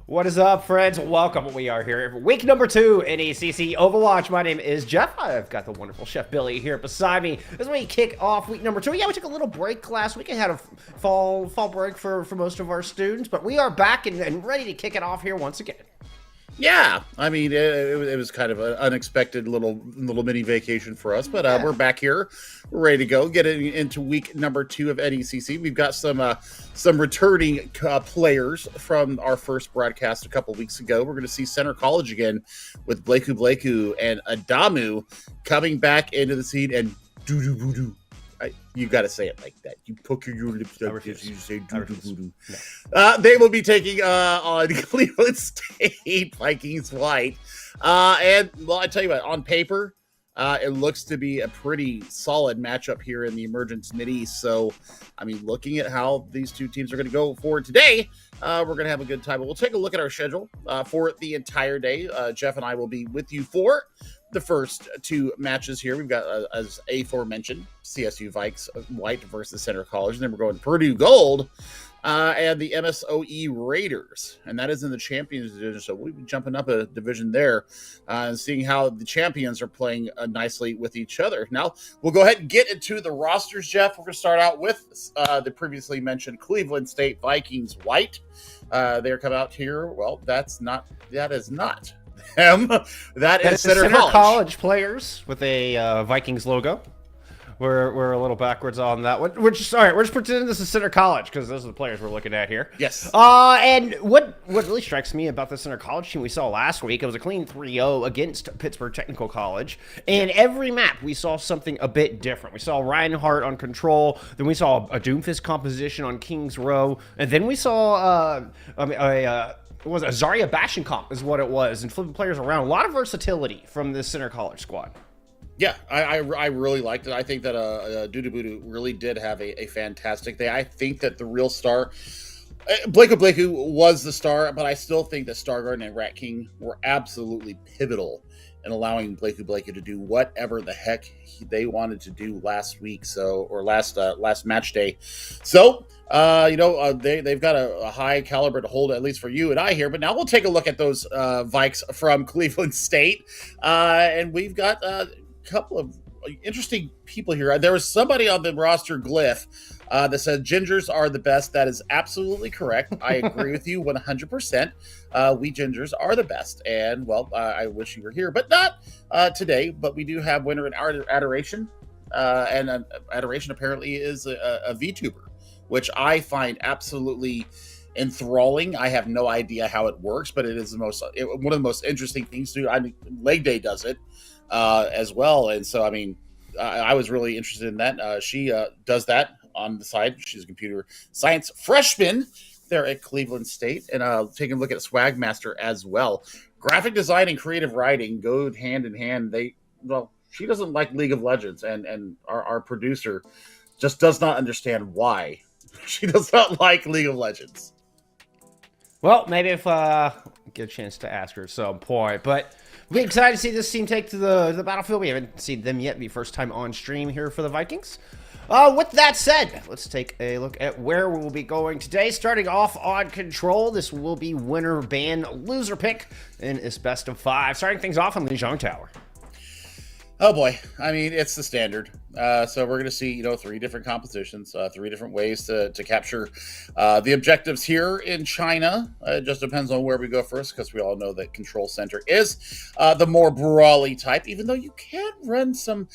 What is up, friends? Welcome. We are here for week number 2 NECC Overwatch. My name is Jeff. I've got the wonderful Chef Billy here beside me as we kick off week number 2. Yeah, we took a little break last week and had a fall break for most of our students, but we are back and ready to kick it off here once again. Yeah, I mean, it was kind of an unexpected little mini vacation for us, but we're back here. We're ready to go. Getting into week number 2 of NECC. We've got some returning players from our first broadcast a couple weeks ago. We're going to see Center College again with Blakeu and Adamu coming back into the scene and doo-doo-boo-doo. You got to say it like that. You poke your lips like this. You say doo-doo-doo-doo. No. They will be taking on Cleveland State Vikings White. And, well, I tell you what, on paper, it looks to be a pretty solid matchup here in the Emergence Mid-East. So, I mean, looking at how these two teams are going to go forward today, we're going to have a good time. But we'll take a look at our schedule for the entire day. Jeff and I will be with you for the first 2 matches here. We've got, as aforementioned, CSU VIKES White versus Center College. And then we're going Purdue Gold and the MSOE Raiders. And that is in the Champions Division. So we'll be jumping up a division there and seeing how the champions are playing nicely with each other. Now, we'll go ahead and get into the rosters, Jeff. We're going to start out with the previously mentioned Cleveland State Vikings White. They're coming out here. Well, that is not them. That is Center College players with a Vikings logo. We're a little backwards on that one. We're just pretending this is Center College because those are the players we're looking at here. Yes. And what really strikes me about the Center College team we saw last week, it was a clean 3-0 against Pittsburgh Technical College. And every map we saw something a bit different. We saw Reinhardt on Control, then we saw a Doomfist composition on Kings Row, and then we saw it was a Zarya Bastion comp is what it was, and flipping players around. A lot of versatility from this Center College squad. Yeah, I really liked it. I think that Doo-Doo-Boo-Doo really did have a fantastic day. I think that the real star, Blakeu was the star, but I still think that Stargarden and Rat King were absolutely pivotal in allowing Blakeu to do whatever the heck they wanted to do last week, last match day. So, they've got a high caliber to hold, at least for you and I here. But now we'll take a look at those Vikes from Cleveland State, and we've got couple of interesting people here. There was somebody on the roster, Glyph, that said gingers are the best. That is absolutely correct. I agree with you 100%. We gingers are the best. And, well, I wish you were here, but not today. But we do have Winter and Adoration. And Adoration apparently is a VTuber, which I find absolutely enthralling. I have no idea how it works, but it is one of the most interesting things to do. I mean, Leg Day does it as well. And so, I mean, I was really interested in that. She does that on the side. She's a computer science freshman there at Cleveland State, and taking a look at Swagmaster as well. Graphic design and creative writing go hand in hand. She doesn't like League of Legends, and our producer just does not understand why she does not like League of Legends. Well, maybe if get a chance to ask her at some point, but we're excited to see this team take to the battlefield. We haven't seen them yet. It'll be first time on stream here for the Vikings. With that said, let's take a look at where we will be going today. Starting off on Control, this will be winner, ban, loser pick in this best of 5. Starting things off on Lijiang Tower. Oh boy, I mean, it's the standard. So we're going to see, 3 different compositions, 3 different ways to capture the objectives here in China. It just depends on where we go first, because we all know that Control Center is the more brawly type, even though you can run some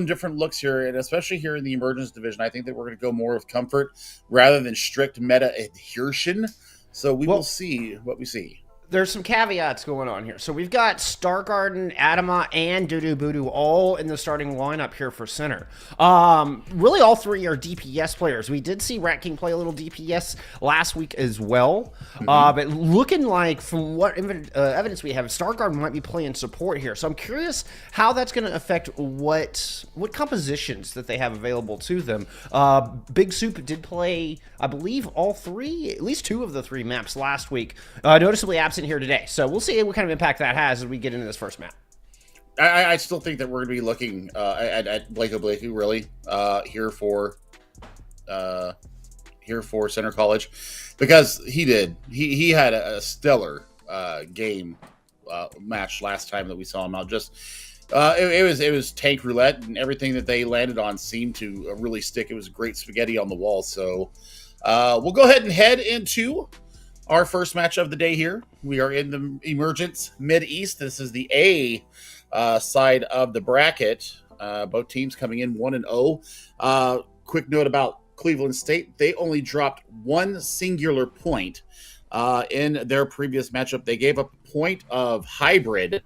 different looks here, and especially here in the Emergence Division. I think that we're going to go more with comfort rather than strict meta adhesion. So will see what we see. There's some caveats going on here. So we've got Stargarden, Adama, and Doo-Doo-Boo-Doo all in the starting lineup here for center. Really, all 3 are DPS players. We did see Rat King play a little DPS last week as well. But looking like, from what evidence we have, Stargarden might be playing support here. So I'm curious how that's going to affect what compositions that they have available to them. Big Soup did play, I believe, all 3, at least 2 of the 3 maps last week. Noticeably absent here today. So we'll see what kind of impact that has as we get into this first map. I still think that we're going to be looking at Blakeu really here for here for Center College, because he did. He had a stellar game match last time that we saw him out. Just it was tank roulette, and everything that they landed on seemed to really stick. It was great spaghetti on the wall. So we'll go ahead and head into our first match of the day here. We are in the Emergence Mid-East. This is the A side of the bracket. Both teams coming in 1-0. Quick note about Cleveland State. They only dropped one singular point in their previous matchup. They gave up a point of hybrid,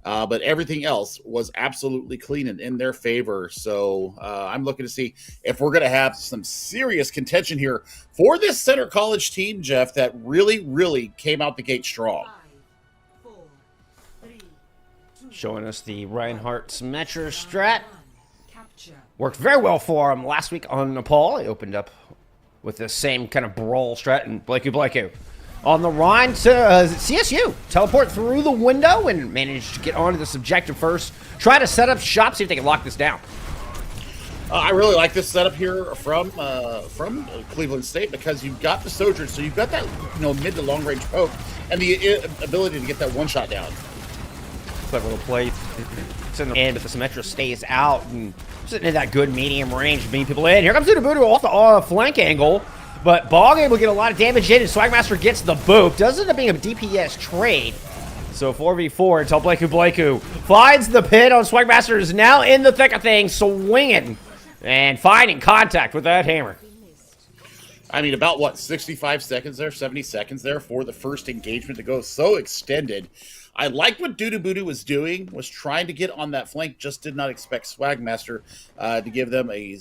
but everything else was absolutely clean and in their favor. So I'm looking to see if we're going to have some serious contention here for this Center College team, Jeff, that really came out the gate strong. 5, 4, 3, 2, Showing us the Reinhardt Smetcher strat. capture. Worked very well for him last week on Nepal. He opened up with the same kind of brawl strat, and Blakeu on the Rhine to CSU. Teleport through the window and managed to get onto this objective first. Try to set up shop, see if they can lock this down. I really like this setup here from Cleveland State, because you've got the Sojourn, so you've got that mid to long range poke and the ability to get that one shot down. Clever little play. It's in the end, but the Symmetra stays out and sitting in that good medium range, beating people in. Here comes Udabudu off the flank angle, but Bog able to get a lot of damage in, and Swagmaster gets the boop. Does end up being a DPS trade. So 4v4 until Blakeu finds the pit on Swagmaster, is now in the thick of things, swinging and finding contact with that hammer. I mean, about what, 65 seconds there, 70 seconds there for the first engagement to go so extended. I liked what Udabudu was doing, was trying to get on that flank, just did not expect Swagmaster to give them a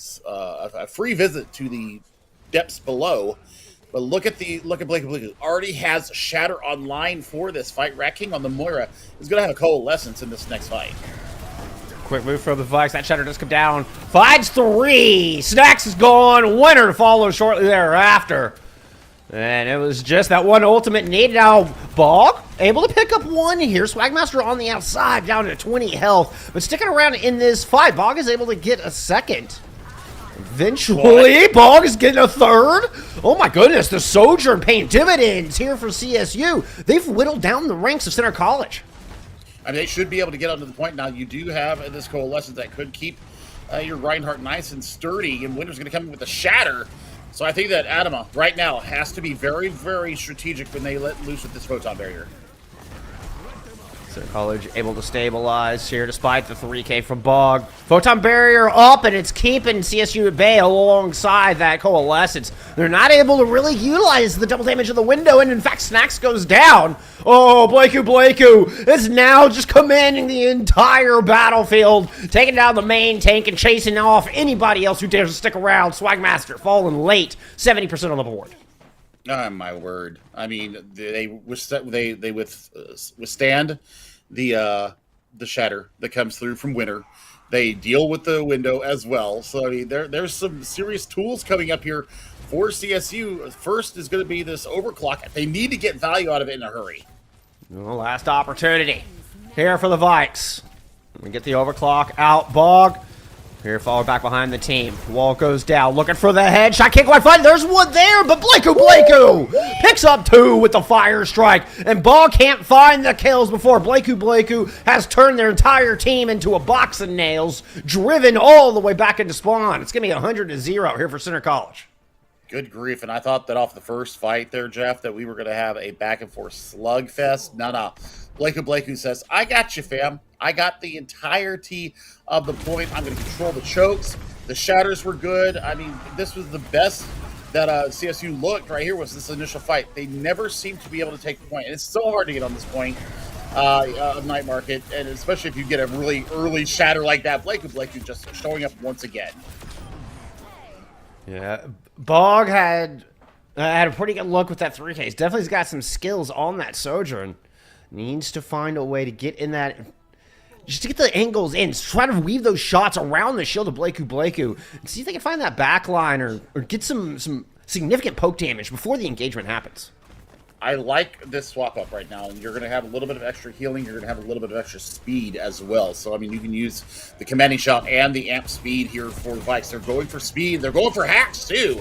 free visit to the depths below. But look at Blakeu. Already has Shatter online for this fight. Rat King on the Moira is going to have a coalescence in this next fight. Quick move from the Vikes. That Shatter does come down. Finds 3. Snacks is gone. Winner follows shortly thereafter. And it was just that one ultimate needed. Now, Bog able to pick up one here. Swagmaster on the outside, down to 20 health. But sticking around in this fight, Bog is able to get a second. Eventually, Bog is getting a third. Oh my goodness, the Sojourn paying dividends here for CSU. They've whittled down the ranks of Center College. I mean, they should be able to get onto the point. Now, you do have this coalescence that could keep your Reinhardt nice and sturdy, and Winter's going to come in with a Shatter. So I think that Adama, right now, has to be very strategic when they let loose with this Photon Barrier. Center College able to stabilize here despite the 3K from Bog. Photon Barrier up, and it's keeping CSU at bay alongside that Coalescence. They're not able to really utilize the double damage of the window, and in fact, Snacks goes down. Oh, Blakeu is now just commanding the entire battlefield, taking down the main tank and chasing off anybody else who dares to stick around. Swagmaster falling late, 70% on the board. Oh, my word. I mean, they withstand the Shatter that comes through from Winter. They deal with the window as well. So, I mean, there's some serious tools coming up here for CSU. First is going to be this overclock. They need to get value out of it in a hurry. Well, last opportunity here for the Vikes. We get the overclock out. Bog here, followed back behind the team. Wall goes down, looking for the headshot. Can't quite find it. There's one there, but Blakeu picks up 2 with the fire strike. And Ball can't find the kills before Blakeu has turned their entire team into a box of nails, driven all the way back into spawn. It's going to be 100-0 here for Center College. Good grief. And I thought that off the first fight there, Jeff, that we were going to have a back-and-forth slugfest. No. Blakeu says, I got you, fam. I got the entirety of the point. I'm going to control the chokes. The Shatters were good. I mean, this was the best that CSU looked right here was this initial fight. They never seem to be able to take the point. And it's so hard to get on this point of Night Market, and especially if you get a really early Shatter like that. Blakeu just showing up once again. Yeah, Bog had a pretty good look with that 3K. He's definitely got some skills on that Sojourn. Needs to find a way to get in that, just to get the angles in. Try to weave those shots around the shield of Blakeu. And see if they can find that back line or get some significant poke damage before the engagement happens. I like this swap up right now, and you're going to have a little bit of extra healing. You're going to have a little bit of extra speed as well. So, I mean, you can use the commanding shot and the amp speed here for the Vikes. They're going for speed. They're going for hacks, too.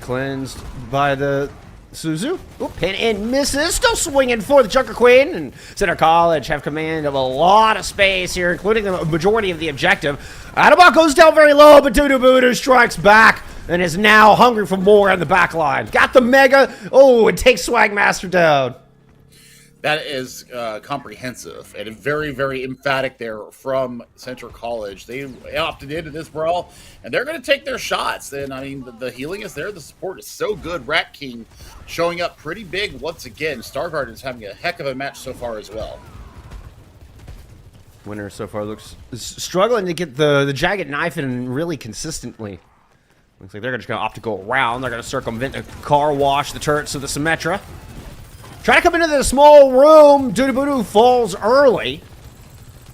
cleansed by the CSU. Oop, pin and misses. Still swinging for the Junker Queen. And Center College have command of a lot of space here, including the majority of the objective. Adama goes down very low, but Dudu Budu strikes back and is now hungry for more on the back line. Got the Mega. Oh, it takes Swagmaster down. That is comprehensive and very, very emphatic there from Central College. They opted into this brawl, and they're going to take their shots. And, I mean, the healing is there. The support is so good. Rat King showing up pretty big once again. Starguard is having a heck of a match so far as well. Winner so far looks struggling to get the Jagged Knife in really consistently. Looks like they're just going to opt to go around. They're going to circumvent the car wash, the turrets of the Symmetra. Try to come into the small room. Dudu falls early.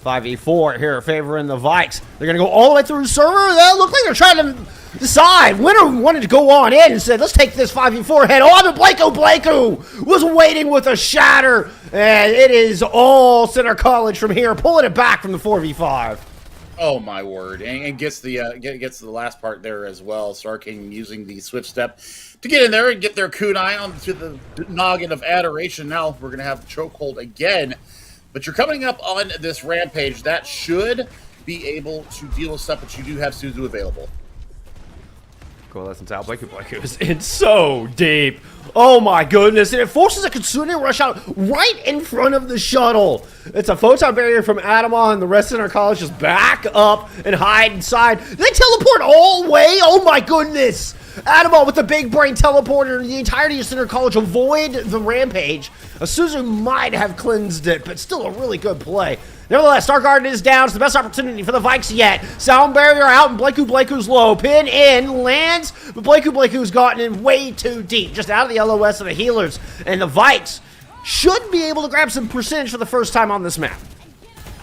5v4 here favoring the Vikes. They're going to go all the way through server. They look like they're trying to decide. Winner wanted to go on in and said, let's take this 5v4 head on. And Blako was waiting with a shatter. And it is all Center College from here, pulling it back from the 4v5. Oh my word! And gets the last part there as well. Star King using the swift step to get in there and get their kunai onto the noggin of adoration. Now we're gonna have chokehold again, but you're coming up on this rampage that should be able to deal with stuff. But you do have Suzu available. Coalescence out. Blako is in so deep. Oh my goodness. And it forces a Kitsune rush out right in front of the shuttle. It's a photon barrier from Adama, and the rest of our college just back up and hide inside. They teleport all the way. Oh my goodness. Adama with the big brain teleporter. The entirety of Center College avoid the rampage. Suzu might have cleansed it, but still a really good play. Nevertheless, Starguard is down. It's the best opportunity for the Vikes yet. Sound barrier out, and Blaku's low. Pin in, lands, but Blaku's gotten in way too deep. Just out of the LOS of the healers. And the Vikes should be able to grab some percentage for the first time on this map.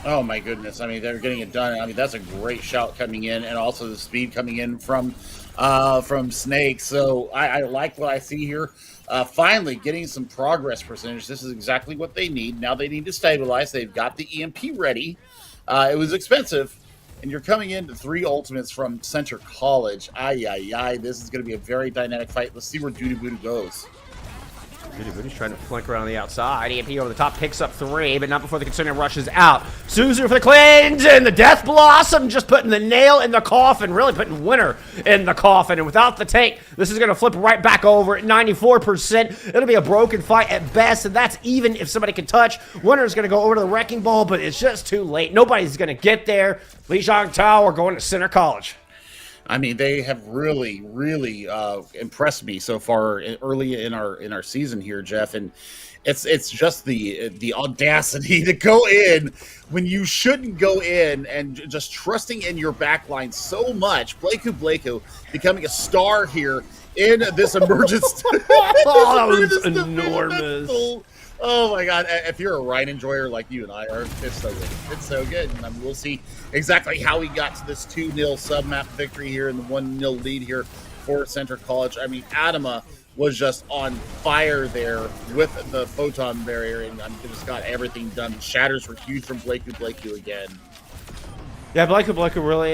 Oh my goodness. I mean, they're getting it done. I mean, that's a great shout coming in, and also the speed coming in from Snake. So I like what I see here. Finally getting some progress percentage. This is exactly what they need. Now they need to stabilize. They've got the EMP ready. It was expensive, and you're coming into 3 ultimates from Center College. This is going to be a very dynamic fight. Let's see where Dudu goes. Dudu's trying to flank around the outside. EMP over the top picks up 3, but not before the Kitsune rushes out. Suzu for the cleanse, and the Death Blossom just putting the nail in the coffin, really putting Winner in the coffin. And without the tank, this is going to flip right back over at 94%. It'll be a broken fight at best, and that's even if somebody can touch. Winner's going to go over to the Wrecking Ball, but it's just too late. Nobody's going to get there. Li Zhang Tao are going to Center College. I mean, they have really, really impressed me so far early in our season here, Jeff. And it's just the audacity to go in when you shouldn't go in, and just trusting in your backline so much. Blako becoming a star here in this emergence. Oh, that was enormous. Oh my God! If you're a Ryan enjoyer like you and I are, it's so good. It's so good, and we'll see exactly how we got to this 2-0 sub-map victory here and the 1-0 lead here for Central College. I mean, Adama was just on fire there with the photon barrier, and just got everything done. Shatters were huge from Blako again. Yeah, Blako really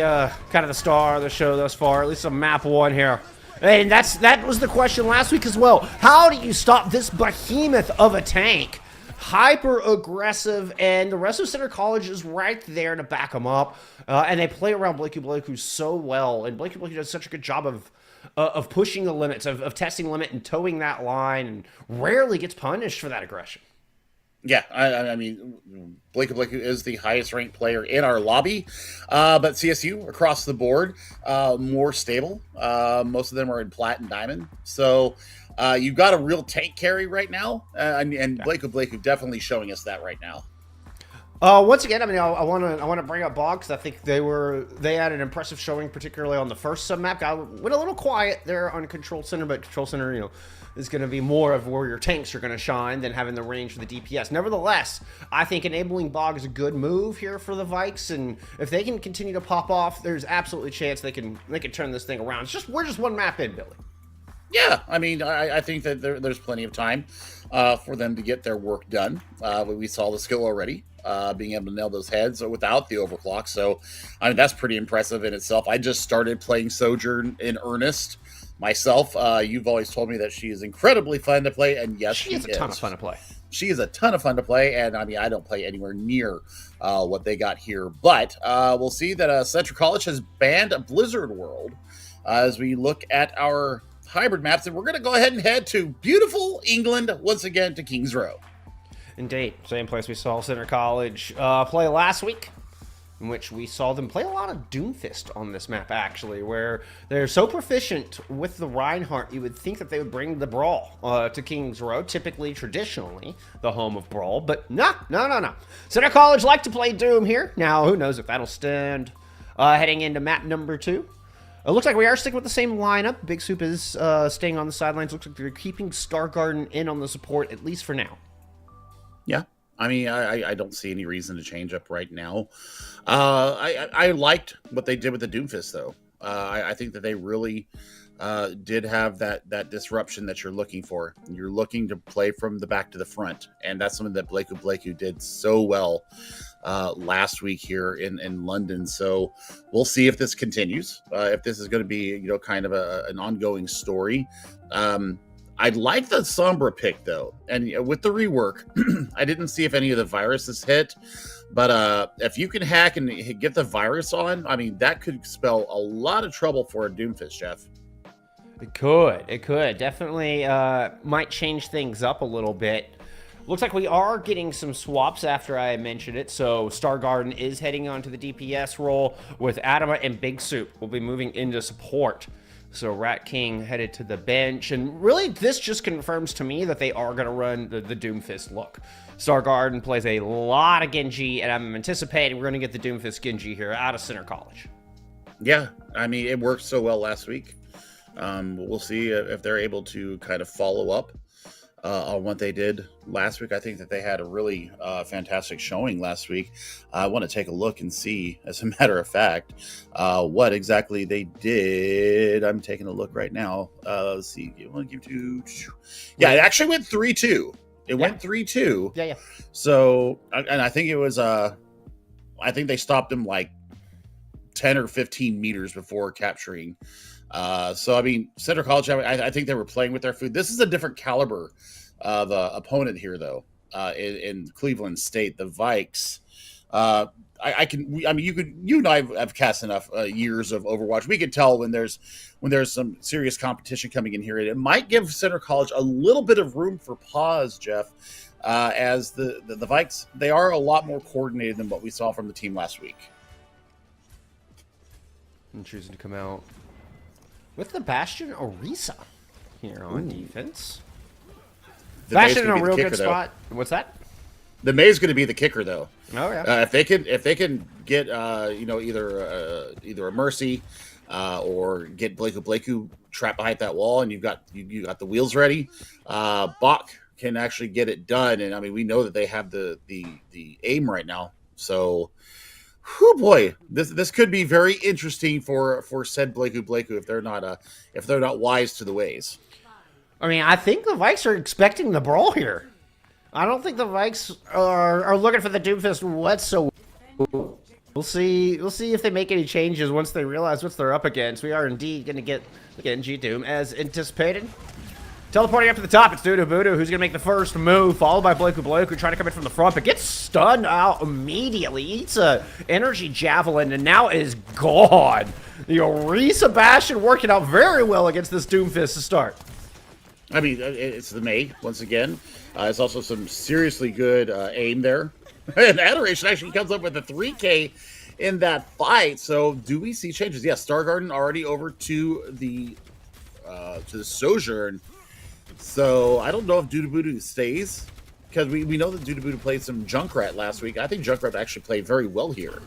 kind of the star of the show thus far, at least on map 1 here. And that was the question last week as well. How do you stop this behemoth of a tank? Hyper aggressive, and the rest of Center College is right there to back them up. And they play around Blako so well, and Blako does such a good job of pushing the limits, of testing limit and towing that line, and rarely gets punished for that aggression. Yeah, I mean, Blako is the highest ranked player in our lobby, but CSU across the board, more stable. Most of them are in plat and diamond. So you've got a real tank carry right now, and Blako definitely showing us that right now. Once again, I mean, I want to bring up Bog, because I think they had an impressive showing, particularly on the first sub map. I went a little quiet there on Control Center, but Control Center, is going to be more of where your tanks are going to shine than having the range for the DPS. Nevertheless, I think enabling Bog is a good move here for the Vikes, and if they can continue to pop off, there's absolutely a chance they can turn this thing around. We're just one map in, Billy. Yeah, I mean, I think that there's plenty of time for them to get their work done. We saw the skill already, being able to nail those heads without the overclock. So, I mean, that's pretty impressive in itself. I just started playing Sojourn in earnest. myself. You've always told me that she is incredibly fun to play, and yes, She is a ton of fun to play. She is a ton of fun to play, and I mean, I don't play anywhere near what they got here, but we'll see that Central College has banned Blizzard World as we look at our hybrid maps, and we're going to go ahead and head to beautiful England once again to Kings Row. Indeed, same place we saw Center College play last week, in which we saw them play a lot of Doomfist on this map, actually, where they're so proficient with the Reinhardt, you would think that they would bring the Brawl to Kings Row, typically, traditionally, the home of Brawl, but no. Center College like to play Doom here. Now, who knows if that'll stand heading into map number 2. It looks like we are sticking with the same lineup. Big Soup is staying on the sidelines. Looks like they're keeping Star Garden in on the support, at least for now. Yeah. I mean, I don't see any reason to change up right now. I liked what they did with the Doomfist, though. I think that they really did have that disruption that you're looking for. You're looking to play from the back to the front, and that's something that Blakeu did so well last week here in London. So we'll see if this continues, if this is going to be kind of an ongoing story. I like the Sombra pick, though, and with the rework, I didn't see if any of the viruses hit, but if you can hack and get the virus on, I mean, that could spell a lot of trouble for a Doomfist, Jeff. It could. Definitely might change things up a little bit. Looks like we are getting some swaps after I mentioned it, so Star Garden is heading on to the DPS role with Adama and Big Soup. We'll be moving into support. So Rat King headed to the bench, and really this just confirms to me that they are going to run the Doomfist look. Star Garden plays a lot of Genji, and I'm anticipating we're going to get the Doomfist Genji here out of Center College. Yeah, I mean, it worked so well last week. We'll see if they're able to kind of follow up on what they did last week. I think that they had a really fantastic showing last week. I want to take a look and see, as a matter of fact, what exactly they did. I'm taking a look right now. Let's see. You want to give to? Yeah, it actually went 3-2. It went 3-2. Yeah. So, and I think it was. I think they stopped him like 10 or 15 meters before capturing. So, I mean, Center College, I think they were playing with their food. This is a different caliber of opponent here, though, in Cleveland State, the VIKES. You and I have cast enough years of Overwatch. We can tell when there's some serious competition coming in here. It might give Center College a little bit of room for pause, Jeff, as the VIKES, they are a lot more coordinated than what we saw from the team last week. I'm choosing to come out with the Bastion Orisa here on defense. Bastion in a real good spot. What's that? The May's going to be the kicker, though. Oh yeah. If they can get either a Mercy or get Blakeu trapped behind that wall, and you got the wheels ready, Bach can actually get it done. And I mean, we know that they have the aim right now, so. Oh boy, this could be very interesting for said Blakeu if they're not wise to the ways. I mean, I think the Vikes are expecting the brawl here. I don't think the Vikes are looking for the Doomfist whatsoever. We'll see if they make any changes once they realize what they're up against. We are indeed going to get the Genji Doom as anticipated. Teleporting up to the top, it's Dudu Budu who's going to make the first move, followed by Blakeu trying to come in from the front, but gets stunned out immediately. Eats a energy javelin, and now is gone. The Orisa Bastion working out very well against this Doomfist to start. I mean, it's the May, once again. It's also some seriously good aim there. And Adoration actually comes up with a 3K in that fight. So do we see changes? Yes, Star Garden already over to the Sojourn. So I don't know if Dudu Budu stays, because we know that Dudu Budu played some Junkrat last week. I think Junkrat actually played very well here.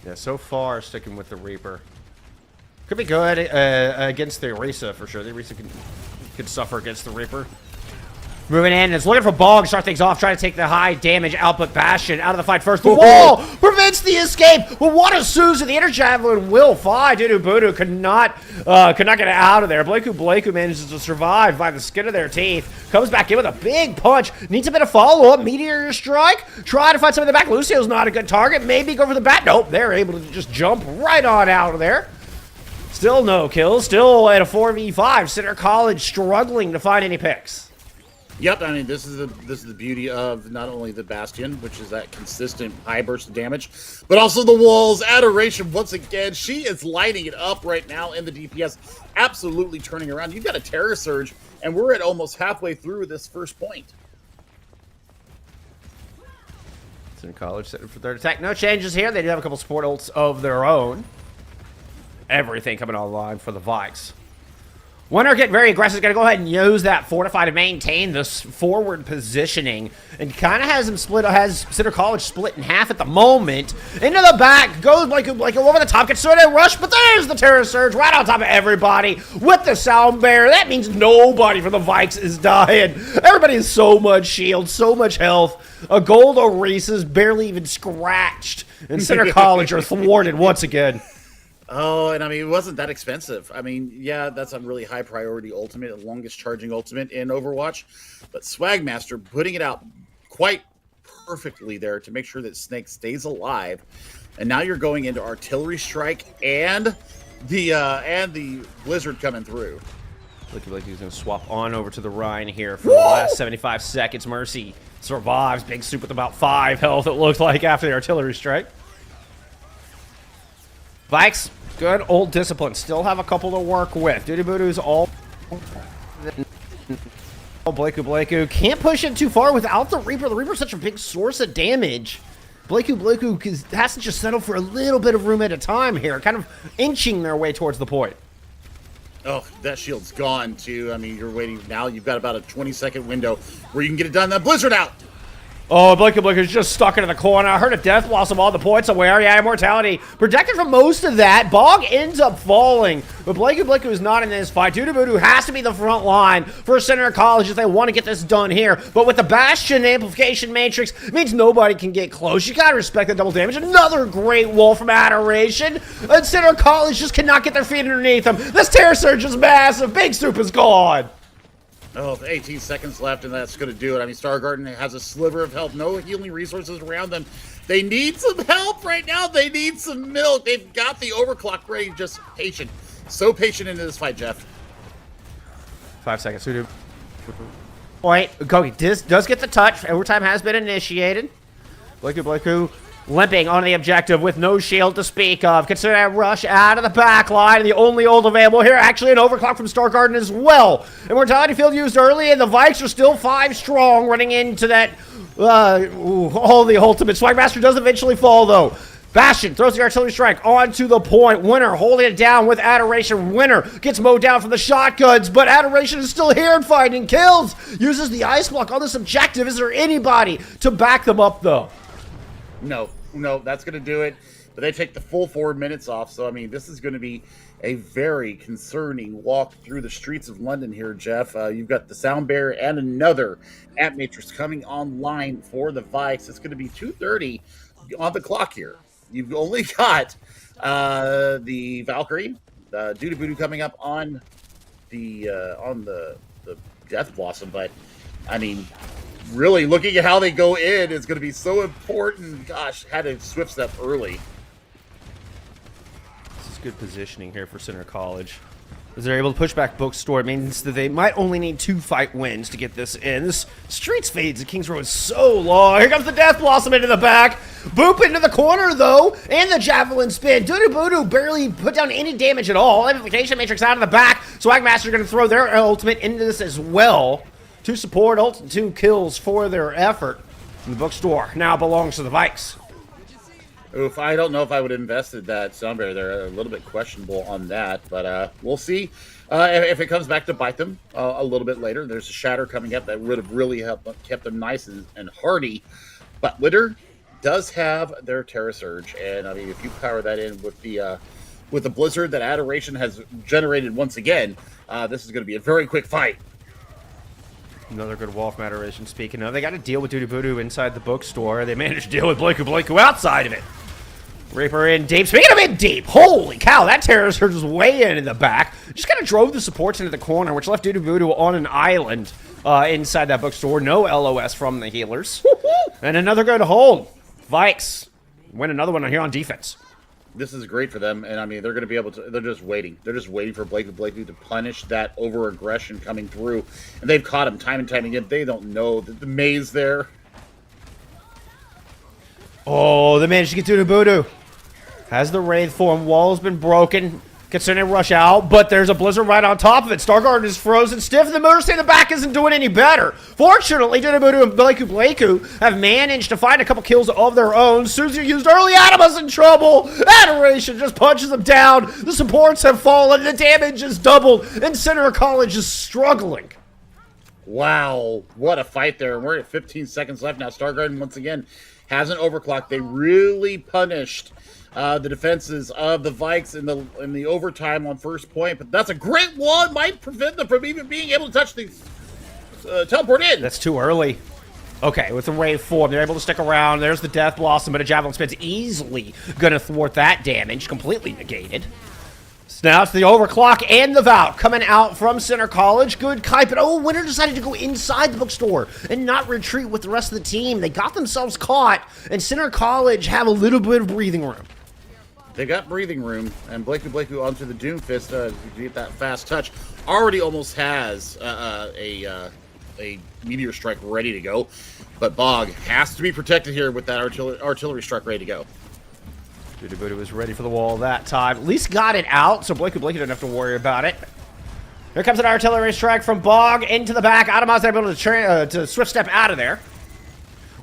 Yeah, so far sticking with the Reaper. Could be good against the Orisa for sure. The Orisa could suffer against the Reaper. Moving in, it's looking for Bog, start things off, trying to take the high damage output Bastion out of the fight first. The wall prevents the escape, but what a Susan, the Inner Javelin will fly. Dudu Budu could not get out of there. Blakeu manages to survive by the skin of their teeth. Comes back in with a big punch, needs a bit of follow-up, Meteor Strike, try to find something in the back. Lucio's not a good target, maybe go for the bat. Nope, they're able to just jump right on out of there. Still no kills. Still at a 4v5. Center College struggling to find any picks. Yep, I mean this is the beauty of not only the Bastion, which is that consistent high burst of damage, but also the walls. Adoration once again, she is lighting it up right now in the DPS, absolutely turning around. You've got a Terror Surge, and we're at almost halfway through this first point. Center College setting for third attack. No changes here. They do have a couple support ults of their own. Everything coming online for the VIKES. Winner getting very aggressive. Going to go ahead and use that fortify to maintain this forward positioning. And kind of has him split, has Center College split in half at the moment. Into the back. Goes like over the top. Gets started rush. But there's the Terror Surge right on top of everybody with the Sound Bear. That means nobody for the VIKES is dying. Everybody has so much shield, so much health. A gold Reese's barely even scratched. And Center College are thwarted once again. Oh, and I mean, it wasn't that expensive. I mean, yeah, that's a really high priority ultimate, the longest charging ultimate in Overwatch. But Swagmaster putting it out quite perfectly there to make sure that Snake stays alive. And now you're going into Artillery Strike and the Blizzard coming through. Looking like he's going to swap on over to the Rhine here for the last 75 seconds. Mercy survives. Big Soup with about 5 health, it looked like, after the Artillery Strike. VIKES, good old discipline. Still have a couple to work with. Duty Voodoo's all Blakeu can't push it too far without the Reaper. The Reaper's such a big source of damage. Blakeu has to just settle for a little bit of room at a time here, kind of inching their way towards the point. Oh, that shield's gone too. I mean, you're waiting now. You've got about a 20-second window where you can get it done. That Blizzard out. Oh, Blakeu's just stuck into the corner. I heard a Death Blossom, all the points aware. Yeah, Immortality. Protected from most of that. Bog ends up falling. But Blakeu is not in this fight. Duty Voodoo has to be the front line for Center College if they want to get this done here. But with the Bastion Amplification Matrix, it means nobody can get close. You gotta respect the double damage. Another great wall from Adoration. And Center College just cannot get their feet underneath them. This Terror Surge is massive. Big Soup is gone. Oh, 18 seconds left, and that's going to do it. I mean, Stargarden has a sliver of health, no healing resources around them. They need some help right now. They need some milk. They've got the overclock ready, just patient. So patient into this fight, Jeff. 5 seconds. Point. Kogi does get the touch. Overtime has been initiated. Blakeu limping on the objective with no shield to speak of. Consider that rush out of the back line. The only ult available here. Actually, an overclock from Stargarden as well. Immortality field used early, and the VIKES are still 5 strong running into that. All the ultimate. Swagmaster does eventually fall, though. Bastion throws the Artillery Strike onto the point. Winner holding it down with Adoration. Winner gets mowed down from the shotguns, but Adoration is still here and finding kills. Uses the Ice Block on this objective. Is there anybody to back them up, though? No, that's going to do it. But they take the full 4 minutes off. So, I mean, this is going to be a very concerning walk through the streets of London here, Jeff. You've got the Sound Bear and another Amp Matrix coming online for the VIKES. It's going to be 2:30 on the clock here. You've only got the Valkyrie, Duty Voodoo coming up on the Death Blossom. But, I mean, really looking at how they go in is going to be so important. Gosh, had to swift step early. This is good positioning here for Center College. As they're able to push back Bookstore, it means that they might only need 2 fight wins to get this in. This Streets fades at King's Row is so long. Here comes the Death Blossom into the back. Boop into the corner, though, and the Javelin Spin. Duty Voodoo barely put down any damage at all. Amplification Matrix out of the back. Swagmaster going to throw their ultimate into this as well. 2 support ult and 2 kills for their effort. And the Bookstore now belongs to the VIKES. Oof, I don't know if I would have invested that Sound Bear. They're a little bit questionable on that, but we'll see if it comes back to bite them a little bit later. There's a Shatter coming up that would have really kept them nice and hardy. But Litter does have their Terror Surge, and I mean, if you power that in with the Blizzard that Adoration has generated once again, this is going to be a very quick fight. Another good wall from Adoration, speaking of. They got to deal with Duty Voodoo inside the Bookstore. They managed to deal with Blakeu outside of it. Reaper in deep. Speaking of in deep, holy cow, that Terror Surge was way in the back. Just kind of drove the supports into the corner, which left Duty Voodoo on an island inside that Bookstore. No LOS from the healers. And another good hold. VIKES win another one here on defense. This is great for them, and I mean they're going to be able to. They're just waiting. They're just waiting for Blakey to punish that over aggression coming through, and they've caught him time and time again. They don't know that the maze there. Oh, they managed to get through to Voodoo. Has the Wraith form. Wall's been broken. Considering they rush out, but there's a blizzard right on top of it. Stargarden is frozen stiff, and the Motor in the back isn't doing any better. Fortunately, Dudu and Blakey have managed to find a couple kills of their own. Suzu used early. Adama's in trouble. Adoration just punches them down. The supports have fallen. The damage is doubled, and Center College is struggling. Wow, what a fight there. We're at 15 seconds left now. Stargarden, once again, has an overclock. They really punished the defenses of the Vikes in the overtime on first point, but that's a great one. Might prevent them from even being able to touch the teleport in. That's too early. Okay, with the Wave form, they're able to stick around. There's the Death Blossom, but a Javelin Spin's easily going to thwart that damage, completely negated. So now it's the overclock and the Valk coming out from Center College. Good kite, but oh, Winter decided to go inside the bookstore and not retreat with the rest of the team. They got themselves caught, and Center College have a little bit of breathing room. They got breathing room, and Blakey onto the Doomfist to get that fast touch. Already almost has a Meteor Strike ready to go, but Bog has to be protected here with that artillery strike ready to go. Dudu was ready for the wall that time. At least got it out, so Blakey didn't have to worry about it. Here comes an artillery strike from Bog into the back. Adama's able to swift step out of there.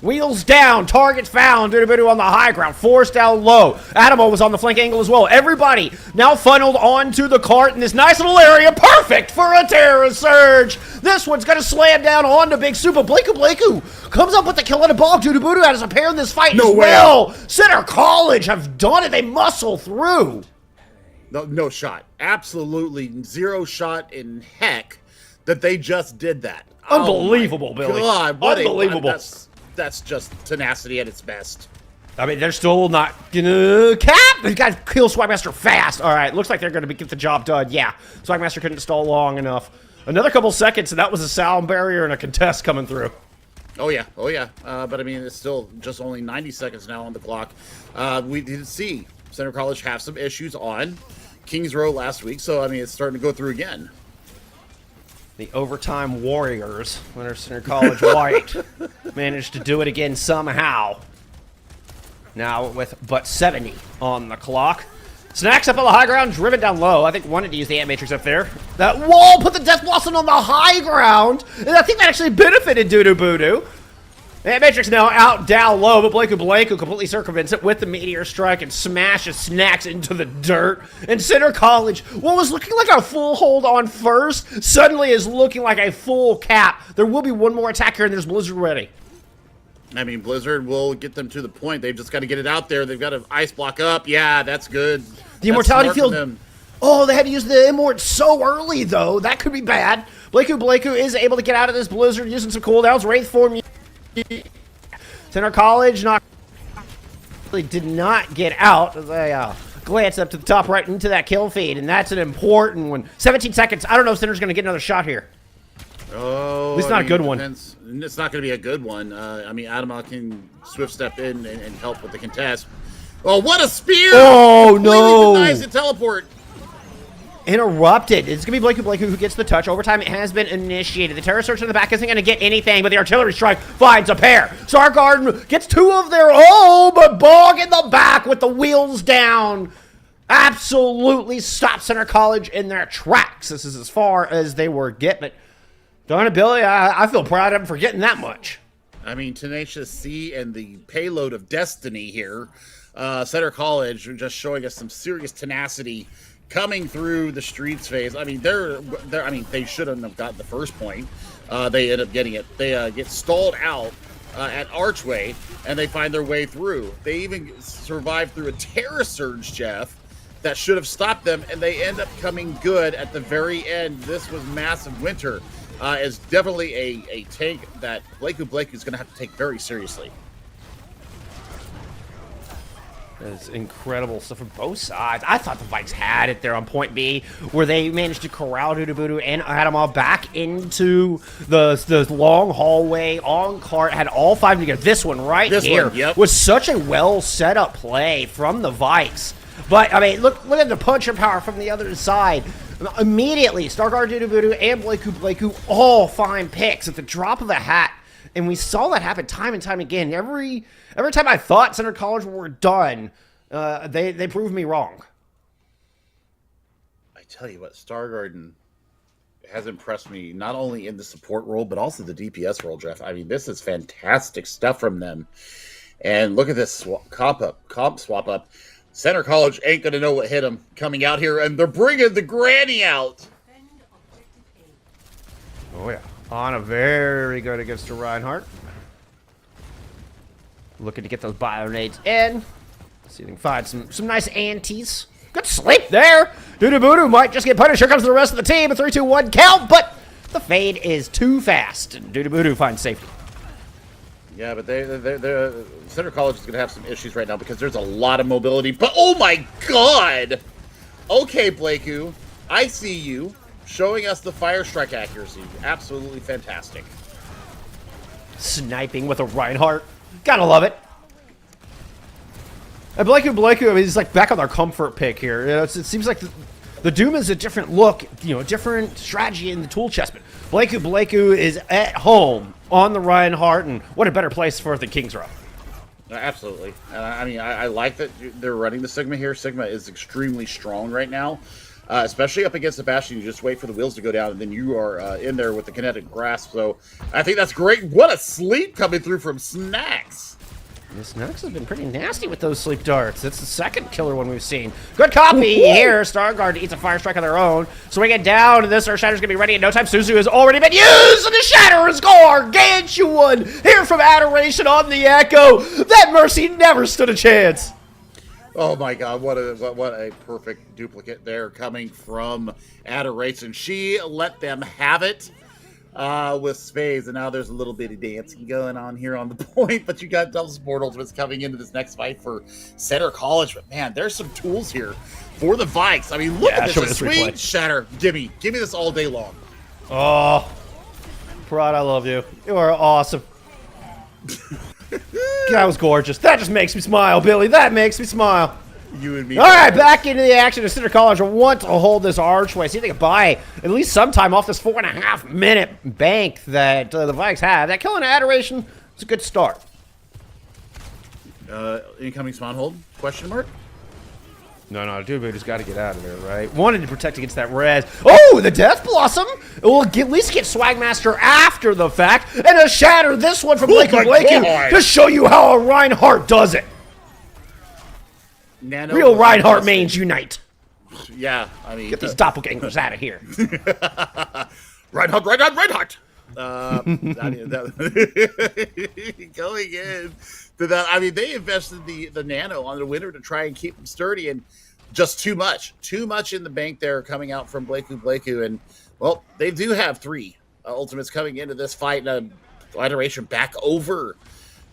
Wheels down, targets found. Dudu on the high ground, forced down low. Adamo was on the flank angle as well. Everybody now funneled onto the cart in this nice little area. Perfect for a terror surge. This one's going to slam down onto Big Super. Blakey comes up with the kill on the ball. Dudu has a pair in this fight as well. Center College have done it. They muscle through. No shot. Absolutely zero shot in heck that they just did that. Unbelievable, Billy. God, unbelievable. That's just tenacity at its best. I mean, they're still not gonna cap. They got to kill Swagmaster fast. All right, looks like they're gonna get the job done. Yeah, Swagmaster couldn't stall long enough. Another couple seconds, and that was a sound barrier and a contest coming through. Oh yeah. But I mean, it's still just only 90 seconds now on the clock. We did see Center College have some issues on Kings Row last week, so I mean, it's starting to go through again. The overtime Warriors, Winter Center College White, managed to do it again somehow. Now with but 70 on the clock. Snacks up on the high ground, driven down low. I think wanted to use the Ant Matrix up there. That wall put the Death Blossom on the high ground, and I think that actually benefited Dudu. Ant Matrix now out down low, but Blakey completely circumvents it with the Meteor Strike and smashes Snacks into the dirt. And Center College, what was looking like a full hold on first, suddenly is looking like a full cap. There will be one more attack here, and there's Blizzard ready. I mean, Blizzard will get them to the point. They've just got to get it out there. They've got to ice block up. Yeah, that's good. The Immortality Field. Oh, they had to use the Immort so early, though. That could be bad. Blakey is able to get out of this Blizzard using some cooldowns. Wraith form. Center College did not get out as they glance up to the top right into that kill feed, and that's an important one. 17 seconds. I don't know if Center's going to get another shot here. Oh, at least not a good one. It's not going to be a good one. I mean, Adama can swift step in and help with the contest. Oh, what a spear! Oh, no! Denies the teleport. Interrupted. It's going to be Blakey who gets the touch. Overtime has been initiated. The terror search in the back isn't going to get anything, but the artillery strike finds a pair. Stargarden gets two of their own, but Bog in the back with the wheels down absolutely stops Center College in their tracks. This is as far as they were getting it. Darn it, Billy, I feel proud of them for getting that much. I mean, Tenacious C and the payload of destiny here. Center College just showing us some serious tenacity coming through the streets phase. I mean, they shouldn't have gotten the first point. They end up getting it. They get stalled out at Archway, and they find their way through. They even survive through a terror surge, Jeff, that should have stopped them, and they end up coming good at the very end. This was massive. Winter is definitely a take that Blakey is going to have to take very seriously. That's incredible stuff from both sides. I thought the Vikes had it there on point B, where they managed to corral Dudu and Adama back into the long hallway on cart, had all five together. This one right here was such a well set up play from the Vikes. But, I mean, look at the puncher power from the other side. Immediately, Starguard, Dudu and Blakeu all find picks at the drop of a hat. And we saw that happen time and time again. Every time I thought Center College were done, they proved me wrong. I tell you what, Stargarden has impressed me not only in the support role, but also the DPS role, Jeff. I mean, this is fantastic stuff from them. And look at this comp swap up. Center College ain't going to know what hit them coming out here, and they're bringing the granny out. Defend objective A. Oh, yeah. Anna very good against the Reinhardt. Looking to get those bio-nades in. See if they can find some nice antes. Good sleep there. Dudu might just get punished. Here comes the rest of the team. A 3-2-1 count, but the fade is too fast. And Dudu finds safety. Yeah, but Center College is going to have some issues right now because there's a lot of mobility. But, oh my God! Okay, Blakeu, I see you showing us the fire strike accuracy. Absolutely fantastic. Sniping with a Reinhardt. Gotta love it. And Blakeu, I mean, he's like back on their comfort pick here. You know, it seems like the Doom is a different look, you know, a different strategy in the tool chest. But Blakeu is at home on the Reinhardt, and what a better place for it than King's Row. Absolutely. I mean, I like that they're running the Sigma here. Sigma is extremely strong right now, especially up against the Bastion. You just wait for the wheels to go down, and then you are in there with the kinetic grasp. So I think that's great. What a sleep coming through from Snacks. This Snacks has been pretty nasty with those sleep darts. It's the second killer one we've seen. Good copy here. Starguard eats a fire strike of their own. Swing it down, and this Earth Shatter's going to be ready in no time. Suzu has already been used, and the Shatter is gargantuan. Here from Adoration on the Echo. That Mercy never stood a chance. Oh my God! What a perfect duplicate there coming from Adoration. She let them have it with spades, and now there's a little bit of dancing going on here on the point. But you got double support ultimates coming into this next fight for Center College. But man, there's some tools here for the Vikes. I mean, look at this sweet Shatter. Give me this all day long. Oh, Prod, I love you. You are awesome. That was gorgeous. That just makes me smile, Billy. That makes me smile. You and me. All right, back into the action. The Center College want to hold this archway. See if they can buy at least some time off this 4.5 minute bank that the Vikes have. That killing Adoration is a good start. Incoming spawn hold? Question mark? No, dude, just got to get out of there, right? Wanted to protect against that res. Oh, the Death Blossom! We'll at least get Swagmaster after the fact, and a Shatter this one from Blakeu to show you how a Reinhardt does it. Real Reinhardt mains unite. Yeah, I mean... Get these doppelgangers out of here. Reinhardt! Going in to that, I mean, they invested the nano on the winner to try and keep them sturdy, and just too much in the bank there coming out from Blakeu, and well, they do have 3 ultimates coming into this fight, and Adoration back over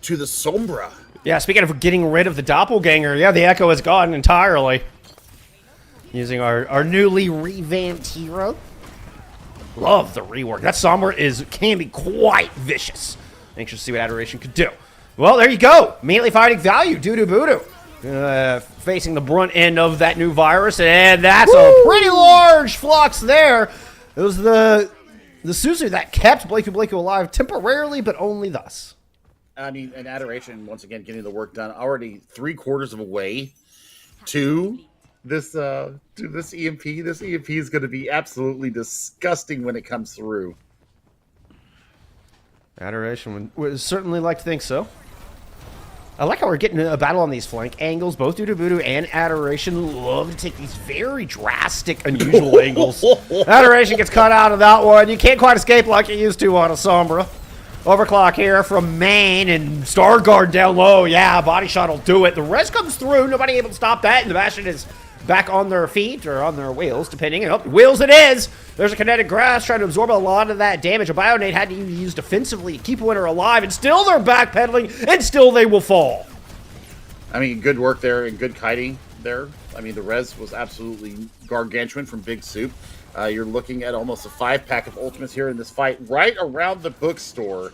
to the Sombra. Yeah, speaking of getting rid of the doppelganger, yeah, the Echo is gone entirely. Using our newly revamped hero. Love the rework. That Sombra can be quite vicious. Anxious to see what Adoration could do. Well, there you go. Immediately finding value. Dudu facing the brunt end of that new virus, and that's a pretty large flux there. It was the Suzu that kept Blakeu alive temporarily, but only thus. I mean, and Adoration once again getting the work done. Already 3/4 of a way to this EMP. This EMP is going to be absolutely disgusting when it comes through. Adoration would certainly like to think so. I like how we're getting a battle on these flank angles. Both Dudu and Adoration love to take these very drastic, unusual angles. Adoration gets cut out of that one. You can't quite escape like you used to on a Sombra. Overclock here from Main, and Starguard down low. Yeah, body shot will do it. The res comes through. Nobody able to stop that, and the Bastion is back on their feet or on their wheels, depending. Oh, wheels it is. There's a kinetic grass trying to absorb a lot of that damage. A Bionade had to be used defensively to keep a winner alive, and still they're backpedaling, and still they will fall. I mean, good work there and good kiting there. I mean, the res was absolutely gargantuan from Big Soup. You're looking at almost a 5-pack of ultimates here in this fight, right around the bookstore.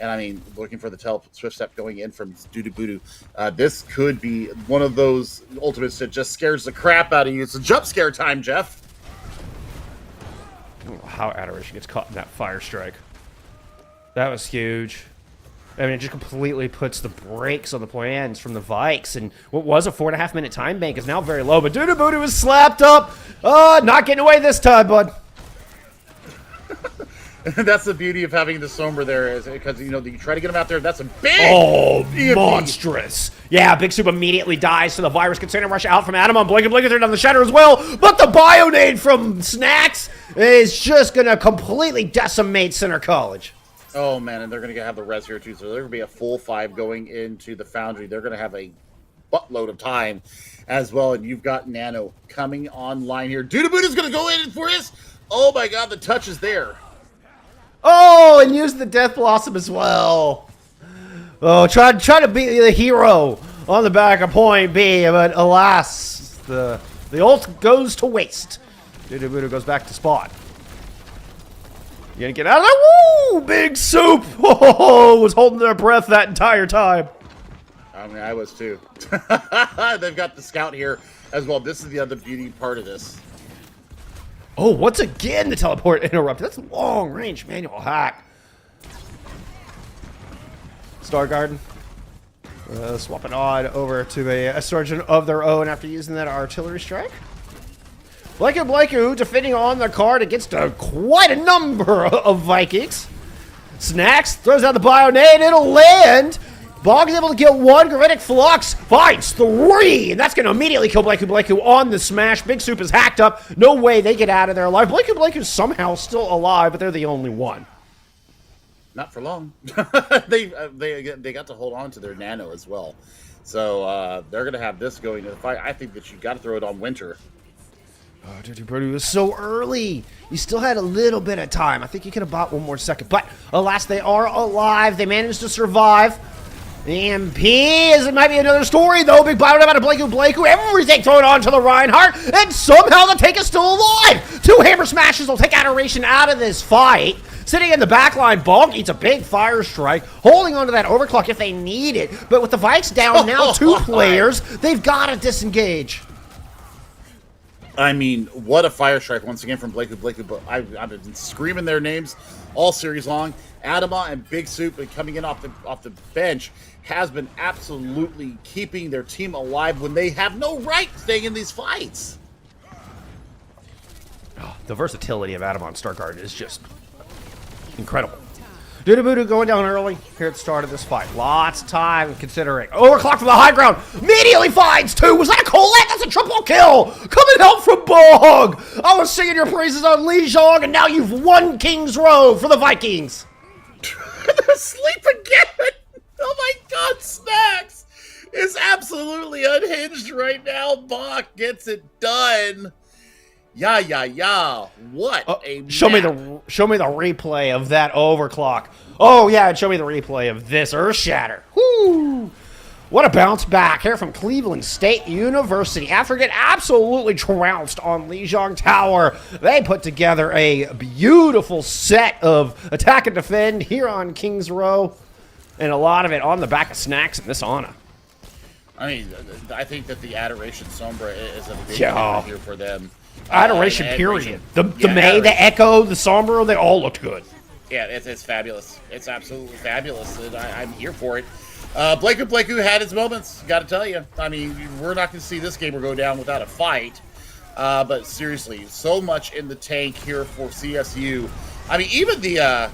And I mean, looking for the swift step going in from Dudu Budu. This could be one of those ultimates that just scares the crap out of you. It's a jump scare time, Jeff. I don't know how Adoration gets caught in that fire strike. That was huge. I mean, it just completely puts the brakes on the plans from the Vikes. And what was a 4.5 minute time bank is now very low. But Dudu Budu is slapped up. Not getting away this time, bud. That's the beauty of having the Sombra there, is because, you know, you try to get him out there. That's a big... Oh, monstrous. Yeah, Big Soup immediately dies to the virus. Container rush out from Adam on Blink and they're down the Shatter as well. But the Bionade from Snacks is just going to completely decimate Center College. Oh, man, and they're going to have the res here, too. So they're going to be a full 5 going into the Foundry. They're going to have a buttload of time as well. And you've got Nano coming online here. Dudu Budu's going to go in for his... Oh, my God, the touch is there. Oh, and use the Death Blossom as well. Oh, try to be the hero on the back of point B, but alas, the ult goes to waste. Dudu Budu goes back to spawn. You gonna get out of there? Woo! Big Soup! Oh, was holding their breath that entire time. I mean, I was too. They've got the scout here as well. This is the other beauty part of this. Oh, once again, the teleport interrupted. That's a long-range manual hack. Star Garden. Swapping on over to a Sergeant of their own after using that artillery strike. Blaiku defending on the card against quite a number of Vikings. Snacks throws out the Bionade. It'll land. Bog is able to get one. Gravitic Flux finds 3. And that's going to immediately kill Blaiku on the smash. Big Soup is hacked up. No way they get out of there alive. Blaiku's somehow still alive, but they're the only one. Not for long. they got to hold on to their Nano as well. So they're going to have this going to the fight. I think that you got to throw it on Winter. Oh, Dudu Budu was so early. You still had a little bit of time. I think you could have bought one more second. But alas, they are alive. They managed to survive. EMP it might be another story, though. Big bottom out of Blaiku. Everything thrown onto the Reinhardt. And somehow the tank is still alive. 2 hammer smashes will take Adoration out of this fight. Sitting in the back line, Bonk eats a big fire strike, holding onto that overclock if they need it. But with the Vikes down now, 2 players, they've got to disengage. I mean, what a fire strike once again from Blaiku. But I've been screaming their names all series long. Adama and Big Soup coming in off the bench has been absolutely keeping their team alive when they have no right staying in these fights. Oh, the versatility of Adam on Star Garden is just incredible. Dudu Budu going down early here at the start of this fight. Lots of time considering. Overclock from the high ground. Immediately finds 2. Was that a Colette? That's a triple kill. Coming out from Bog. I was singing your praises on Lijiang, and now you've won King's Row for the Vikings. Sleep again. Oh my God, Snacks is absolutely unhinged right now. Bach gets it done. Yeah. What a show me map. the replay of that overclock. Oh yeah, and show me the replay of this Earth Shatter. Whoo! What a bounce back here from Cleveland State University. After getting absolutely trounced on Lijiang Tower, they put together a beautiful set of attack and defend here on King's Row, and a lot of it on the back of Snacks and this Ana. I mean, I think that the Adoration Sombra is a big Yeah. deal here for them. Adoration, Adoration. period. The May, the Echo, the Sombra, they all looked good. Yeah, it's fabulous. It's absolutely fabulous, and I'm here for it. Blaiku had his moments, got to tell you. I mean, we're not going to see this gamer go down without a fight. But seriously, so much in the tank here for CSU. I mean, even the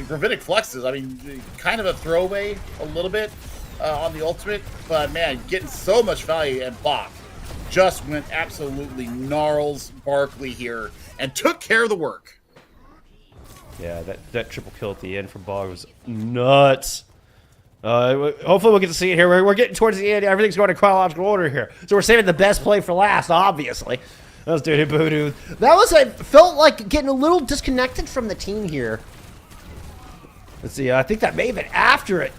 gravitic fluxes, I mean, kind of a throwaway a little bit on the ultimate. But, man, getting so much value, and Bach just went absolutely gnarls Barkley here and took care of the work. Yeah, that triple kill at the end from Bog was nuts. Hopefully we'll get to see it here. We're getting towards the end. Everything's going in chronological order here. So we're saving the best play for last, obviously. That was Dudu Budu. That was, I felt like getting a little disconnected from the team here. Let's see, I think that may have been after it.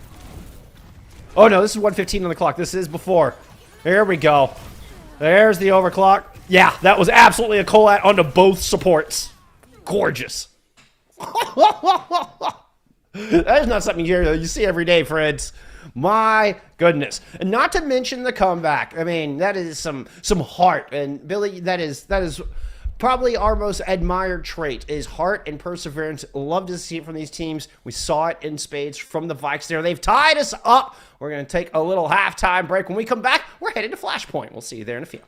Oh no, this is 1:15 on the clock. This is before. Here we go. There's the overclock. Yeah, that was absolutely a Colette onto both supports. Gorgeous. That is not something you see every day, friends. My goodness. And not to mention the comeback. I mean, that is some heart. And Billy, that is probably our most admired trait is heart and perseverance. Love to see it from these teams. We saw it in spades from the Vikes there. They've tied us up. We're going to take a little halftime break. When we come back, we're headed to Flashpoint. We'll see you there in a few.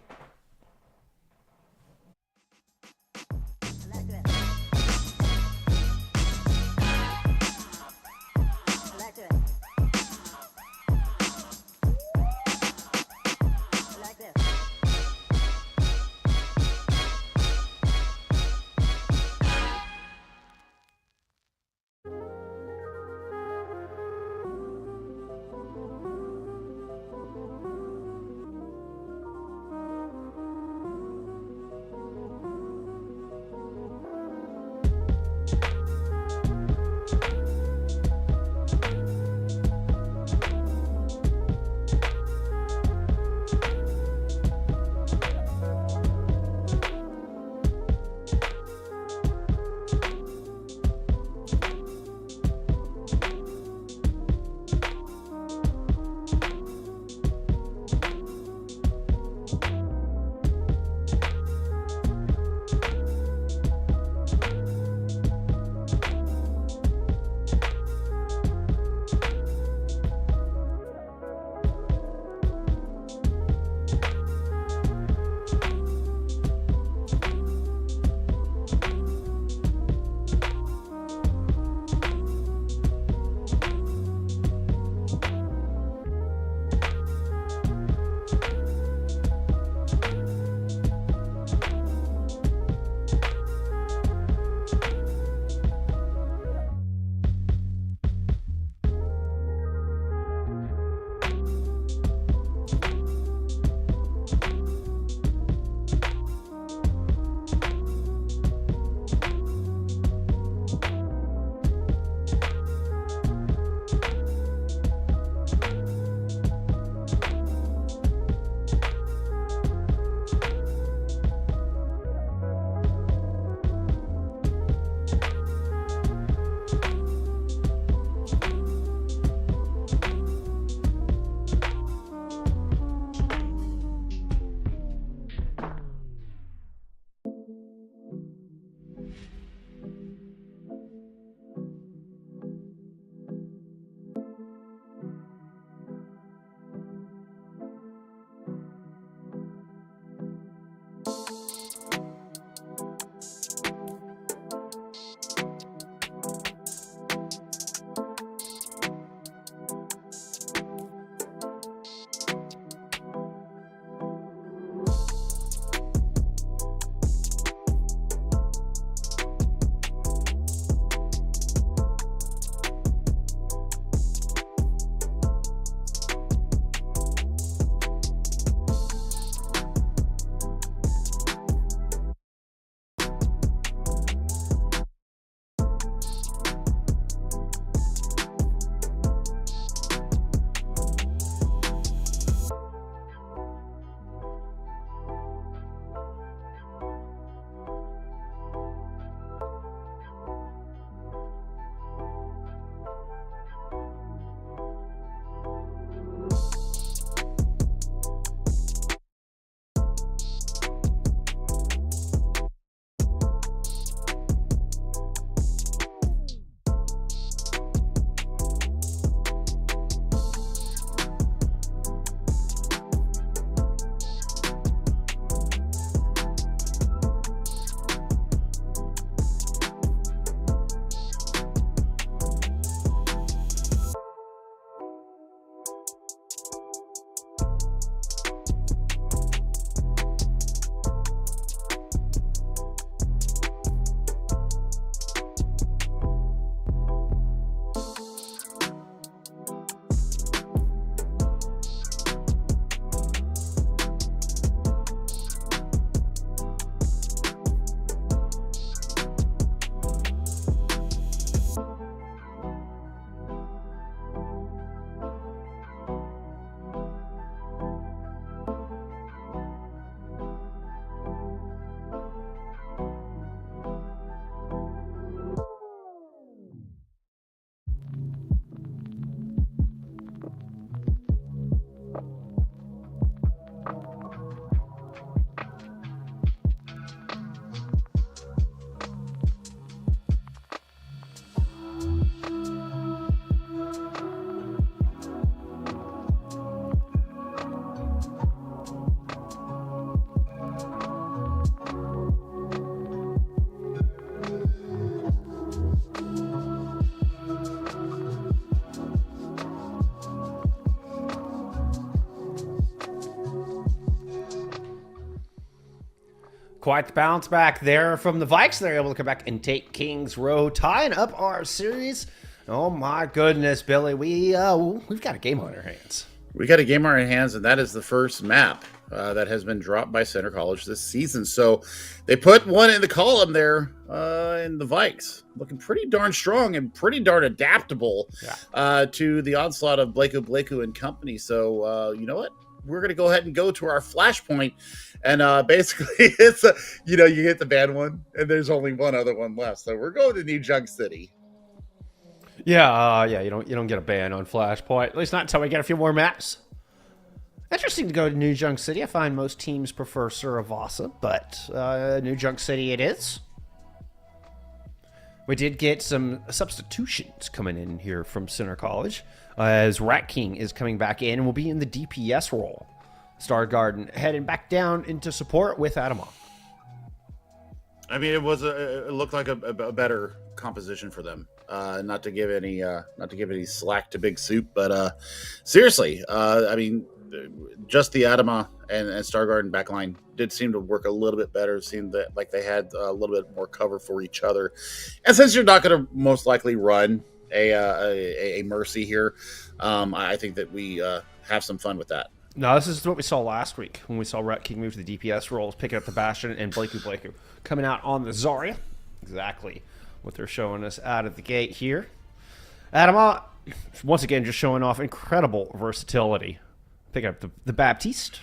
Quite the bounce back there from the Vikes. They're able to come back and take Kings Row, tying up our series. Oh my goodness, Billy, we've got a game on our hands. We got a game on our hands, and that is the first map that has been dropped by Center College this season. So they put one in the column there in the Vikes, looking pretty darn strong and pretty darn adaptable to the onslaught of Blakeu and company. So you know what? We're going to go ahead and go to our flashpoint. And basically, it's you get the bad one, and there's only one other one left. So we're going to New Junk City. Yeah, you don't get a ban on Flashpoint. At least not until we get a few more maps. Interesting to go to New Junk City. I find most teams prefer Suravasa, but New Junk City it is. We did get some substitutions coming in here from Center College, as Rat King is coming back in and will be in the DPS role. Star Garden heading back down into support with Adama. I mean, it looked like a better composition for them. Not to give any slack to Big Soup, but seriously, I mean, just the Adama and Star Garden backline did seem to work a little bit better. It seemed that like they had a little bit more cover for each other. And since you're not going to most likely run a Mercy here, I think that we have some fun with that. No, this is what we saw last week when we saw Rat King move to the DPS roles, picking up the Bastion, and Blakeu coming out on the Zarya. Exactly what they're showing us out of the gate here. Adama, once again, just showing off incredible versatility. Picking up the Baptiste.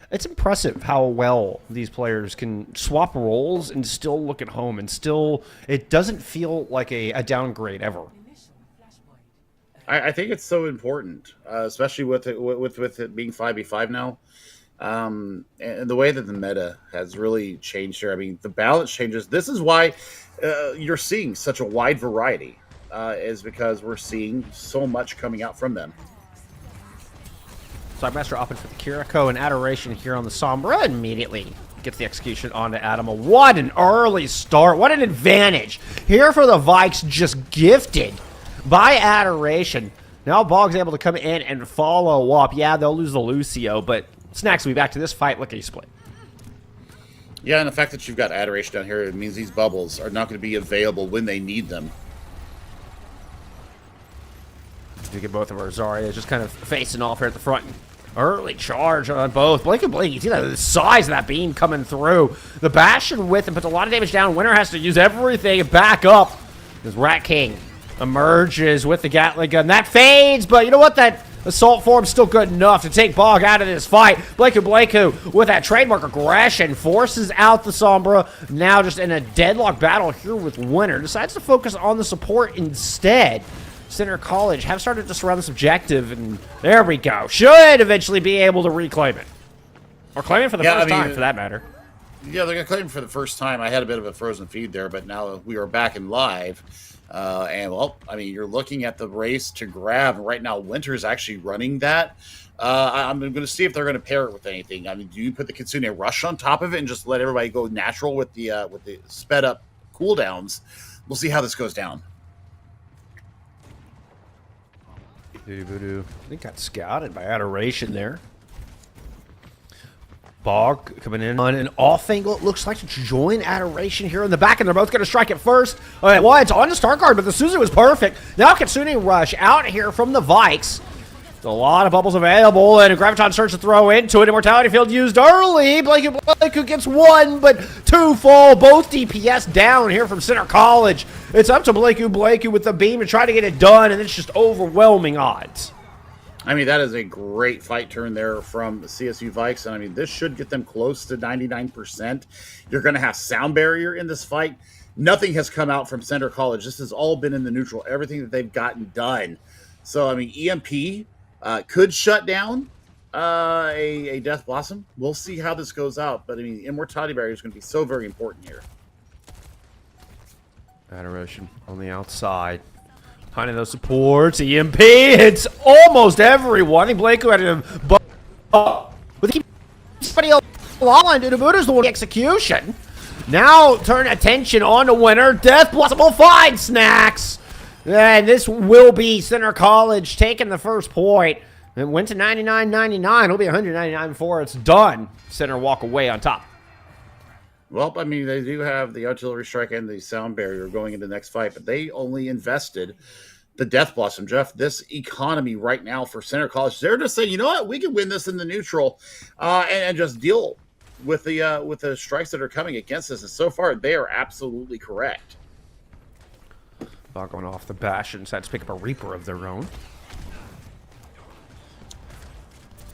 It's impressive how well these players can swap roles and still look at home, and still, it doesn't feel like a downgrade ever. I think it's so important, especially with it being 5v5 now, and the way that the meta has really changed here. I mean, the balance changes. This is why you're seeing such a wide variety, is because we're seeing so much coming out from them. Slagmaster opting for the Kiriko and Adoration here on the Sombra. Immediately gets the execution onto Adama. What an early start. What an advantage. Here for the Vikes, just gifted by Adoration. Now Bog's able to come in and follow up. Yeah, they'll lose the Lucio, but Snacks will be back to this fight lickety-split. Yeah, and the fact that you've got Adoration down here, it means these bubbles are not going to be available when they need them. We get both of our Zarya just kind of facing off here at the front. Early charge on both. Blake, you see the size of that beam coming through. The Bastion with him puts a lot of damage down. Winner has to use everything back up as Rat King emerges with the Gatling gun. That fades, but you know what? That assault form's still good enough to take Bog out of this fight. Blakeu with that trademark aggression forces out the Sombra. Now just in a deadlock battle here with Winner. Decides to focus on the support instead. Center College have started to surround this objective, and there we go. Should eventually be able to reclaim it. Or claim it for the first time, for that matter. Yeah, they're going to claim it for the first time. I had a bit of a frozen feed there, but now we are back in live. And, well, I mean, you're looking at the race to grab. Right now, Winter's actually running that. I'm going to see if they're going to pair it with anything. I mean, do you put the Kitsune Rush on top of it and just let everybody go natural with the sped-up cooldowns? We'll see how this goes down. I think got scouted by Adoration there. Bog coming in on an off angle. It looks like to join Adoration here in the back, and they're both going to strike it first. Well, it's on the Star Guard, but the Suzu was perfect. Now Kitsune Rush out here from the Vikes. A lot of bubbles available, and a Graviton starts to throw into it. Immortality Field used early. Blakeu gets one, but two fall. Both DPS down here from Center College. It's up to Blakeu with the beam to try to get it done, and it's just overwhelming odds. I mean, that is a great fight turn there from the CSU Vikes, and I mean, this should get them close to 99%. You're going to have sound barrier in this fight. Nothing has come out from Center College. This has all been in the neutral. Everything that they've gotten done. So, I mean, EMP could shut down a Death Blossom. We'll see how this goes out, but I mean, Immortality Barrier is going to be so very important here. Adoration on the outside. Finding those supports. EMP hits almost everyone. I think Blakeu had him with somebody else on. Dudabuda's the one execution. Now turn attention on the Winner. Death Blossom will find Snacks. And this will be Center College taking the first point. It went to 99.99. It'll be 199 before it's done. Center walk away on top. Well, I mean, they do have the artillery strike and the sound barrier going into the next fight, but they only invested the Death Blossom. Jeff, this economy right now for Center College, they're just saying, you know what, we can win this in the neutral and just deal with the strikes that are coming against us. And so far, they are absolutely correct. Bog going off the bash and decides to pick up a Reaper of their own.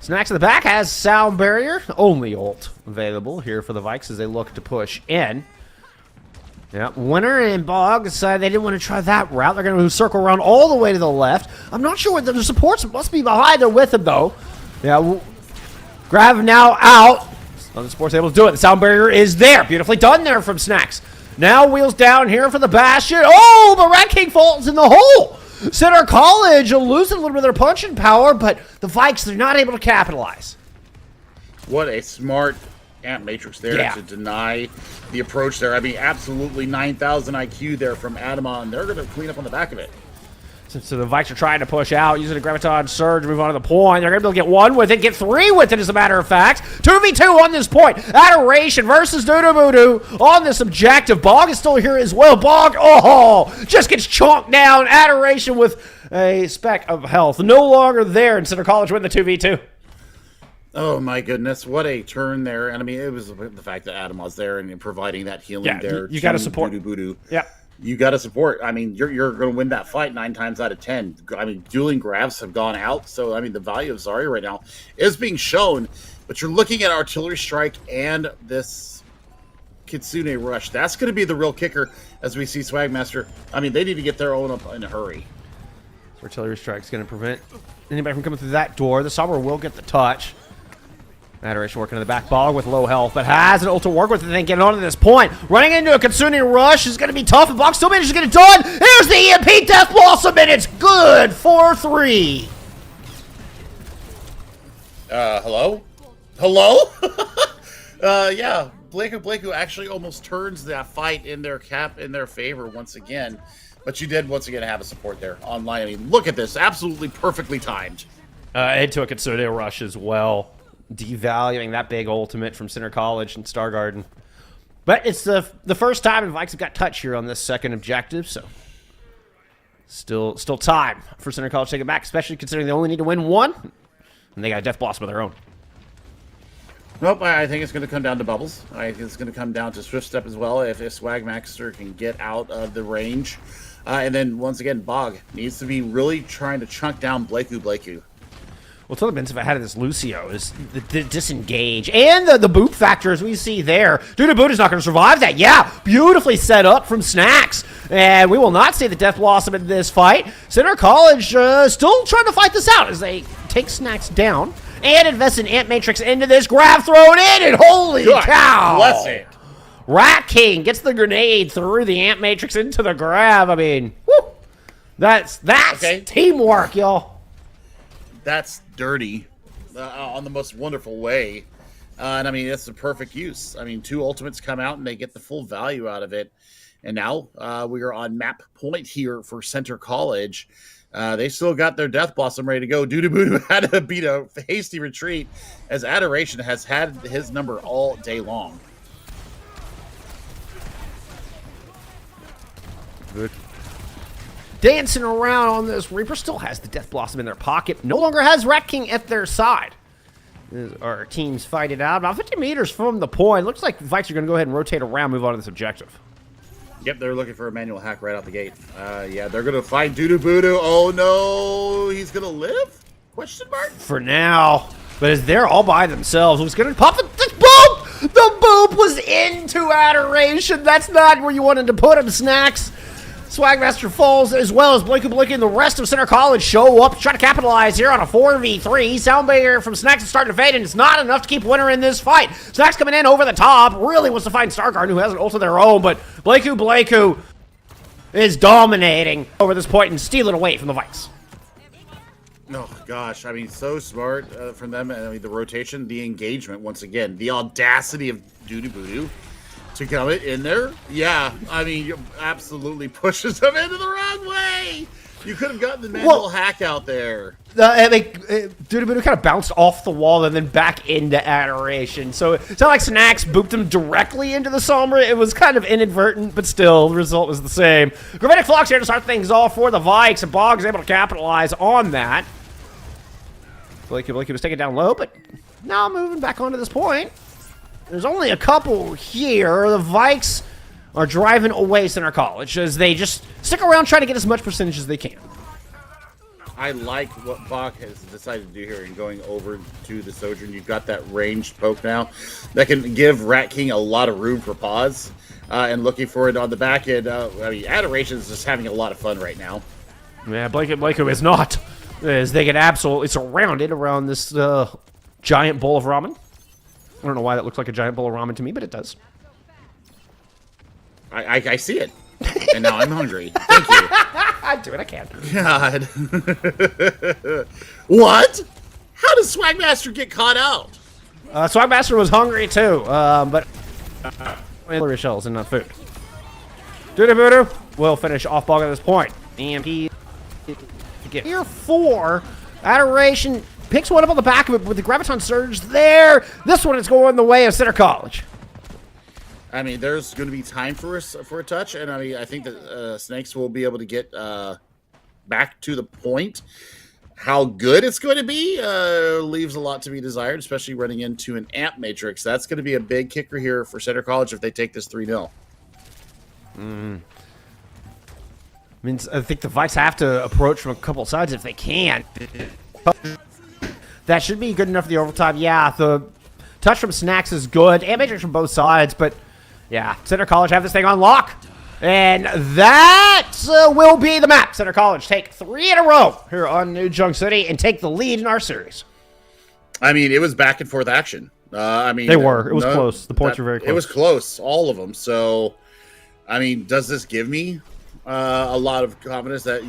Snacks in the back has sound barrier. Only ult available here for the Vikes as they look to push in. Yeah, Winter and Bog decided they didn't want to try that route. They're going to circle around all the way to the left. I'm not sure what the supports must be behind or with him, though. Yeah, Grav now out. So the support's able to do it. The sound barrier is there. Beautifully done there from Snacks. Now wheels down here for the Bastion. Oh, the Rat King falls in the hole. Center College losing a little bit of their punching power, but the Vikes, they're not able to capitalize. What a smart Amp Matrix there to deny the approach there. I mean, absolutely 9,000 IQ there from Adama, and they're going to clean up on the back of it. So the Vikes are trying to push out, using a Graviton Surge to move on to the point. They're going to be able to get one with it, get three with it, as a matter of fact. 2v2 on this point. Adoration versus Doodoo on this objective. Bog is still here as well. Bog, just gets chonked down. Adoration with a speck of health. No longer there, and Center College win the 2v2. Oh, my goodness. What a turn there. And, I mean, it was the fact that Adam was there and providing that healing there. You got to support. Doodoo. Yep. You got to support. I mean, you're going to win that fight 9 times out of 10. I mean, dueling grabs have gone out. So, I mean, the value of Zarya right now is being shown. But you're looking at artillery strike and this Kitsune rush. That's going to be the real kicker as we see Swagmaster. I mean, they need to get their own up in a hurry. Artillery strike's going to prevent anybody from coming through that door. The Somber will get the touch. Adoration working in the back. Bog with low health, but has an ult to work with and then getting on to this point. Running into a Kitsune rush is going to be tough, and Bog still manages to get it done. Here's the EMP Death Blossom, and it's good for 3. Hello? Hello? Yeah, Blakeu actually almost turns that fight in their favor once again. But you did once again have a support there online. I mean, look at this. Absolutely perfectly timed. Into a Kitsune rush as well. Devaluing that big ultimate from Center College and Star Garden. But it's the first time the Vikes have got touch here on this second objective, so still time for Center College to take it back, especially considering they only need to win one, and they got a Death Blossom of their own. Nope, I think it's going to come down to Bubbles. I think it's going to come down to Swift Step as well if Swagmaster can get out of the range. And then, once again, Bog needs to be really trying to chunk down Blakeu. Well, it's other benefit I had of this Lucio is the disengage and the boop factor as we see there. Doodoo is not going to survive that. Yeah, beautifully set up from Snacks. And we will not see the Death Blossom in this fight. Center College still trying to fight this out as they take Snacks down and invest an Ant Matrix into this. Grab thrown in, and holy cow! Bless it. Rat King gets the grenade through the Ant Matrix into the grab. I mean, whoo, that's okay. Teamwork, y'all. That's dirty on the most wonderful way. And I mean, that's the perfect use. I mean, 2 ultimates come out and they get the full value out of it. And now we are on map point here for Center College. They still got their Death Blossom ready to go. Doodoo had to beat a hasty retreat as Adoration has had his number all day long. Good. Dancing around on this. Reaper still has the Death Blossom in their pocket. No longer has Rat King at their side. As our teams fight it out. About 50 meters from the point. Looks like the Vikes are going to go ahead and rotate around, move on to this objective. Yep, they're looking for a manual hack right out the gate. Yeah, they're going to find Doodoo. Oh, no. He's going to live? Question mark? For now. But as they're all by themselves, who's going to pop the boop? The boop was into Adoration. That's not where you wanted to put him, Snacks. Swagmaster falls as well as Blakeu and the rest of Center College show up, try to capitalize here on a 4v3. Sound barrier from Snacks is starting to fade, and it's not enough to keep Winter in this fight. Snacks coming in over the top, really wants to find Starguard, who has an ult of their own, but Blakeu is dominating over this point and stealing away from the Vikes. Oh, gosh. I mean, so smart from them. I mean, the rotation, the engagement, once again, the audacity of Doodoo to come in there. Yeah, I mean, absolutely pushes them into the wrong way. You could have gotten the manual hack out there. Doodoo kind of bounced off the wall and then back into Adoration. So it's not like Snacks booped him directly into the Sombra. It was kind of inadvertent, but still, the result was the same. Gravitic Flux here to start things off for the Vikes, and Bog's able to capitalize on that. Blakey was taken down low, but now moving back onto this point. There's only a couple here. The Vikes are driving away Center College as they just stick around trying to get as much percentage as they can. I like what Bach has decided to do here in going over to the Sojourn. You've got that ranged poke now that can give Rat King a lot of room for pause and looking for it on the back end. I mean, Adoration is just having a lot of fun right now. Yeah, Blakey is not, as they get absolutely surrounded around this giant bowl of ramen. I don't know why that looks like a giant bowl of ramen to me, but it does. I see it, and now I'm hungry. Thank you. I do it, I can. God. What? How does Swagmaster get caught out? Swagmaster was hungry too, but Hillary shells and not food. Doodoo will finish off Bog at this point. EMP get here 4. Adoration picks one up on the back of it with the Graviton Surge there. This one is going the way of Center College. I mean, there's going to be time for a touch, and I mean, I think that Snakes will be able to get back to the point. How good it's going to be leaves a lot to be desired, especially running into an amp matrix. That's going to be a big kicker here for Center College if they take this 3-0. Means I think the Vikes have to approach from a couple sides if they can. That should be good enough for the overtime. Yeah, the touch from Snacks is good. And matrix from both sides, but yeah, Center College have this thing on lock. And that will be the map. Center College take 3 in a row here on New Junk City and take the lead in our series. I mean, it was back and forth action. I mean, they were. It was close. The points were very close. It was close, all of them. So, I mean, does this give me a lot of confidence that,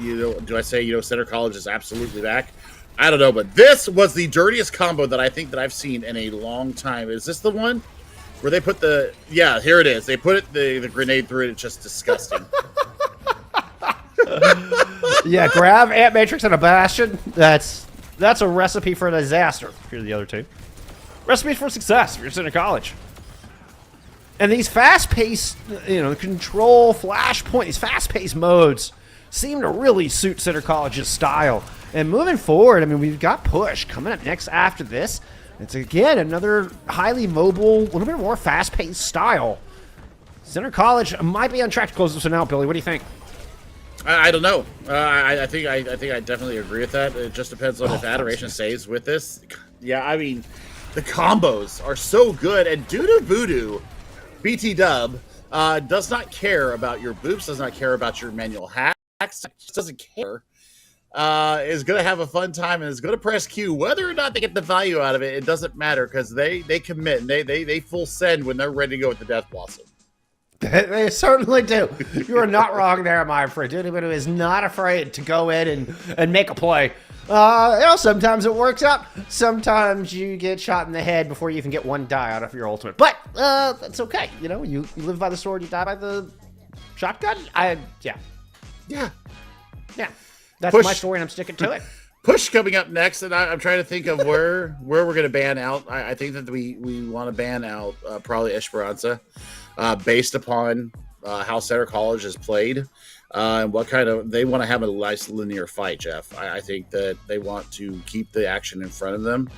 do I say, Center College is absolutely back? I don't know, but this was the dirtiest combo that I think that I've seen in a long time. Is this the one where they put the... Yeah, here it is. They put the grenade through it. It's just disgusting. Yeah, grab Ant Matrix and a Bastion. That's a recipe for a disaster. Here's the other two. Recipes for success if you're Center College. And these fast-paced, control, flashpoint, these fast-paced modes seem to really suit Center College's style. And moving forward, I mean, we've got Push coming up next after this. It's, again, another highly mobile, a little bit more fast-paced style. Center College might be on track to close this one out, Billy. What do you think? I don't know. I think I definitely agree with that. It just depends on if Adoration stays with this. Yeah, I mean, the combos are so good. And Doodoo Voodoo, BT Dub, does not care about your boops, does not care about your manual hacks, just doesn't care. Is going to have a fun time and is going to press Q. Whether or not they get the value out of it, it doesn't matter because they commit and they full send when they're ready to go with the Death Blossom. They certainly do. You are not wrong there, my friend. Doodoo is not afraid to go in and make a play. Sometimes it works out. Sometimes you get shot in the head before you even get one die out of your ultimate. But that's okay. You live by the sword, you die by the shotgun. Yeah. That's Push. My story, and I'm sticking to it. Push coming up next, and I'm trying to think of where we're going to ban out. I think that we want to ban out probably Esperanza, based upon how Center College is played, and what kind of they want to have a nice linear fight. Jeff, I think that they want to keep the action in front of them.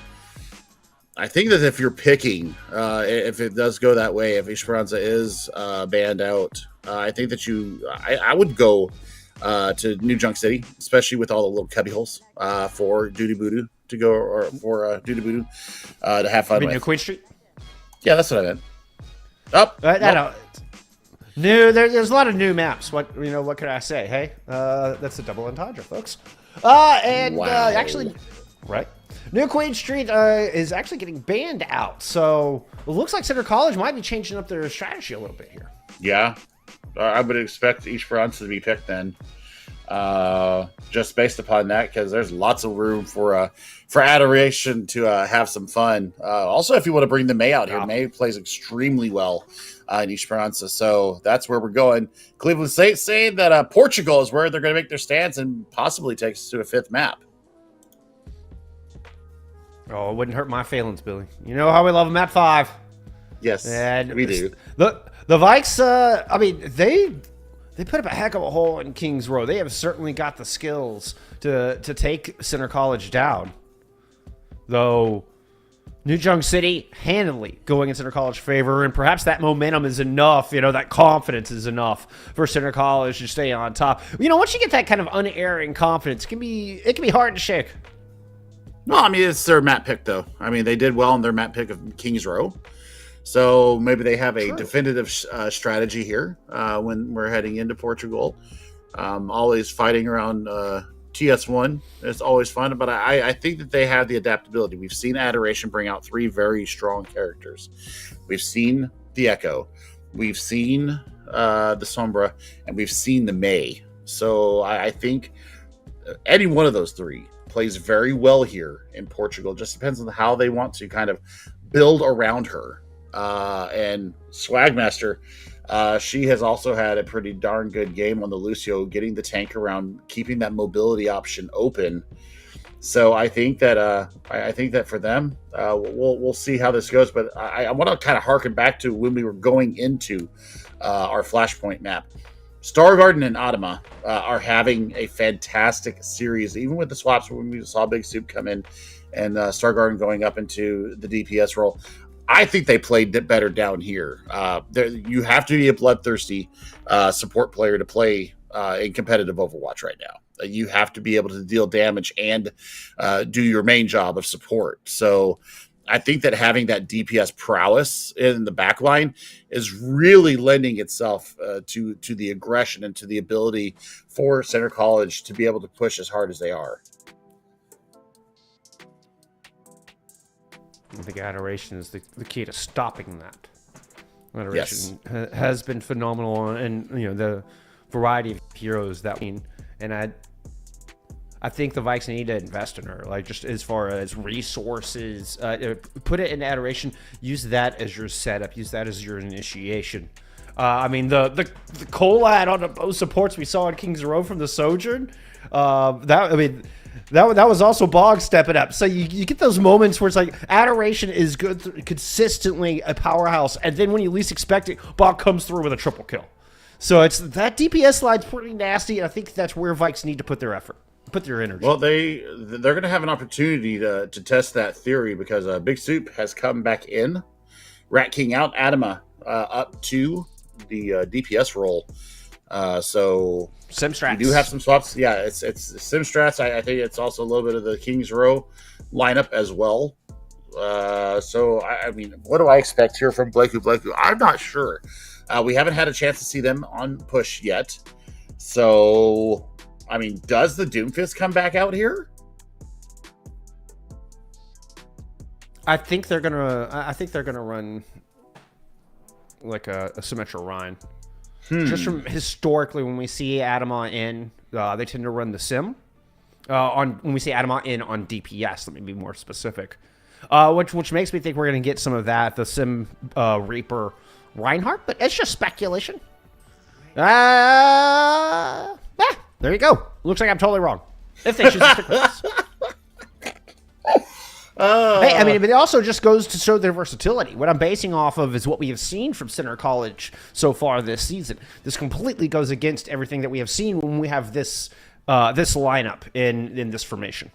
I think that if you're picking, if it does go that way, if Esperanza is banned out, I think that I would go to New Junk City, especially with all the little cubby holes for Doodoo Voodoo to go, or for Doodoo Voodoo to have fun with. New Queen Street? Yeah, that's what I meant. There's a lot of new maps. What can I say? Hey, that's a double entendre, folks. Actually, right? New Queen Street is actually getting banned out, so it looks like Center College might be changing up their strategy a little bit here. Yeah. I would expect each Esperanza to be picked then. just based upon that, because there's lots of room for Adoration to have some fun. Also, if you want to bring the May out here, May plays extremely well in Esperanza, so that's where we're going. Cleveland State saying that Portugal is where they're going to make their stance and possibly take us to a 5th map. Oh, it wouldn't hurt my feelings, Billy. You know how we love them at 5. Yes, and we do. The Vikes, I mean, they put up a heck of a hole in Kings Row. They have certainly got the skills to take Center College down. Though New Junk City handily going in Center College favor, and perhaps that momentum is enough, that confidence is enough for Center College to stay on top. Once you get that kind of unerring confidence, it can be hard to shake. No, I mean, it's their map pick, though. I mean, they did well in their map pick of Kings Row. So maybe they have a definitive strategy here when we're heading into Portugal. Always fighting around TS1. It's always fun, but I think that they have the adaptability. We've seen Adoration bring out 3 very strong characters. We've seen the Echo. We've seen the Sombra, and we've seen the May. So I think any one of those 3 plays very well here in Portugal. Just depends on how they want to kind of build around her. And Swagmaster, she has also had a pretty darn good game on the Lucio, getting the tank around, keeping that mobility option open. So I think that for them, we'll see how this goes. But I want to kind of harken back to when we were going into our Flashpoint map. Star Garden and Adama are having a fantastic series, even with the swaps when we saw Big Soup come in and Star Garden going up into the DPS role. I think they played better down here. You have to be a bloodthirsty support player to play in competitive Overwatch right now. You have to be able to deal damage and do your main job of support. So I think that having that DPS prowess in the backline is really lending itself to the aggression and to the ability for Center College to be able to push as hard as they are. I think Adoration is the key to stopping that. Adoration has been phenomenal, and the variety of heroes that we and I think the Vikes need to invest in her, like just as far as resources. Put it in Adoration. Use that as your setup. Use that as your initiation. I mean, the collab on both supports we saw in Kings Row from the Sojourn. That was also Bog stepping up. So you get those moments where it's like Adoration is good, consistently a powerhouse, and then when you least expect it, Bog comes through with a triple kill. So it's that DPS line's pretty nasty, and I think that's where Vikes need to put their effort, put their energy. Well, they're going to have an opportunity to test that theory because Big Soup has come back in, Rat King out, Adama up to the DPS role. So Sim strats. We do have some swaps. Yeah, it's Sim strats. I think it's also a little bit of the Kings Row lineup as well. So I mean, what do I expect here from Blakeu? I'm not sure. We haven't had a chance to see them on push yet. So I mean, does the Doomfist come back out here? I think they're gonna run like a Symmetra Rhine. Just from historically, when we see Adama in, they tend to run the Sim. When we see Adama in on DPS, let me be more specific. Which makes me think we're going to get some of that, the Sim Reaper Reinhardt, but it's just speculation. There you go. Looks like I'm totally wrong. If they should stick with us. Hey, I mean, but it also just goes to show their versatility. What I'm basing off of is what we have seen from Center College so far this season. This completely goes against everything that we have seen when we have this lineup in this formation.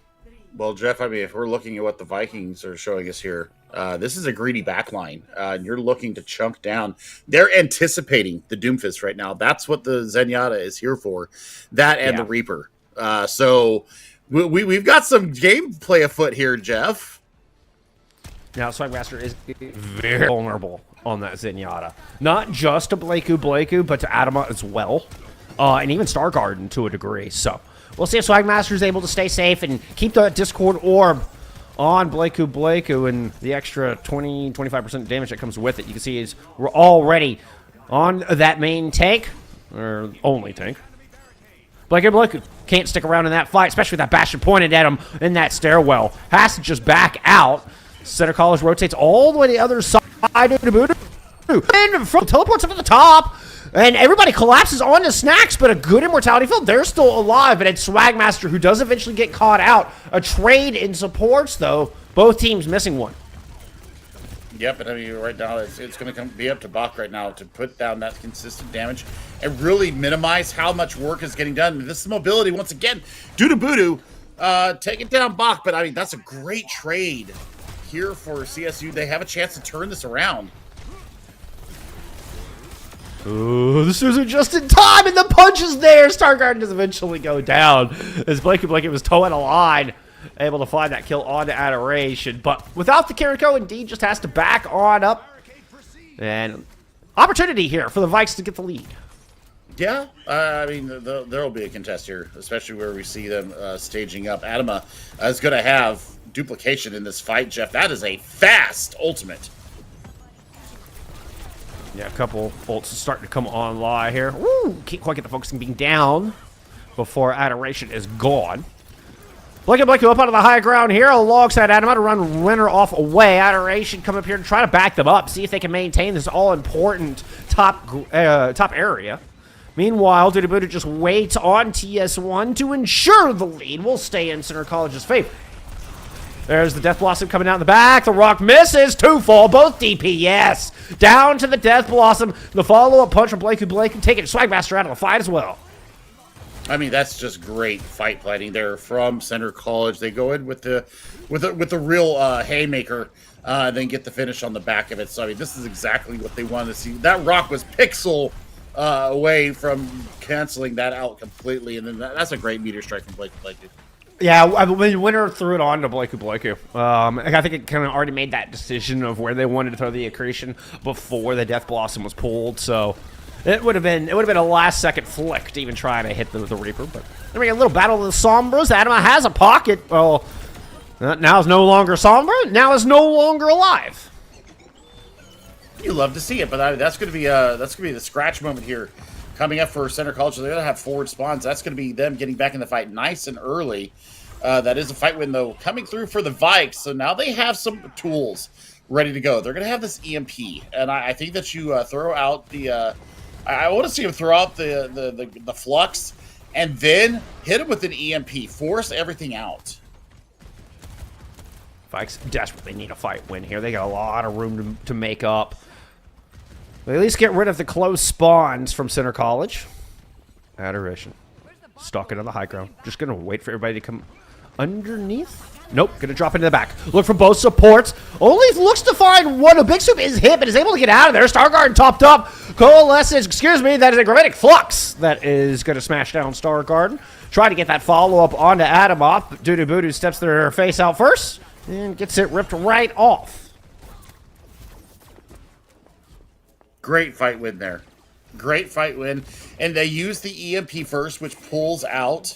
Well, Jeff, I mean, if we're looking at what the Vikings are showing us here, this is a greedy backline. And you're looking to chunk down. They're anticipating the Doomfist right now. That's what the Zenyatta is here for. That and the Reaper. So we've got some gameplay afoot here, Jeff. Now, Swagmaster is very vulnerable on that Zenyatta. Not just to Blakeu, but to Adama as well. And even Star Garden to a degree. So we'll see if Swagmaster is able to stay safe and keep the Discord orb on Blakeu and the extra 20-25% damage that comes with it. You can see we're already on that main tank, or only tank. Blake can't stick around in that fight, especially with that Bastion pointed at him in that stairwell. Has to just back out. Center College rotates all the way to the other side. And from teleports up to the top. And everybody collapses onto Snacks, but a good immortality field. They're still alive, and it's Swagmaster who does eventually get caught out. A trade in supports, though. Both teams missing one. Yep, and I mean, right now, it's going to be up to Bach right now to put down that consistent damage and really minimize how much work is getting done. This is mobility, once again. Doo taking down Bach, but I mean, that's a great trade here for CSU. They have a chance to turn this around. Ooh, this was just in time, and the punch is there. Stargarden does eventually go down as Blakey was towing a line, able to find that kill on Adoration. But without the Kiriko, Indeed just has to back on up. And opportunity here for the Vikes to get the lead. Yeah, I mean, there will be a contest here, especially where we see them staging up. Adama is going to have duplication in this fight, Jeff. That is a fast ultimate. Yeah, a couple ults starting to come online here. Woo! Can't quite get the focusing being down before Adoration is gone. Blake up onto the high ground here alongside Adama to run winner off away. Adoration come up here to try to back them up, see if they can maintain this all-important top area. Meanwhile, Doo just waits on TS1 to ensure the lead will stay in Center College's favor. There's the Death Blossom coming out in the back. The Rock misses. 2 fall, both DPS. Down to the Death Blossom. The follow-up punch from Blake taking Swagmaster out of the fight as well. I mean, that's just great fight planning there from Center College. They go in with the real haymaker, then get the finish on the back of it. So I mean, this is exactly what they wanted to see. That Rock was pixel away from canceling that out completely, and then that's a great meteor strike from Blake. Yeah, I mean, Winner threw it on to Blakey. I think it kind of already made that decision of where they wanted to throw the accretion before the Death Blossom was pulled. So it would have been a last second flick to even try to hit the Reaper. But there we go, a little battle of the Sombras. Adama has a pocket. Well, now is no longer Sombra. Now is no longer alive. You love to see it, but that's going to be the scratch moment here. Coming up for Center College, they're going to have forward spawns. That's going to be them getting back in the fight nice and early. That is a fight win, though, coming through for the Vikes. So now they have some tools ready to go. They're going to have this EMP, and I think that you throw out the I want to see him throw out the flux, and then hit him with an EMP. Force everything out. Vikes desperately need a fight win here. They got a lot of room to make up. They at least get rid of the close spawns from Center College. Adoration. Stalking on the high ground. Just going to wait for everybody to come underneath. Nope. Going to drop into the back. Look for both supports. Only looks to find one. A Big Soup is hit, but is able to get out of there. Stargarden topped up. Coalescence. Excuse me. That is a Gravitic Flux. That is going to smash down Stargarden. Try to get that follow-up onto Adamov. Doo steps their face out first and gets it ripped right off. Great fight win there. Great fight win. And they use the EMP first, which pulls out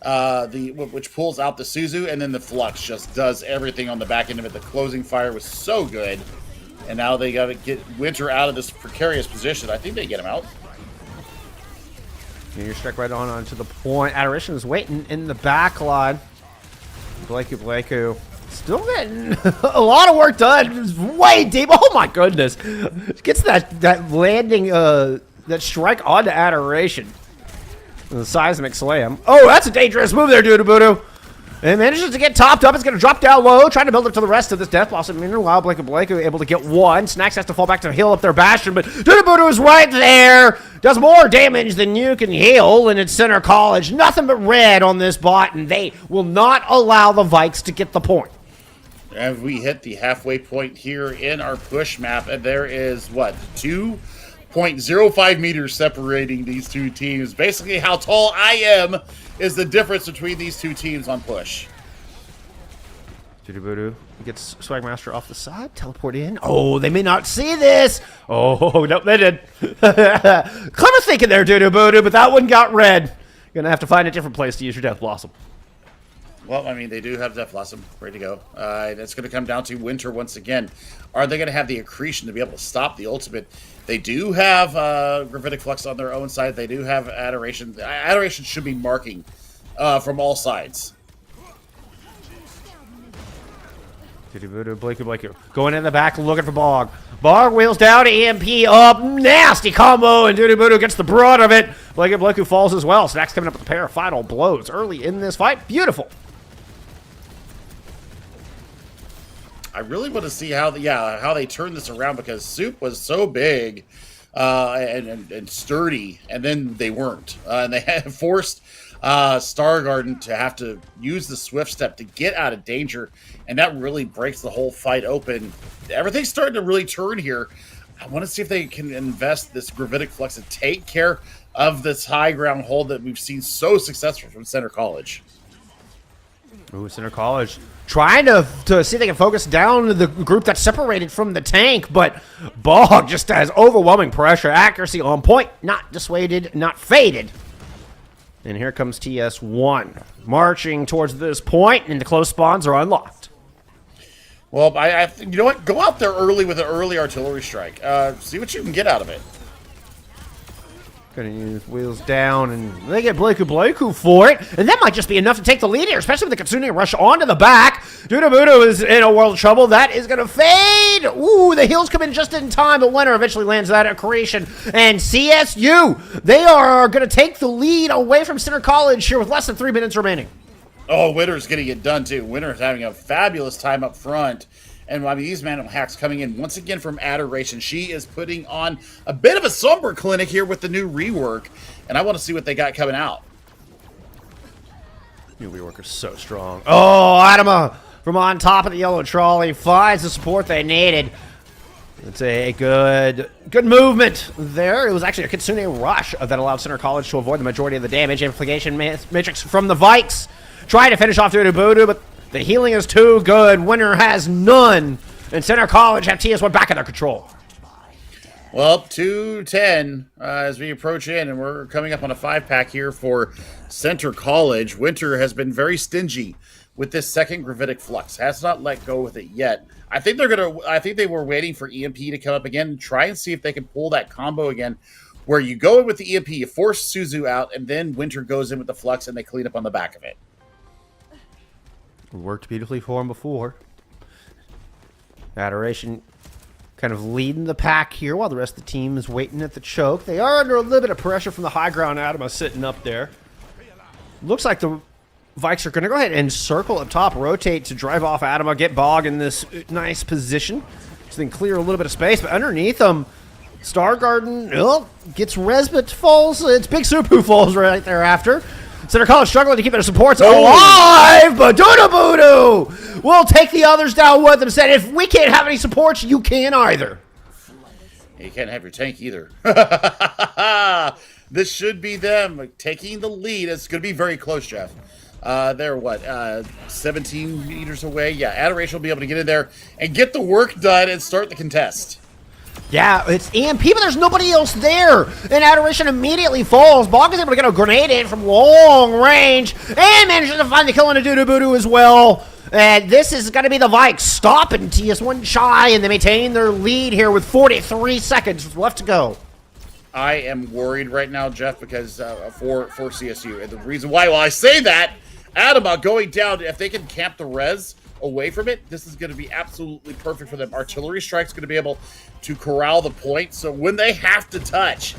the Suzu, and then the Flux just does everything on the back end of it. The closing fire was so good. And now they got to get Winter out of this precarious position. I think they get him out. You're struck right onto the point. Adoration is waiting in the back line. Blakey. Still getting a lot of work done. It's way deep. Oh my goodness. Gets that landing, that strike onto Adoration. The seismic slam. Oh, that's a dangerous move there, Doo. And manages to get topped up. It's going to drop down low, trying to build up to the rest of this Death Blossom. Meanwhile, Blake able to get one. Snacks has to fall back to heal up their Bastion, but Doo is right there. Does more damage than you can heal, and it's Center College. Nothing but red on this bot, and they will not allow the Vikes to get the point. And we hit the halfway point here in our push map, and there is, 2.05 meters separating these two teams. Basically, how tall I am is the difference between these two teams on push. Doo gets Swagmaster off the side, teleport in. Oh, they may not see this. Oh, nope, they did. Clever thinking there, Doo, but that one got red. You're going to have to find a different place to use your Death Blossom. Well, I mean, they do have Death Blossom ready to go. It's going to come down to Winter once again. Are they going to have the accretion to be able to stop the ultimate? They do have Gravitic Flux on their own side. They do have Adoration. Adoration should be marking from all sides. Blakey. Going in the back, looking for Bog. Bog wheels down, EMP up, nasty combo, and Dudu gets the brunt of it. Blakey falls as well. Snack's coming up with a pair of final blows early in this fight. Beautiful. I really want to see how they turn this around, because Soup was so big and sturdy, and then they weren't, and they had forced Stargarden to have to use the Swift Step to get out of danger, and that really breaks the whole fight open. Everything's starting to really turn here. I want to see if they can invest this Gravitic Flux and take care of this high ground hold that we've seen so successful from Center College. Ooh, Center College trying to see if they can focus down the group that's separated from the tank, but Bog just has overwhelming pressure, accuracy on point, not dissuaded, not faded. And here comes TS1 marching towards this point, and the close spawns are unlocked. Well, you know what? Go out there early with an early artillery strike. See what you can get out of it. Gonna use wheels down, and they get Blakey for it, and that might just be enough to take the lead here, especially with the Kitsune rush onto the back. Dudu is in a world of trouble. That is gonna fade. Ooh, the heals come in just in time, but Winter eventually lands that accretion. And CSU, they are gonna take the lead away from Center College here with less than 3 minutes remaining. Oh, Winter's getting it done too. Winter's having a fabulous time up front. And I mean, these Manimal Hacks coming in once again from Adoration. She is putting on a bit of a Sombra clinic here with the new rework. And I want to see what they got coming out. New rework is so strong. Oh, Adama from on top of the yellow trolley finds the support they needed. It's a good movement there. It was actually a Kitsune rush that allowed Center College to avoid the majority of the damage. Amplification matrix from the Vikes. Trying to finish off Dudu, but the healing is too good. Winter has none. And Center College have TS1 back in their control. Well, 2-10 as we approach in, and we're coming up on a 5-pack here for Center College. Winter has been very stingy with this second Gravitic Flux. Has not let go with it yet. I think they were waiting for EMP to come up again and try and see if they can pull that combo again, where you go in with the EMP, you force Suzu out, and then Winter goes in with the Flux and they clean up on the back of it. Worked beautifully for him before. Adoration kind of leading the pack here while the rest of the team is waiting at the choke. They are under a little bit of pressure from the high ground. Adama sitting up there. Looks like the Vikes are going to go ahead and circle up top, rotate to drive off Adama, get Bog in this nice position, so they can clear a little bit of space. But underneath them, Stargarden gets res, but falls. It's Big Soup who falls right thereafter. Center College struggling to keep their supports alive, but Dudu will take the others down with them. Said, if we can't have any supports, you can't either. You can't have your tank either. This should be them taking the lead. It's going to be very close, Jeff. They're what, 17 meters away? Yeah, Adoration will be able to get in there and get the work done and start the contest. Yeah, it's EMP, but there's nobody else there. And Adoration immediately falls. Bog is able to get a grenade in from long range and manages to find the kill on a Dudu as well. And this is going to be the Vikes stopping TS1 shy, and they maintain their lead here with 43 seconds left to go. I am worried right now, Jeff, because for CSU. And the reason why I say that, Adama going down, if they can camp the res away from it, this is going to be absolutely perfect for them. Artillery strike's going to be able to corral the point, so when they have to touch,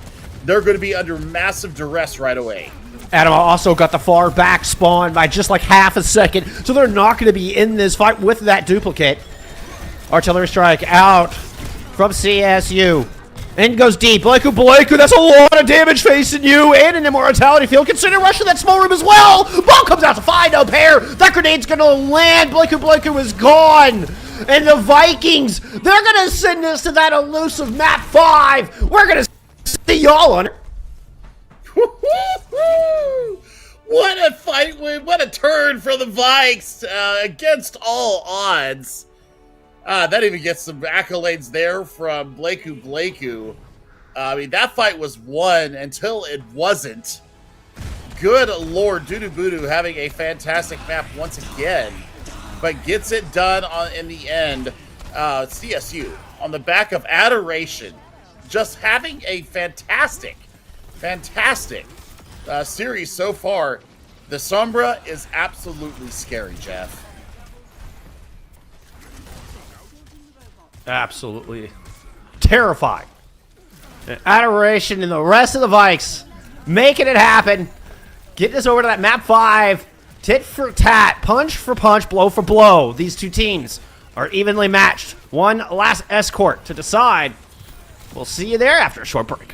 they're going to be under massive duress right away. Adama also got the far back spawn by just like half a second, so they're not going to be in this fight with that duplicate. Artillery strike out from CSU. In goes deep. Blakey, that's a lot of damage facing you, and an immortality field. Consider rushing that small room as well. Ball comes out to find a pair. That grenade's gonna land. Blakey was gone. And the Vikings, they're gonna send us to that elusive map 5. We're gonna see y'all on it. What a fight win. What a turn for the Vikes against all odds. That even gets some accolades there from Blakey. I mean, that fight was won until it wasn't. Good Lord, Doo Doo Voodoo having a fantastic map once again, but gets it done in the end. CSU on the back of Adoration, just having a fantastic series so far. The Sombra is absolutely scary, Jeff. Absolutely terrifying. And Adoration and the rest of the Vikes making it happen. Getting us over to that map 5. Tit for tat, punch for punch, blow for blow. These two teams are evenly matched. One last escort to decide. We'll see you there after a short break.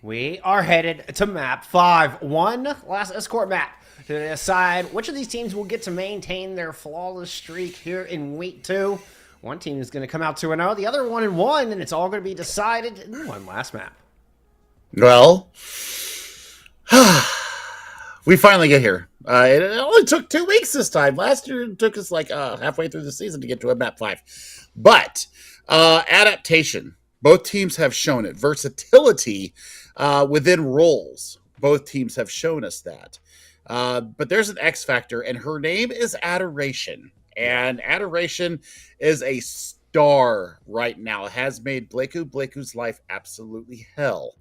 We are headed to map 5. One last escort map to decide which of these teams will get to maintain their flawless streak here in week 2. One team is going to come out 2-0, the other 1-1, and it's all going to be decided in one last map. Well, we finally get here. It only took 2 weeks this time. Last year it took us like halfway through the season to get to a map 5. But adaptation. Both teams have shown it. Versatility within roles. Both teams have shown us that. But there's an X factor, and her name is Adoration. And Adoration is a star right now. It has made Blakeu's life absolutely hell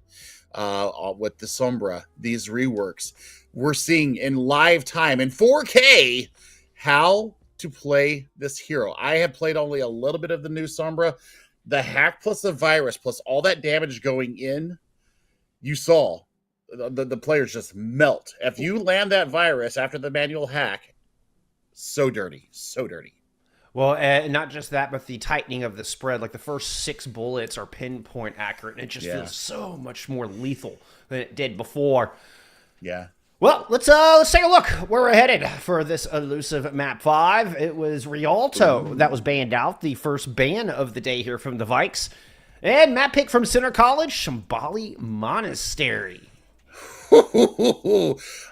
with the Sombra, these reworks. We're seeing in live time, in 4K, how to play this hero. I have played only a little bit of the new Sombra. The hack plus the virus plus all that damage going in, you saw the players just melt. If you land that virus after the manual hack, so dirty, so dirty. Well, not just that, but the tightening of the spread. Like the first 6 bullets are pinpoint accurate, and it just feels so much more lethal than it did before. Yeah. Well, let's take a look where we're headed for this elusive map 5. It was Rialto that was banned out, the first ban of the day here from the Vikes. And map pick from Center College, Shambali Monastery. This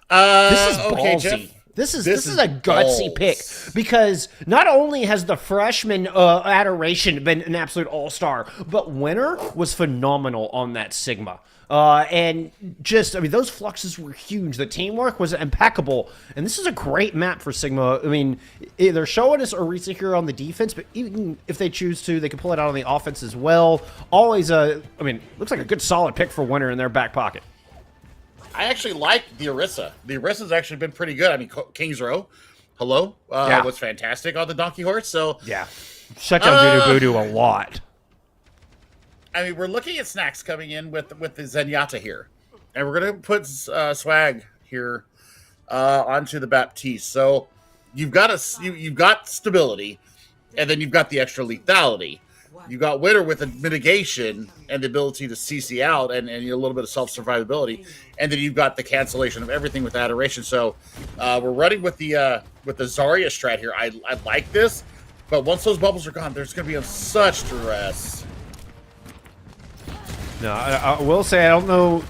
This is ballsy. Jeff. This is a gutsy pick, because not only has the freshman Adoration been an absolute all-star, but Winter was phenomenal on that Sigma. And just, I mean, those fluxes were huge. The teamwork was impeccable. And this is a great map for Sigma. I mean, they're showing us Orisa here on the defense, but even if they choose to, they can pull it out on the offense as well. Always I mean, looks like a good solid pick for Winter in their back pocket. I actually like the Orisa. The Orisa's actually been pretty good. I mean, King's Row, hello, was fantastic on the Donkey Horse. So yeah, shut down Voodoo a lot. I mean, we're looking at Snacks coming in with the Zenyatta here, and we're gonna put Swag here onto the Baptiste. So you've got you've got stability, and then you've got the extra lethality. You got Winter with a mitigation and the ability to CC out and a little bit of self-survivability. And then you've got the cancellation of everything with Adoration. So we're running with the Zarya strat here. I like this, but once those bubbles are gone, there's going to be such duress. No, I will say I don't know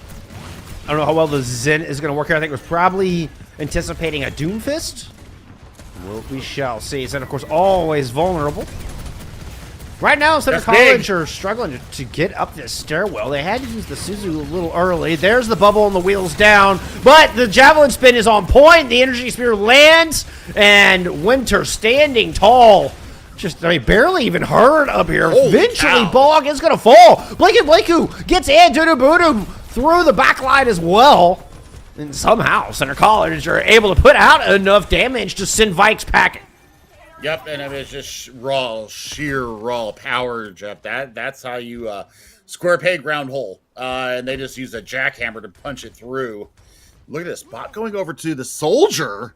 how well the Zen is going to work here. I think it was probably anticipating a Doomfist. Well, we shall see. Zen, of course, always vulnerable. Right now, Center College are struggling to get up this stairwell. They had to use the Suzu a little early. There's the bubble and the wheels down. But the Javelin spin is on point. The Energy Spear lands. And Winter standing tall. Just, I mean, barely even heard up here. Holy Eventually, cow. Bog is going to fall. Blakeu gets in. Voodoo through the backline as well. And somehow, Center College are able to put out enough damage to send Vikes packing. Yep, and I mean, it's just sheer raw power, Jeff. That's how you square peg round hole. And they just use a jackhammer to punch it through. Look at this bot going over to the Soldier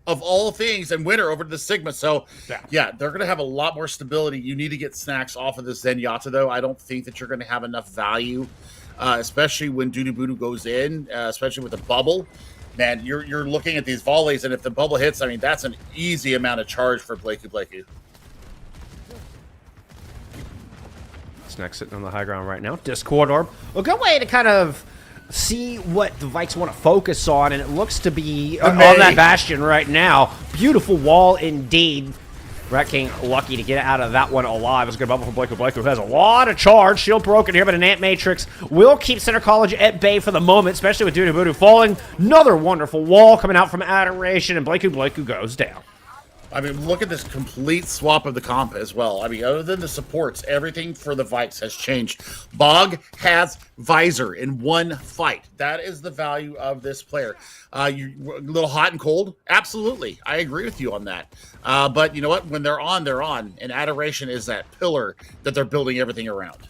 of all things, and Winter over to the Sigma. So yeah, they're gonna have a lot more stability. You need to get Snacks off of this Zenyatta, though. I don't think that you're gonna have enough value, especially when Voodoo goes in, especially with the bubble. Man, you're looking at these volleys, and if the bubble hits, I mean, that's an easy amount of charge for Blakeu. Snack sitting on the high ground right now. Discord Orb. A good way to kind of see what the Vikes want to focus on, and it looks to be on that Bastion right now. Beautiful wall indeed. Rat King lucky to get out of that one alive. It's a good bubble from Blakeu, who has a lot of charge. Shield broken here, but an Ant Matrix will keep Center College at bay for the moment, especially with Voodoo falling. Another wonderful wall coming out from Adoration, and Blakeu goes down. I mean, look at this complete swap of the comp as well. I mean, other than the supports, everything for the Vikes has changed. Bog has Visor in one fight. That is the value of this player. You a little hot and cold? Absolutely. I agree with you on that. But you know what? When they're on, they're on. And Adoration is that pillar that they're building everything around.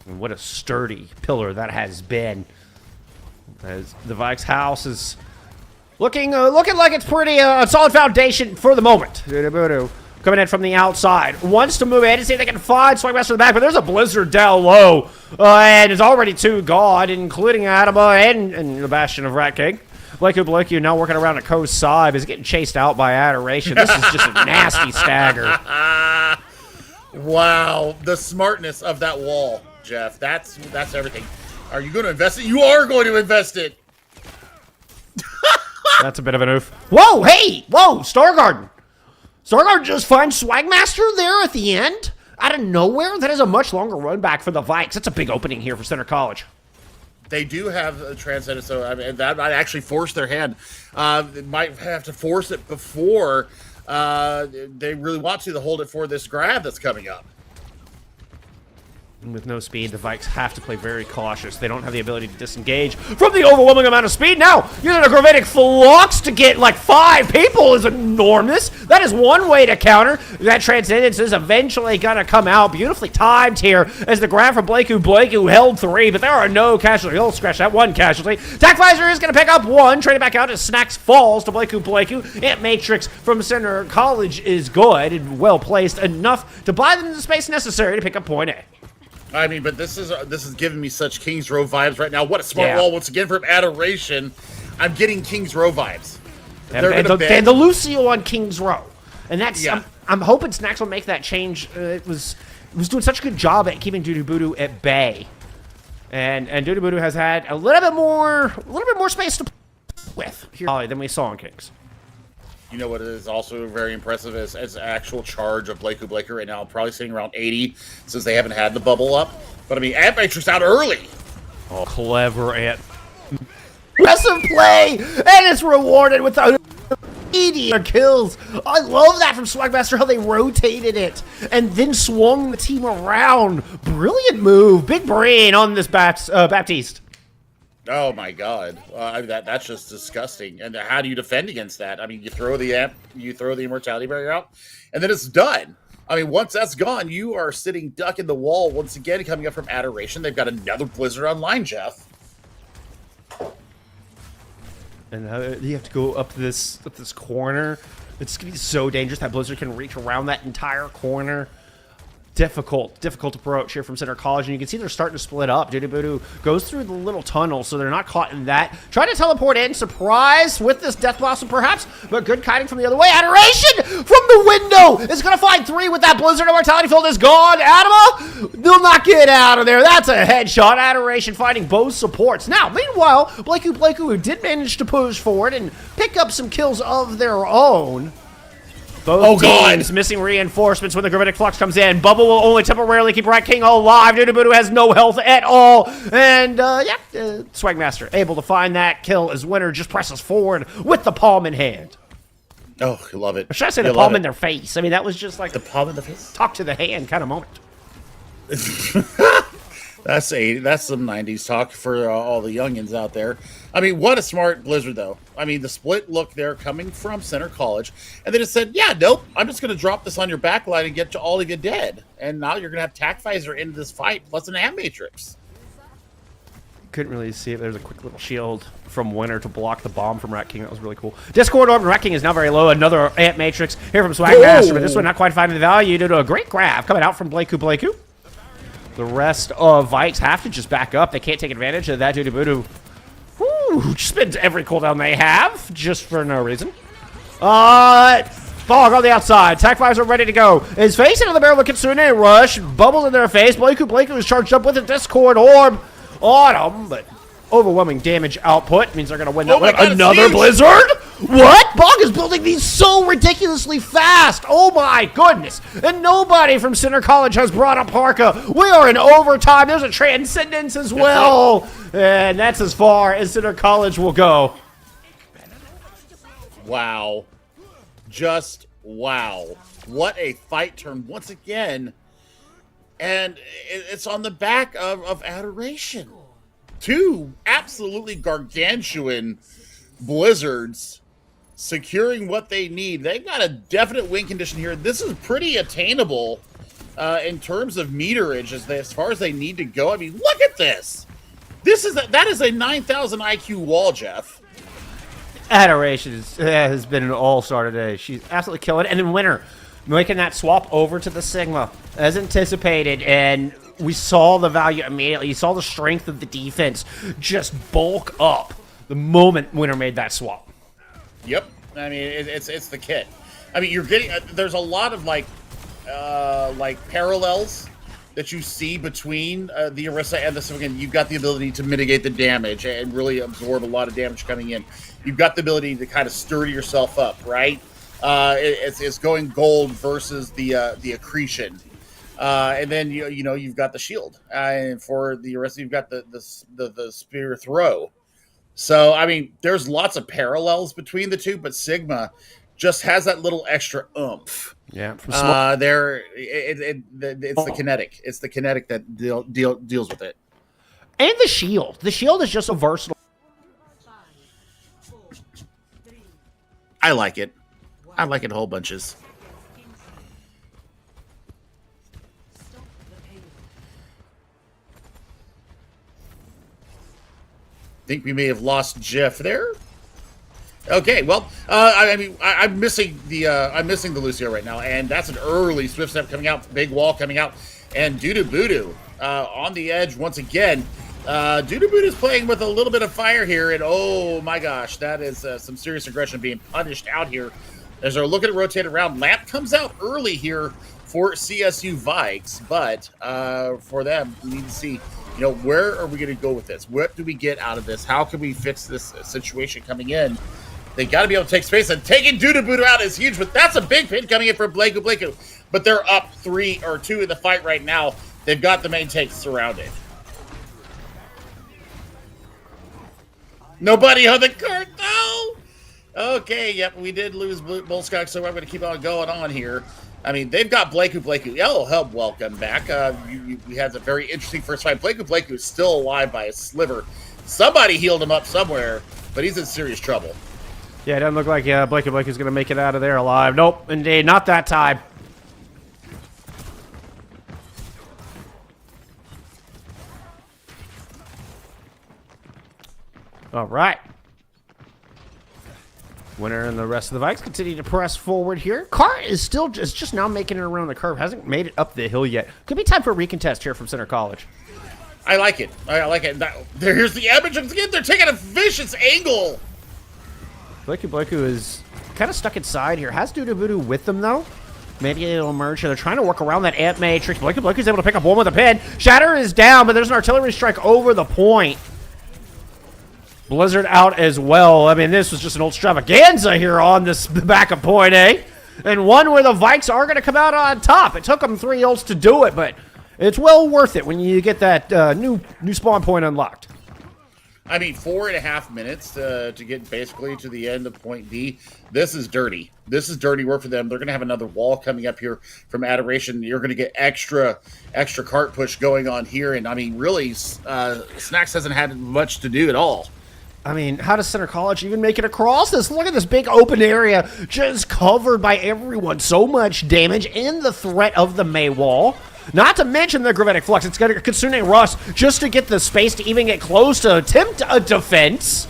And what a sturdy pillar that has been. As the Vikes house is looking like it's pretty solid foundation for the moment. Voodoo coming in from the outside. Wants to move in and see if they can find Swagmaster in the back, but there's a Blizzard down low. And it's already 2 gone, including Adama and the Bastion of Rat King. Blakeu now working around a coast side is getting chased out by Adoration. This is just a nasty stagger. Wow, the smartness of that wall, Jeff. That's everything. Are you going to invest it? You are going to invest it. That's a bit of an oof. Whoa, hey, whoa, Stargarden. Stargarden just finds Swagmaster there at the end. Out of nowhere, that is a much longer run back for the Vikes. That's a big opening here for Center College. They do have a transcendent, so I mean, that might actually force their hand. They might have to force it before they really want to hold it for this grab that's coming up. And with no speed, the Vikes have to play very cautious. They don't have the ability to disengage from the overwhelming amount of speed. Now, using a Gravitic Flux to get like 5 people is enormous. That is one way to counter. That Transcendence is eventually going to come out. Beautifully timed here as the grab from Blakeu held 3, but there are no casualties. He'll scratch that 1 casualty. Tackvisor is going to pick up 1. Trade it back out as Snacks falls to Blakeu. Ant Matrix from Center College is good and well placed enough to buy them the space necessary to pick up point A. I mean, but this is giving me such Kings Row vibes right now. What a smart wall once again from Adoration. I'm getting Kings Row vibes. And the Lucio on Kings Row, and that's I'm hoping Snacks will make that change. It was doing such a good job at keeping Dudu at bay, and Dudu has had a little bit more space to play with here than we saw on Kings. You know what is also very impressive is actual charge of Blakeu right now. Probably sitting around 80 since they haven't had the bubble up. But I mean, Ant Matrix out early. Oh, clever Ant. Aggressive play, and it's rewarded with immediate kills. I love that from Swagmaster, how they rotated it and then swung the team around. Brilliant move. Big brain on this Baptiste. Oh my God, that's just disgusting. And how do you defend against that? I mean, you throw the immortality barrier out, and then it's done. I mean, once that's gone, you are sitting duck in the wall once again. Coming up from Adoration, they've got another Blizzard online, Jeff. And you have to go up this corner. It's gonna be so dangerous. That Blizzard can reach around that entire corner. Difficult approach here from Center College, and you can see they're starting to split up. Dudu goes through the little tunnel, so they're not caught in that. Trying to teleport in, surprise with this Death Blossom perhaps, but good kiting from the other way. Adoration from the window is going to find 3 with that Blizzard. Immortality Field is gone. Adama, they'll not get out of there. That's a headshot. Adoration finding both supports. Now, meanwhile, Blakeu, who did manage to push forward and pick up some kills of their own. Both teams missing reinforcements when the Gravitic Flux comes in. Bubble will only temporarily keep Rat King alive. Dudu has no health at all. And, Swagmaster able to find that kill as winner just presses forward with the palm in hand. Oh, I love it. Or should I say the palm in their face? I mean, that was just like the palm in the face? Talk to the hand kind of moment. That's some 90s talk for all the youngins out there. I mean, what a smart Blizzard, though. I mean, the split look there coming from Center College. And they just said, yeah, nope, I'm just going to drop this on your backline and get all of you dead. And now you're going to have Tackvisor into this fight, plus an Ant Matrix. Couldn't really see it. There's a quick little shield from Winter to block the bomb from Rat King. That was really cool. Discord Orb and Rat King is now very low. Another Ant Matrix here from Swagmaster, but this one not quite finding the value due to a great grab coming out from Blakeu. The rest of Vikes have to just back up. They can't take advantage of that. Dudu just spends every cooldown they have, just for no reason. Fog on the outside. Tackvisor ready to go. Is facing on the barrel of Kitsune. Rush. Bubbles in their face. Blakeu is charged up with a Discord Orb on him, but overwhelming damage output means they're going to win that one. Another Blizzard? What? Bog is building these so ridiculously fast. Oh my goodness. And nobody from Center College has brought up Parka. We are in overtime. There's a Transcendence as well. And that's as far as Center College will go. Wow. Just wow. What a fight turn once again. And it's on the back of Adoration. 2 absolutely gargantuan Blizzards securing what they need. They've got a definite win condition here. This is pretty attainable in terms of meterage as far as they need to go. I mean, look at this. That is a 9,000 IQ wall, Jeff. Adoration has been an all-star today. She's absolutely killing it. And then Winter making that swap over to the Sigma as anticipated, and we saw the value immediately. You saw the strength of the defense just bulk up the moment Winter made that swap. Yep. I mean, it's the kit. I mean, you're getting there's a lot of like parallels that you see between the Orisa and the Sigma. You've got the ability to mitigate the damage and really absorb a lot of damage coming in. You've got the ability to kind of sturdy yourself up, right? It's going gold versus the accretion. And then you've got the shield, and for the rest you've got the spear throw. So I mean, there's lots of parallels between the two, but Sigma just has that little extra oomph. Yeah, it's the kinetic. It's the kinetic that deals with it. And the shield. The shield is just so versatile. 5, 4, 3, I like it. I like it whole bunches. stop the payload. Think we may have lost Jeff there. Okay, well, I'm missing the Lucio right now, and that's an early Swift Step coming out, big wall coming out, and Dudu Budu on the edge once again. Dudu Budu is playing with a little bit of fire here, and oh my gosh, that is some serious aggression being punished out here as they're looking to rotate around. Lamp comes out early here for CSU VIKES, but for them, we need to see, where are we going to go with this? What do we get out of this? How can we fix this situation coming in? They got to be able to take space, and taking Dudu Budu out is huge, but that's a big pin coming in for Blakeu. But they're up 3 or 2 in the fight right now. They've got the main tank surrounded. Nobody on the card, though. Okay, yep, we did lose Bullscock, so I'm going to keep on going on here. I mean, they've got Blakeu. Oh, help, welcome back. We had a very interesting first fight. Blakeu is still alive by a sliver. Somebody healed him up somewhere, but he's in serious trouble. Yeah, it doesn't look like Blakeu is going to make it out of there alive. Nope, indeed, not that time. All right. Winner and the rest of the Vikes continue to press forward here. Car is still just now making it around the curve. Hasn't made it up the hill yet. Could be time for a recontest here from Center College. I like it. I like it. Here's the image again. They're taking a vicious angle. Blakeu is kind of stuck inside here. Has Dudu Budu with them, though. Maybe it'll emerge. They're trying to work around that Ant Matrix. Blakeu's able to pick up one with a pin. Shatter is down, but there's an artillery strike over the point. Blizzard out as well. I mean, this was just an old extravaganza here on this back of point A. And one where the Vikes are going to come out on top. It took them 3 ults to do it, but it's well worth it when you get that new spawn point unlocked. I mean, 4.5 minutes to get basically to the end of point B. This is dirty. This is dirty work for them. They're going to have another wall coming up here from Adoration. You're going to get extra cart push going on here. And, I mean, really, Snacks hasn't had much to do at all. I mean, how does Center College even make it across this? Look at this big open area just covered by everyone. So much damage and the threat of the May wall. Not to mention the Gravitic Flux. It's going to Kitsune Rust just to get the space to even get close to attempt a defense.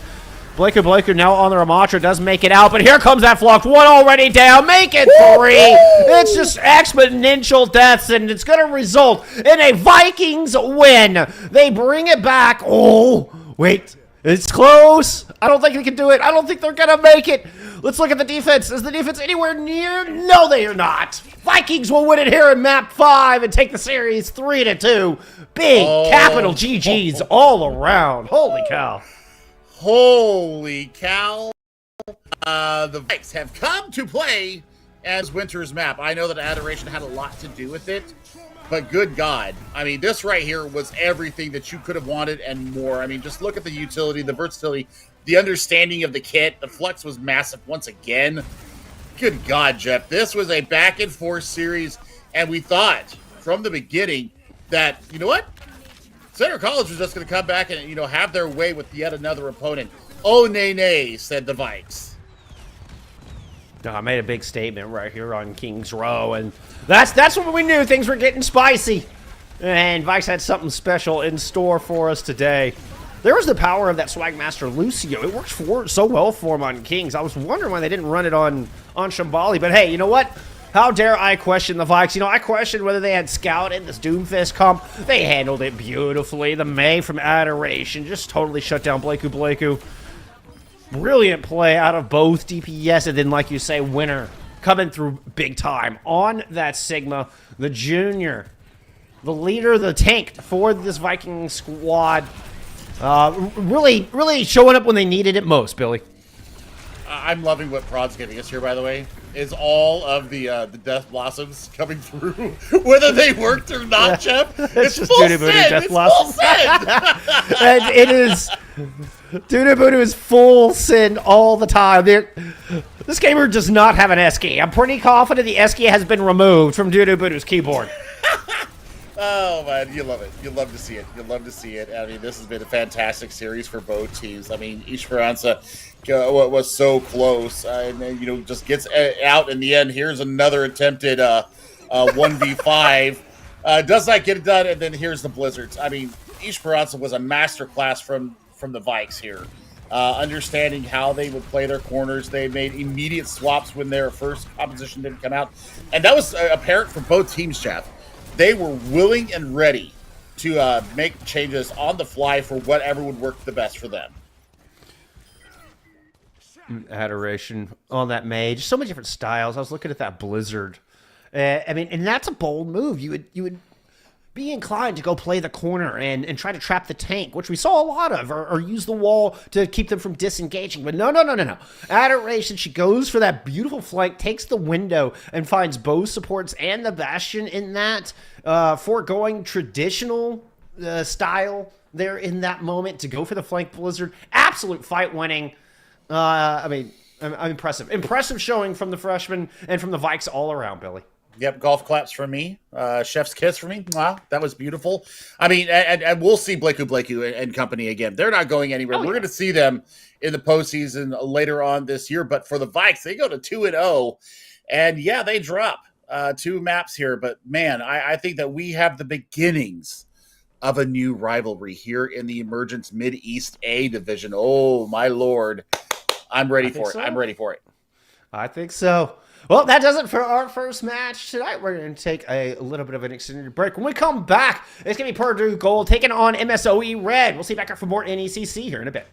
Blakeu now on the Ramatra does make it out, but here comes that Flux. 1 already down. Make it 3. It's just exponential deaths, and it's going to result in a Vikings win. They bring it back. Oh, wait. It's close. I don't think they can do it. I don't think they're going to make it. Let's look at the defense. Is the defense anywhere near? No, they are not. Vikings will win it here in map 5 and take the series 3-2. Big capital GGs all around. Holy cow. Holy cow. The Vikes have come to play as Winter's map. I know that Adoration had a lot to do with it, but good God. I mean, this right here was everything that you could have wanted and more. I mean, just look at the utility, the versatility, the understanding of the kit. The Flux was massive once again. Good God, Jeff. This was a back-and-forth series, and we thought from the beginning that, you know what? Center College was just going to come back and, have their way with yet another opponent. Oh, nay, said the Vikes. I made a big statement right here on King's Row, and that's when we knew things were getting spicy. And Vikes had something special in store for us today. There was the power of that Swag Master Lucio. It worked so well for him on Kings. I was wondering why they didn't run it on Shambali, but hey, you know what? How dare I question the Vikes? You know, I questioned whether they had Scout in this Doomfist comp. They handled it beautifully. The May from Adoration just totally shut down Blakeu. Brilliant play out of both DPS, and then, like you say, winner coming through big time on that Sigma, the junior, the leader, the tank for this Viking squad. Really showing up when they needed it most, Billy. I'm loving what Prod's giving us here, by the way. Is all of the Death Blossoms coming through, whether they worked or not, Jeff? It's just full Doo-doo Boo-doo send. Death It's Blossom. full send. And it is... Doo-doo Boo-doo is full send all the time. This gamer does not have an ESCI. I'm pretty confident the ESCI has been removed from Doo-doo Boo-doo's keyboard. Oh man, you love it. You love to see it. You love to see it. I mean, this has been a fantastic series for both teams. I mean, Esperanza was so close, and then, you know, just gets out in the end. Here's another attempted 1v5. Does not get it done, and then here's the Blizzards. I mean, Esperanza was a masterclass from the Vikes here. Understanding how they would play their corners. They made immediate swaps when their first composition didn't come out. And that was apparent for both teams, Jeff. They were willing and ready to make changes on the fly for whatever would work the best for them. Adoration on that mage. So many different styles. I was looking at that Blizzard. I mean, and that's a bold move. You would be inclined to go play the corner and try to trap the tank, which we saw a lot of, or use the wall to keep them from disengaging. But no. Adoration, she goes for that beautiful flank, takes the window, and finds both supports and the Bastion in that, foregoing traditional style there in that moment to go for the flank Blizzard. Absolute fight winning. I mean, I'm impressive. Impressive showing from the freshmen and from the Vikes all around, Billy. Yep, golf claps for me. Chef's kiss for me. Wow, that was beautiful. I mean, and we'll see Blakeu and company again. They're not going anywhere. We're going to see them in the postseason later on this year. But for the Vikes, they go to 2-0, and yeah, they drop 2 maps here. But man, I think that we have the beginnings of a new rivalry here in the Emergence Mid-East A division. Oh my lord, I'm ready for it. So. I'm ready for it. I think so. Well, that does it for our first match tonight. We're going to take a little bit of an extended break. When we come back, it's going to be Purdue Gold taking on MSOE Red. We'll see you back up for more NECC here in a bit.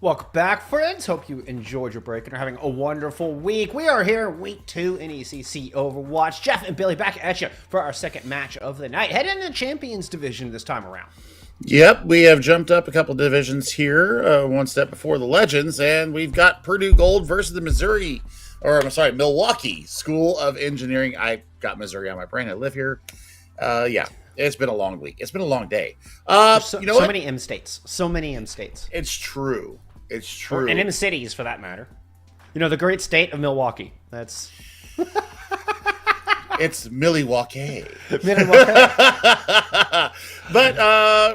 Welcome back, friends. Hope you enjoyed your break and are having a wonderful week. We are here, week 2 in NECC Overwatch. Jeff and Billy back at you for our second match of the night. Heading into the Champions Division this time around. Yep, we have jumped up a couple divisions here, one step before the Legends, and we've got Purdue Gold versus the Milwaukee School of Engineering. I got Missouri on my brain. I live here. Yeah, it's been a long week. It's been a long day. So many M states. So many M states. It's true. It's true. And M cities, for that matter. You know, the great state of Milwaukee. That's... It's Milwaukee. But,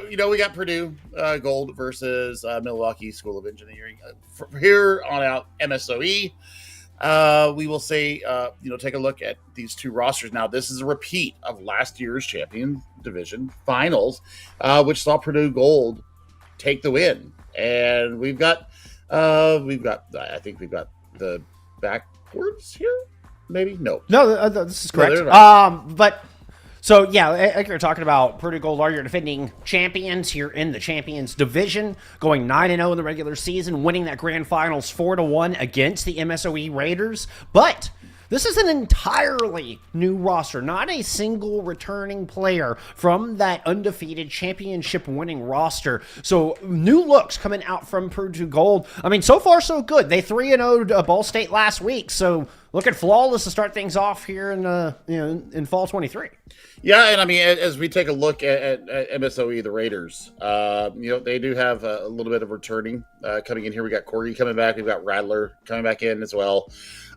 we got Purdue Gold versus Milwaukee School of Engineering. From here on out, MSOE. We will say, take a look at these two rosters. Now, this is a repeat of last year's Champion Division Finals, which saw Purdue Gold take the win. And we've got the backwards here. Maybe no. This is correct. Like you're talking about, Purdue Gold are your defending champions here in the Champions Division, going 9-0 in the regular season, winning that Grand Finals 4-1 against the MSOE Raiders. But this is an entirely new roster, not a single returning player from that undefeated championship-winning roster. So new looks coming out from Purdue Gold. I mean, so far so good. They 3-0'd Ball State last week, so looking flawless to start things off here in fall 23. Yeah, and I mean, as we take a look at MSOE, the Raiders, they do have a little bit of returning coming in here. We got Corgi coming back. We've got Rattler coming back in as well.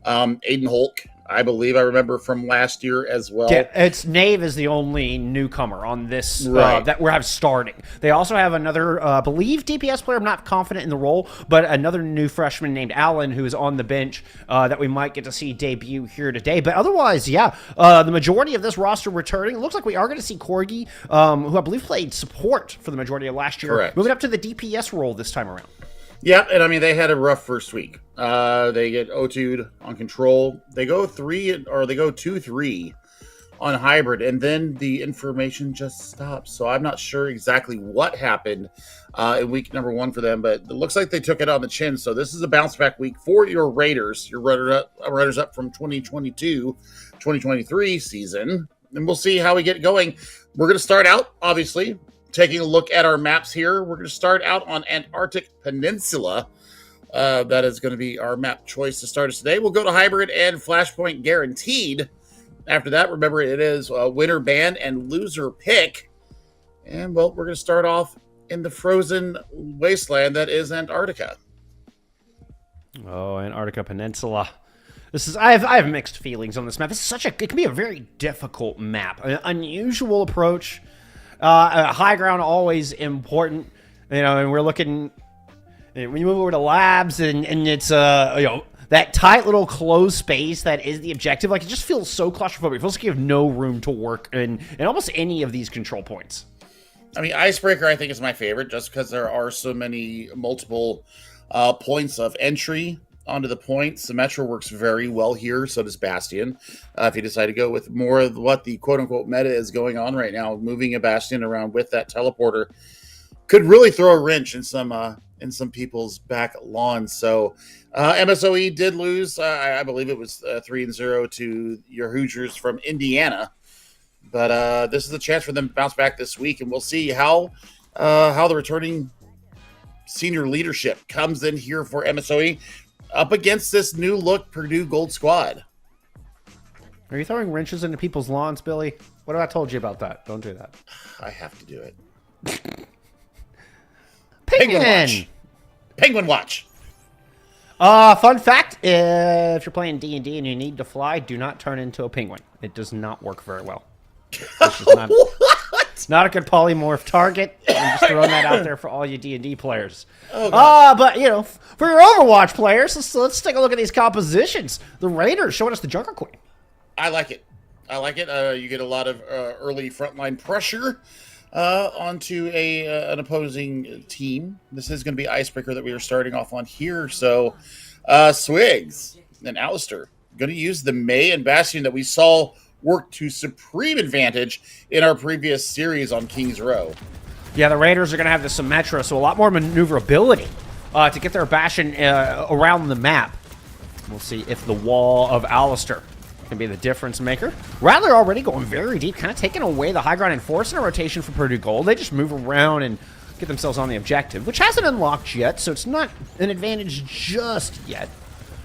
Aiden Hulk, I believe I remember from last year as well. Yeah, it's Nave is the only newcomer on this right. That we're starting. They also have another, I believe, DPS player. I'm not confident in the role, but another new freshman named Allen who is on the bench that we might get to see debut here today. But otherwise, the majority of this roster returning. It looks like we are going to see Corgi, who I believe played support for the majority of last year, correct, moving up to the DPS role this time around. Yeah, and I mean, they had a rough first week. They get O2'd on control. They go 2-3 on hybrid, and then the information just stops. So I'm not sure exactly what happened in week number 1 for them, but it looks like they took it on the chin. So this is a bounce back week for your Raiders, your runners up from 2022-2023 season. And we'll see how we get going. We're going to start out, obviously, taking a look at our maps here. We're going to start out on Antarctic Peninsula. That is going to be our map choice to start us today. We'll go to hybrid and flashpoint guaranteed. After that, remember, it is winner ban and loser pick. And, well, we're going to start off in the frozen wasteland that is Antarctica. Oh, Antarctica Peninsula. I have mixed feelings on this map. It can be a very difficult map. An unusual approach. High ground always important, and we're looking, when you move over to labs and it's that tight little closed space that is the objective. Like, it just feels so claustrophobic. It feels like you have no room to work in almost any of these control points. I mean, Icebreaker I think is my favorite just because there are so many multiple points of entry onto the point. Symmetra works very well here, so does Bastion. If you decide to go with more of what the quote-unquote meta is going on right now, moving a Bastion around with that teleporter could really throw a wrench in some people's back lawns. So MSOE did lose, I believe it was 3-0 to your Hoosiers from Indiana. But this is a chance for them to bounce back this week, and we'll see how the returning senior leadership comes in here for MSOE up against this new look Purdue Gold squad. Are you throwing wrenches into people's lawns, Billy? What have I told you about that? Don't do that. I have to do it. Penguin watch. Fun fact, if you're playing D&D and you need to fly, do not turn into a penguin. It does not work very well. It's not a good polymorph target. I'm just throwing that out there for all you D&D players. But, for your Overwatch players, let's take a look at these compositions. The Raiders showing us the Junker Queen. I like it. You get a lot of early frontline pressure onto an opposing team. This is going to be Icebreaker that we are starting off on here. So Swigs and Alistair going to use the May and Bastion that we saw work to supreme advantage in our previous series on King's Row. Yeah, the Raiders are going to have the Symmetra, so a lot more maneuverability to get their Bastion around the map. We'll see if the wall of Alistair can be the difference maker. Rattler already going very deep, kind of taking away the high ground and forcing a rotation for Purdue Gold. They just move around and get themselves on the objective, which hasn't unlocked yet, so it's not an advantage just yet.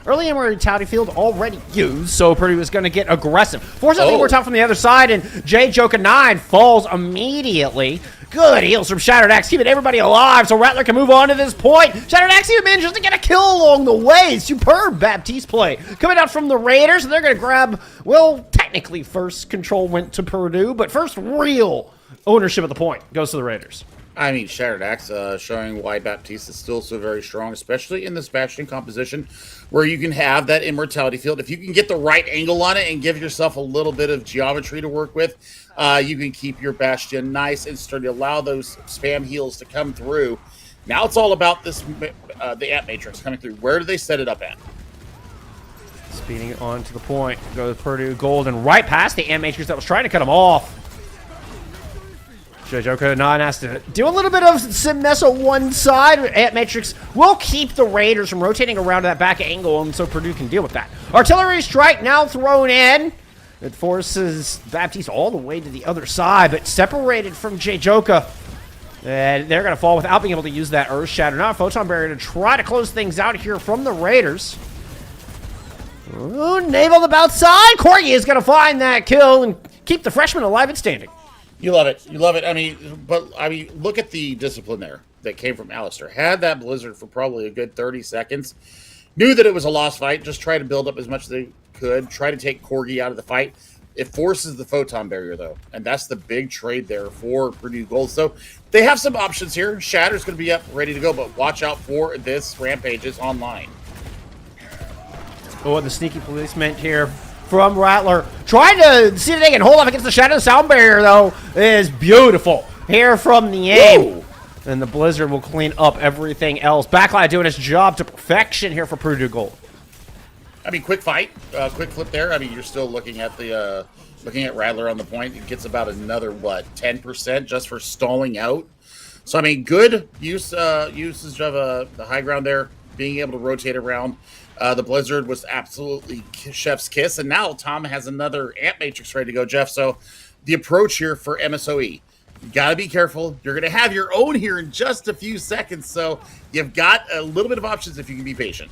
Early immortality field already used, so Purdue is going to get aggressive. Forces the immortality from the other side, and J-Joka9 falls immediately. Good heals from Shattered Axe, keeping everybody alive so Rattler can move on to this point. Shattered Axe even manages to get a kill along the way. Superb Baptiste play. Coming out from the Raiders, and they're going to grab, well, technically first control went to Purdue, but first real ownership of the point goes to the Raiders. I mean, Shattered Axe showing why Baptiste is still so very strong, especially in this Bastion composition where you can have that immortality field. If you can get the right angle on it and give yourself a little bit of geometry to work with, you can keep your Bastion nice and sturdy, allow those spam heals to come through. Now it's all about this the Ant Matrix coming through. Where do they set it up at? Speeding on to the point, goes Purdue Gold, and right past the Ant Matrix that was trying to cut him off. J-Joka9 has to do a little bit of sim mess on one side. Ant Matrix will keep the Raiders from rotating around to that back angle, and so Purdue can deal with that. Artillery strike now thrown in. It forces Baptiste all the way to the other side, but separated from J-Joka. And they're going to fall without being able to use that Earth Shatter. Now Photon Barrier to try to close things out here from the Raiders. Ooh, naval about side. Corgi is going to find that kill and keep the freshman alive and standing. You love it. You love it. I mean, look at the discipline there that came from Alistair. Had that Blizzard for probably a good 30 seconds. Knew that it was a lost fight. Just try to build up as much as they could. Try to take Corgi out of the fight. It forces the Photon Barrier, though. And that's the big trade there for Purdue Gold. So they have some options here. Shatter's going to be up, ready to go. But watch out for this Rampages online. Oh, the sneaky placement here from Rattler. Trying to see if they can hold off against the Shadow Sound Barrier, though, is beautiful. Here from the aim. Whoa. And the Blizzard will clean up everything else. Backlight doing its job to perfection here for Purdue Gold. I mean, quick fight. Quick flip there. I mean, you're still looking at the looking at Rattler on the point. It gets about another, what, 10% just for stalling out. So, I mean, good usage of the high ground there, being able to rotate around. The Blizzard was absolutely chef's kiss, and now Tom has another Ant Matrix ready to go, Jeff. So the approach here for MSOE, you got to be careful. You're going to have your own here in just a few seconds, so you've got a little bit of options if you can be patient.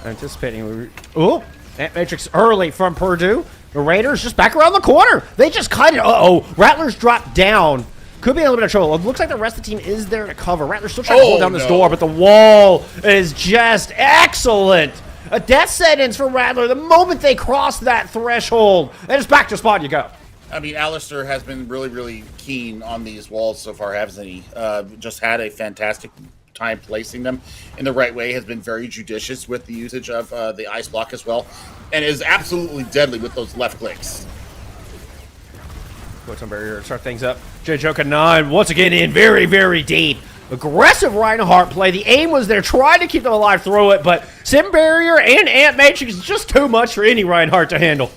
Anticipating. Oh, Ant Matrix early from Purdue. The Raiders just back around the corner. They just cut it. Uh-oh. Rattlers dropped down. Could be a little bit of trouble. It looks like the rest of the team is there to cover. Rattler's still trying to hold down this door, but the wall is just excellent. A death sentence for Rattler the moment they cross that threshold. And it's back to spawn you go. I mean, Alistair has been really, really keen on these walls so far, hasn't he? Just had a fantastic time placing them in the right way, has been very judicious with the usage of the ice block as well, and is absolutely deadly with those left clicks. Photon Barrier to start things up. J-Joka9 once again in very, very deep. Aggressive Reinhardt play. The aim was there, trying to keep them alive through it, but Sim Barrier and Ant Matrix is just too much for any Reinhardt to handle.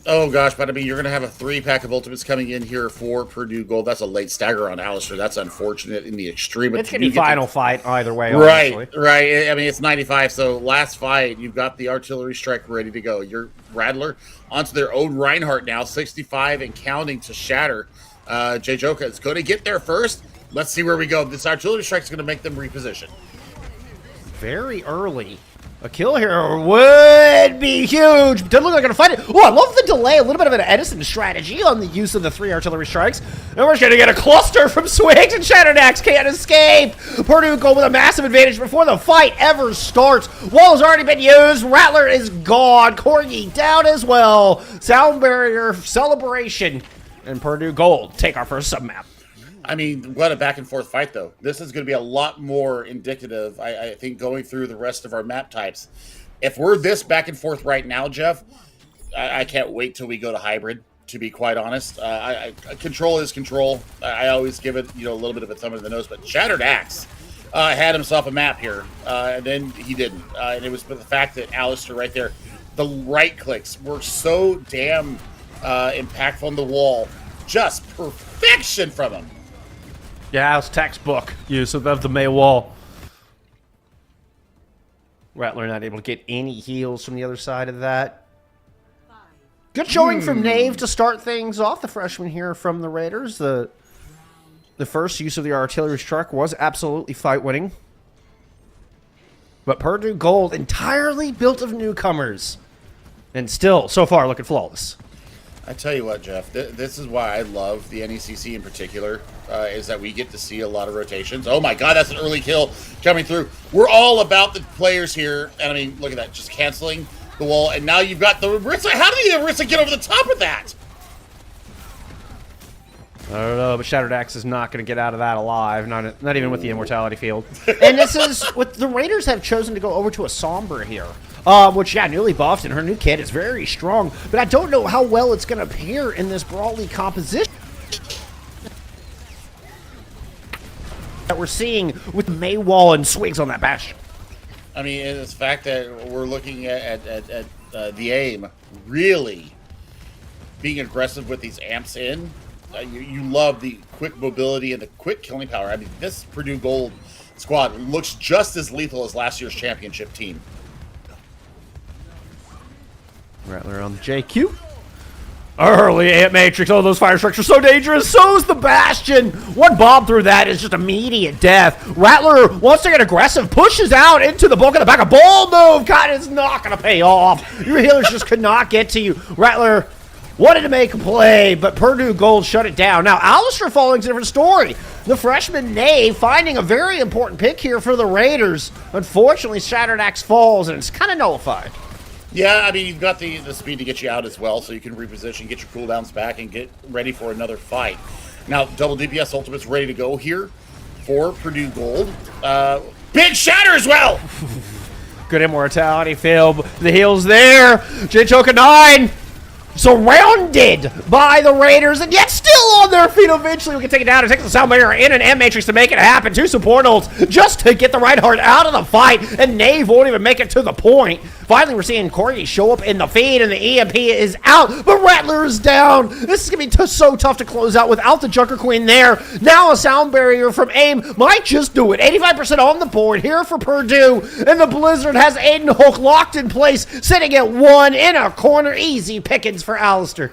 Oh gosh, but I mean, you're going to have a 3-pack of ultimates coming in here for Purdue Gold. That's a late stagger on Alistair. That's unfortunate in the extreme. It's going to be final fight either way, right, honestly. Right. I mean, it's 95, so last fight, you've got the artillery strike ready to go. Your Rattler onto their own Reinhardt now, 65 and counting to shatter. J-Joka is going to get there first. Let's see where we go. This artillery strike is going to make them reposition. Very early. A kill here would be huge. Doesn't look like they're going to fight it. Oh, I love the delay. A little bit of an Edison strategy on the use of the 3 artillery strikes. And we're going to get a cluster from Swigs, and Shattered Axe can't escape. Purdue go with a massive advantage before the fight ever starts. Wall has already been used. Rattler is gone. Corgi down as well. Sound Barrier celebration. And Purdue Gold take our first submap. I mean, what a back-and-forth fight, though. This is going to be a lot more indicative, I think, going through the rest of our map types. If we're this back-and-forth right now, Jeff, I can't wait till we go to hybrid, to be quite honest. Control is control. I always give it, a little bit of a thumb in the nose. But Shattered Axe had himself a map here, and then he didn't. And it was the fact that Alistair right there, the right clicks were so damn impactful on the wall. Just perfection from him. Yeah, it's textbook use of the May wall. Rattler not able to get any heals from the other side of that. 5, Good showing from Nave to start things off. The freshman here from the Raiders. The first use of the artillery truck was absolutely fight-winning. But Purdue Gold entirely built of newcomers. And still, so far, looking flawless. I tell you what, Jeff, this is why I love the NECC in particular, is that we get to see a lot of rotations. Oh my God, that's an early kill coming through. We're all about the players here, and I mean, look at that, just canceling the wall, and now you've got the Orisa. How did the Orisa get over the top of that? I don't know, but Shattered Axe is not going to get out of that alive, not even with the Immortality Field. And this is what the Raiders have chosen to go over to a Sombra here. Which, yeah, newly buffed, and her new kit is very strong, but I don't know how well it's going to pair in this Brawly composition that we're seeing with Maywall and Swigs on that Bastion. I mean, it's the fact that we're looking at the aim really being aggressive with these amps in. You love the quick mobility and the quick killing power. I mean, this Purdue Gold squad looks just as lethal as last year's championship team. Rattler on the JQ. Early Ant Matrix. Oh, those fire strikes are so dangerous. So's the Bastion. One bomb through that is just immediate death. Rattler wants to get aggressive, pushes out into the bulk of the back. A ball move. God, it's not going to pay off. Your healers just could not get to you. Rattler wanted to make a play, but Purdue Gold shut it down. Now, Alistair following a different story. The freshman Nave finding a very important pick here for the Raiders. Unfortunately, Shattered Axe falls, and it's kind of nullified. Yeah, I mean, you've got the speed to get you out as well, so you can reposition, get your cooldowns back, and get ready for another fight. Now, double DPS Ultimate's ready to go here for Purdue Gold. Big shatter as well! Good Immortality Field. The heals there. J-Choka 9. Surrounded by the Raiders, and yet still on their feet. Eventually, we can take it down and take the Sound Barrier in an M-Matrix to make it happen. 2 support ults just to get the Reinhardt out of the fight, and Nave won't even make it to the point. Finally, we're seeing Corgi show up in the feed, and the EMP is out, but Rattler is down. This is going to be so tough to close out without the Junker Queen there. Now a Sound Barrier from AIM might just do it. 85% on the board here for Purdue, and the Blizzard has Aiden Hulk locked in place, sitting at 1 in a corner. Easy pickings for Alistair.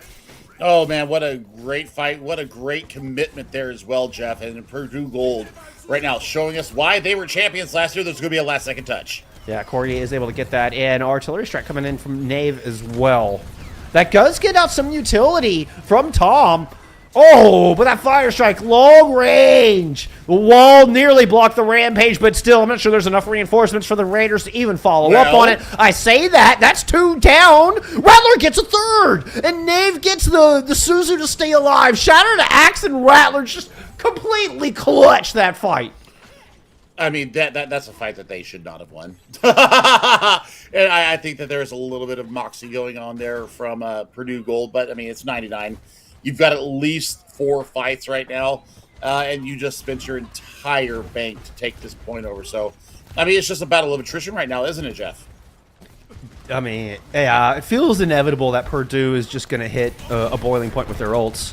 Oh, man, what a great fight. What a great commitment there as well, Jeff. And Purdue Gold right now showing us why they were champions last year. There's going to be a last-second touch. Yeah, Corgi is able to get that, and artillery strike coming in from Nave as well. That does get out some utility from Tom. Oh, but that fire strike, long range. The wall nearly blocked the rampage, but still, I'm not sure there's enough reinforcements for the Raiders to even follow up on it. I say that. That's 2 down. Rattler gets a 3rd, and Nave gets the Suzu to stay alive. Shattered Axe and Rattler just completely clutch that fight. I mean, that's a fight that they should not have won. And I think that there's a little bit of moxie going on there from Purdue Gold, but, I mean, it's 99. You've got at least 4 fights right now, and you just spent your entire bank to take this point over. So, I mean, it's just a battle of attrition right now, isn't it, Jeff? I mean, yeah, it feels inevitable that Purdue is just going to hit a boiling point with their ults.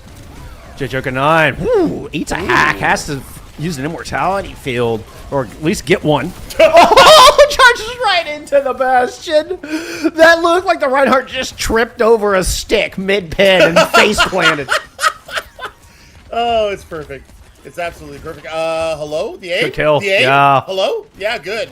J-Joker 9, whoo, eats a hack, has to use an Immortality Field, or at least get one. Oh, charges right into the Bastion. That looked like the Reinhardt just tripped over a stick mid-pin and face planted. Oh, it's perfect. It's absolutely perfect. Hello? The A? Good kill. The A? Yeah. Hello? Yeah, good.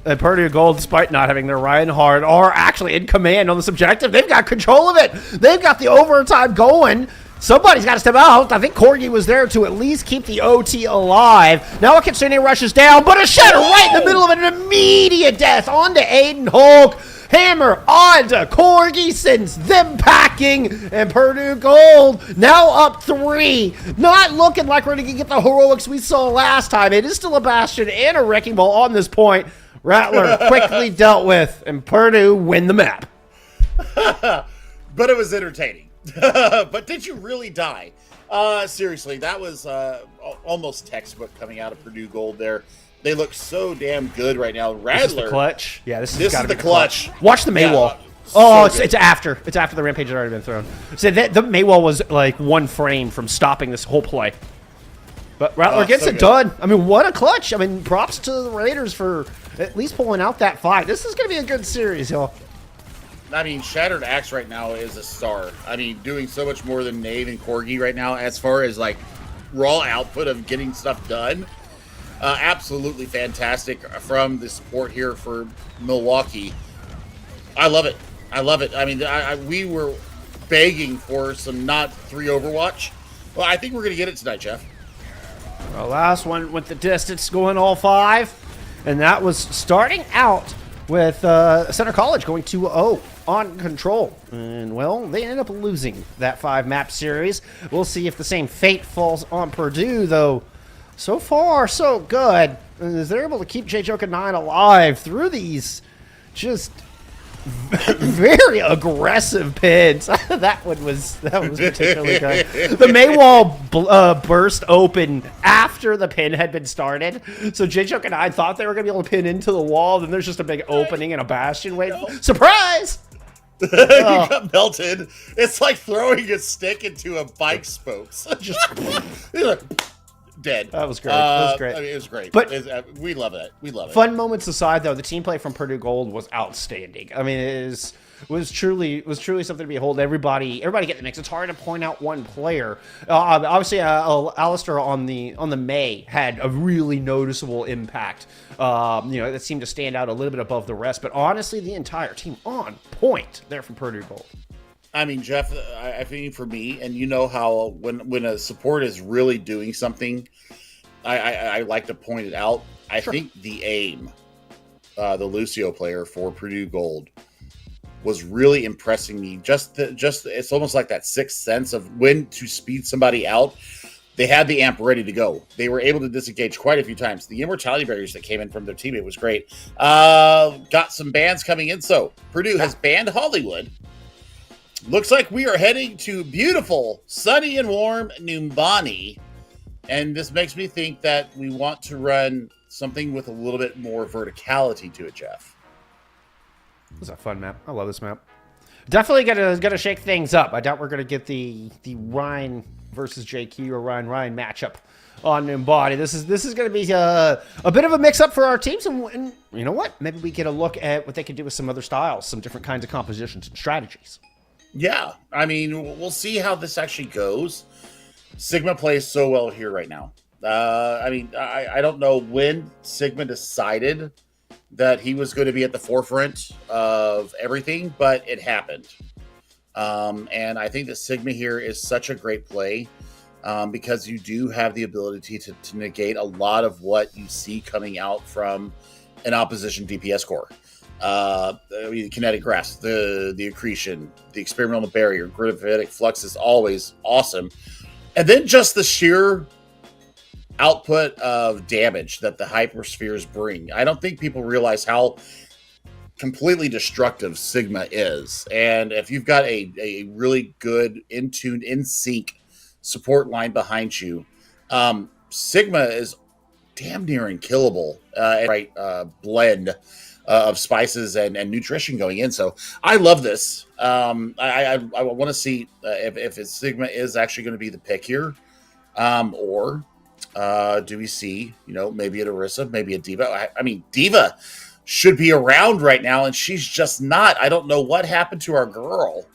And Purdue Gold, despite not having their Reinhardt, are actually in command on this objective. They've got control of it. They've got the overtime going. Somebody's got to step out. I think Corgi was there to at least keep the OT alive. Now a Kitsune rushes down, but a shatter right in the middle of it, an immediate death onto Aiden Hulk. Hammer onto Corgi, sends them packing, and Purdue Gold now up 3. Not looking like we're going to get the heroics we saw last time. It is still a Bastion and a Wrecking Ball on this point. Rattler quickly dealt with, and Purdue win the map. But it was entertaining. But did you really die? Seriously, that was almost textbook coming out of Purdue Gold there. They look so damn good right now. Rattler. This is the clutch. Yeah, this is the clutch. Watch the Maywall. Yeah, it's after. It's after the rampage had already been thrown. So the Maywall was like 1 frame from stopping this whole play. But Rattler gets so it good. done. I mean, what a clutch. I mean, props to the Raiders for at least pulling out that fight. This is going to be a good series, y'all. I mean, Shattered Axe right now is a star. I mean, doing so much more than Nave and Corgi right now as far as like raw output of getting stuff done. Absolutely fantastic from the support here for Milwaukee. I love it. I love it. I mean, we were begging for some not 3 Overwatch. Well, I think we're going to get it tonight, Jeff. The last one with the distance going all 5. And that was starting out with Center College going 2-0 on Control. And, well, they ended up losing that 5-map series. We'll see if the same fate falls on Purdue, though. So far, so good. As they're able to keep J-Joker 9 alive through these just very aggressive pins. that was particularly good. The Maywall burst open after the pin had been started. So J-Joker and I thought they were going to be able to pin into the wall. Then there's just a big opening and a bastion waiting. Surprise! You got melted. It's like throwing a stick into a bike spokes. Just dead. That was great. That was great. I mean, it was great. But we love it. We love it. Fun moments aside, though, the team play from Purdue Gold was outstanding. I mean, it was truly something to behold. Everybody get the mix. It's hard to point out one player. Obviously, Alistair on the May had a really noticeable impact. That seemed to stand out a little bit above the rest. But honestly, the entire team on point there from Purdue Gold. I mean, Jeff, I think for me, and you know how when a support is really doing something, I like to point it out. I think the aim, the Lucio player for Purdue Gold, was really impressing me. Just it's almost like that sixth sense of when to speed somebody out. They had the amp ready to go. They were able to disengage quite a few times. The immortality barriers that came in from their teammate was great. Got some bans coming in. So Purdue has banned Hollywood. Looks like we are heading to beautiful, sunny and warm Numbani. And this makes me think that we want to run something with a little bit more verticality to it, Jeff. This is a fun map. I love this map. Definitely gonna shake things up. I doubt we're gonna get the Ryan versus JQ or Ryan matchup on Numbani. This is gonna be a bit of a mix up for our teams, and you know what? Maybe we get a look at what they can do with some other styles, some different kinds of compositions and strategies. Yeah, I mean, we'll see how this actually goes. Sigma plays so well here right now. I don't know when Sigma decided that he was going to be at the forefront of everything, but it happened. And I think that Sigma here is such a great play because you do have the ability to negate a lot of what you see coming out from an opposition DPS core. The kinetic grasp, the accretion, the experimental barrier, gravitic flux is always awesome. And then just the sheer output of damage that the hyperspheres bring. I don't think people realize how completely destructive Sigma is. And if you've got a really good, in-tune, in-sync support line behind you, Sigma is damn near unkillable. Blend of spices and nutrition going in. So I love this. I want to see if Sigma is actually going to be the pick here, or do we see, maybe an Orisa, maybe a Diva? I mean, Diva should be around right now, and she's just not. I don't know what happened to our girl,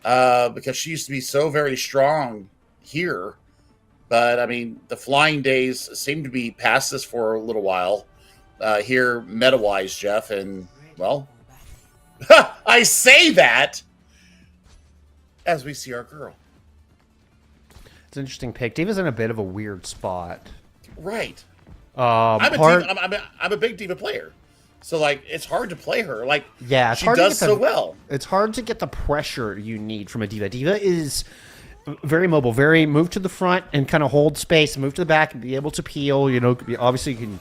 because she used to be so very strong here. But, I mean, the flying days seem to be past us for a little while. Here meta-wise, Jeff, and well, I say that as we see our girl. It's an interesting pick. Diva's in a bit of a weird spot. Right. I'm a big Diva player, so like it's hard to play her. Like yeah, she does so well. It's hard to get the pressure you need from a Diva. Diva is very mobile, very move to the front and kind of hold space, move to the back and be able to peel. Obviously you can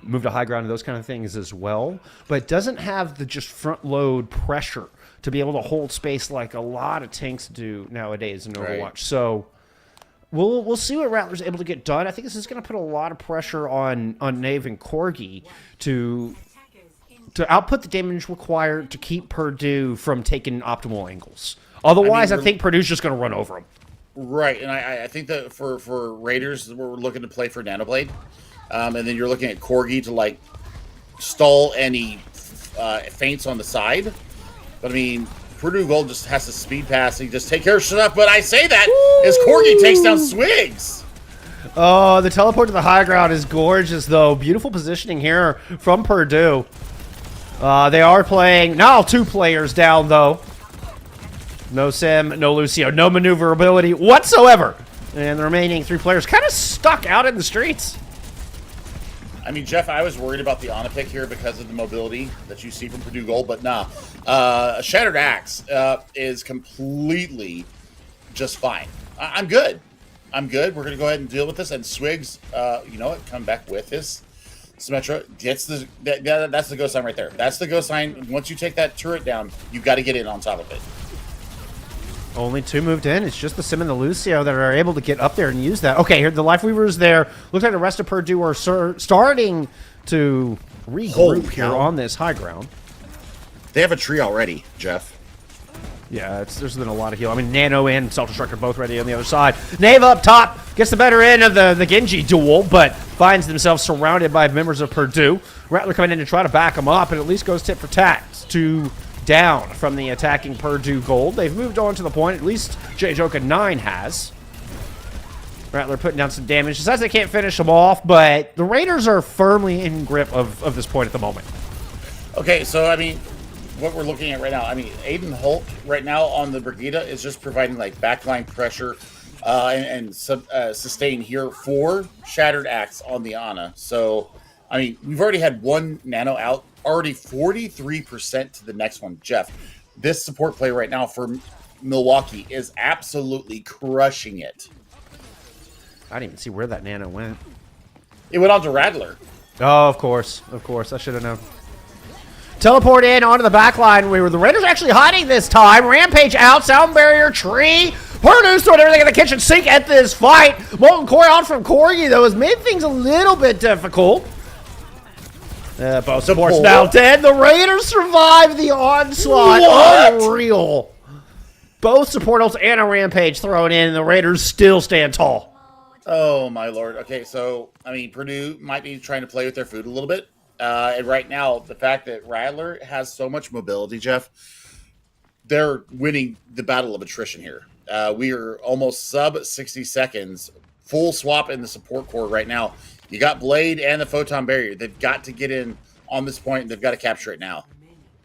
move to high ground and those kind of things as well, but it doesn't have the just front load pressure to be able to hold space like a lot of tanks do nowadays in Overwatch. Right. So we'll see what Rattler's able to get done. I think this is going to put a lot of pressure on Nave and Corgi to output the damage required to keep Purdue from taking optimal angles. Otherwise, I think Purdue's just going to run over them. Right, and I think that for Raiders, we're looking to play for Nanoblade, and then you're looking at Corgi to like stall any feints on the side. But I mean, Purdue Gold just has to speed pass and just take care of stuff. But I say that as Corgi takes down Swigs. Oh, the teleport to the high ground is gorgeous, though. Beautiful positioning here from Purdue. They are playing now 2 players down, though. No Sim, no Lucio, no maneuverability whatsoever. And the remaining 3 players kind of stuck out in the streets. I mean, Jeff, I was worried about the Ana pick here because of the mobility that you see from Purdue Gold, but nah. A Shattered Axe is completely just fine. I'm good. I'm good. We're going to go ahead and deal with this. And Swigs, you know what? Come back with his Symmetra. Gets that's the ghost sign right there. That's the ghost sign. Once you take that turret down, you got to get in on top of it. Only 2 moved in. It's just the Sim and the Lucio that are able to get up there and use that. Okay, here the Life Weaver's there. Looks like the rest of Purdue are starting to regroup here on this high ground. They have a tree already, Jeff. Yeah, there's been a lot of heal. I mean, Nano and Self-Destruct are both ready on the other side. Nave up top gets the better end of the Genji duel, but finds themselves surrounded by members of Purdue. Rattler coming in to try to back them up, and at least goes tit for tat to down from the attacking Purdue Gold. They've moved on to the point, at least J-Joka 9 has. Rattler putting down some damage. Decides they can't finish them off, but the Raiders are firmly in grip of this point at the moment. Okay, so, I mean, what we're looking at right now, I mean, Aiden Holt right now on the Brigida is just providing, like, backline pressure and sustain here for Shattered Axe on the Ana. So, I mean, we've already had 1 Nano out, already 43% to the next one. Jeff, this support play right now for Milwaukee is absolutely crushing it. I didn't even see where that Nano went. It went on to Rattler. Oh, of course. Of course. I should have known. Teleport in onto the back line. The Raiders are actually hiding this time. Rampage out. Sound barrier tree. Purdue's throwing everything in the kitchen sink at this fight. Molten Core out from Corgi, though, has made things a little bit difficult. Both supports now dead. The Raiders survive the onslaught. What? Unreal. Both support ults and a Rampage thrown in, and the Raiders still stand tall. Oh, my Lord. Okay, so, I mean, Purdue might be trying to play with their food a little bit. And right now, the fact that Rattler has so much mobility, Jeff, they're winning the battle of attrition here. We are almost sub 60 seconds. Full swap in the support core right now. You got Blade and the Photon Barrier. They've got to get in on this point. They've got to capture it now.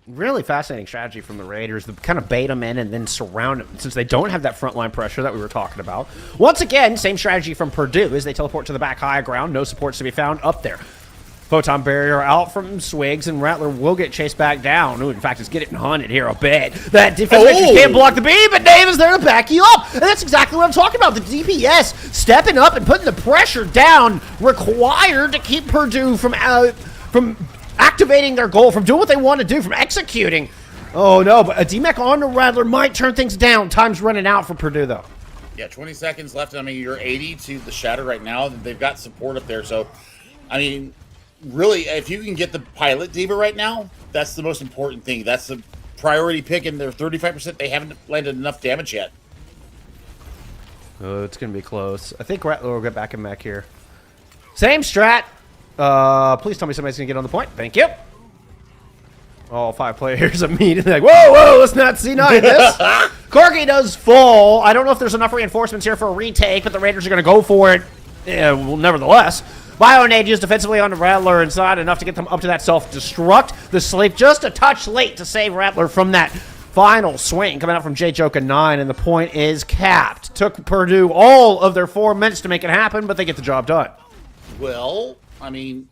Really fascinating strategy from the Raiders to kind of bait them in and then surround them since they don't have that frontline pressure that we were talking about. Once again, same strategy from Purdue as they teleport to the back high ground. No supports to be found up there. Photon Barrier out from Swigs, and Rattler will get chased back down. Ooh, in fact, it's getting hunted here a bit. That defense matrix can't block the beam, but Dave is there to back you up. And that's exactly what I'm talking about. The DPS stepping up and putting the pressure down required to keep Purdue from activating their goal, from doing what they want to do, from executing. Oh, no, but a DMEC on the Rattler might turn things down. Time's running out for Purdue, though. Yeah, 20 seconds left. I mean, you're 80 to the Shatter right now. They've got support up there. So, I mean, really, if you can get the Pilot Diva right now, that's the most important thing. That's the priority pick, and they're 35%. They haven't landed enough damage yet. Oh, it's going to be close. I think Rattler will get back in mech here. Same strat. Please tell me somebody's going to get on the point. Thank you. All 5 players immediately like, whoa, let's not C9 this. Corgi does full. I don't know if there's enough reinforcements here for a retake, but the Raiders are going to go for it. Yeah, well, nevertheless. Bionade used defensively on the Rattler, and it's not enough to get them up to that self-destruct. The sleep just a touch late to save Rattler from that final swing coming out from J-Joka 9, and the point is capped. Took Purdue all of their 4 minutes to make it happen, but they get the job done. Well, I mean,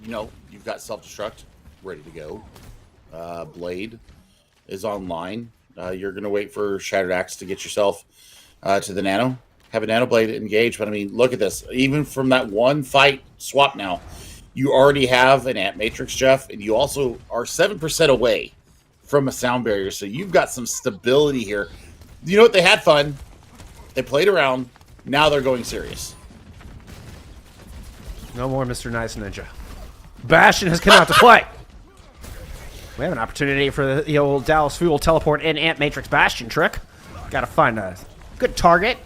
you know, you've got self-destruct ready to go. Blade is online. You're going to wait for Shattered Axe to get yourself to the Nano. Have a Nano Blade engage, but I mean, look at this. Even from that one fight swap now, you already have an Ant Matrix, Jeff, and you also are 7% away from a sound barrier, so you've got some stability here. You know what? They had fun. They played around. Now they're going serious. No more Mr. Nice Ninja. Bastion has come out to play. We have an opportunity for the old Dallas Fuel teleport in Ant Matrix Bastion trick. Got to find a good target.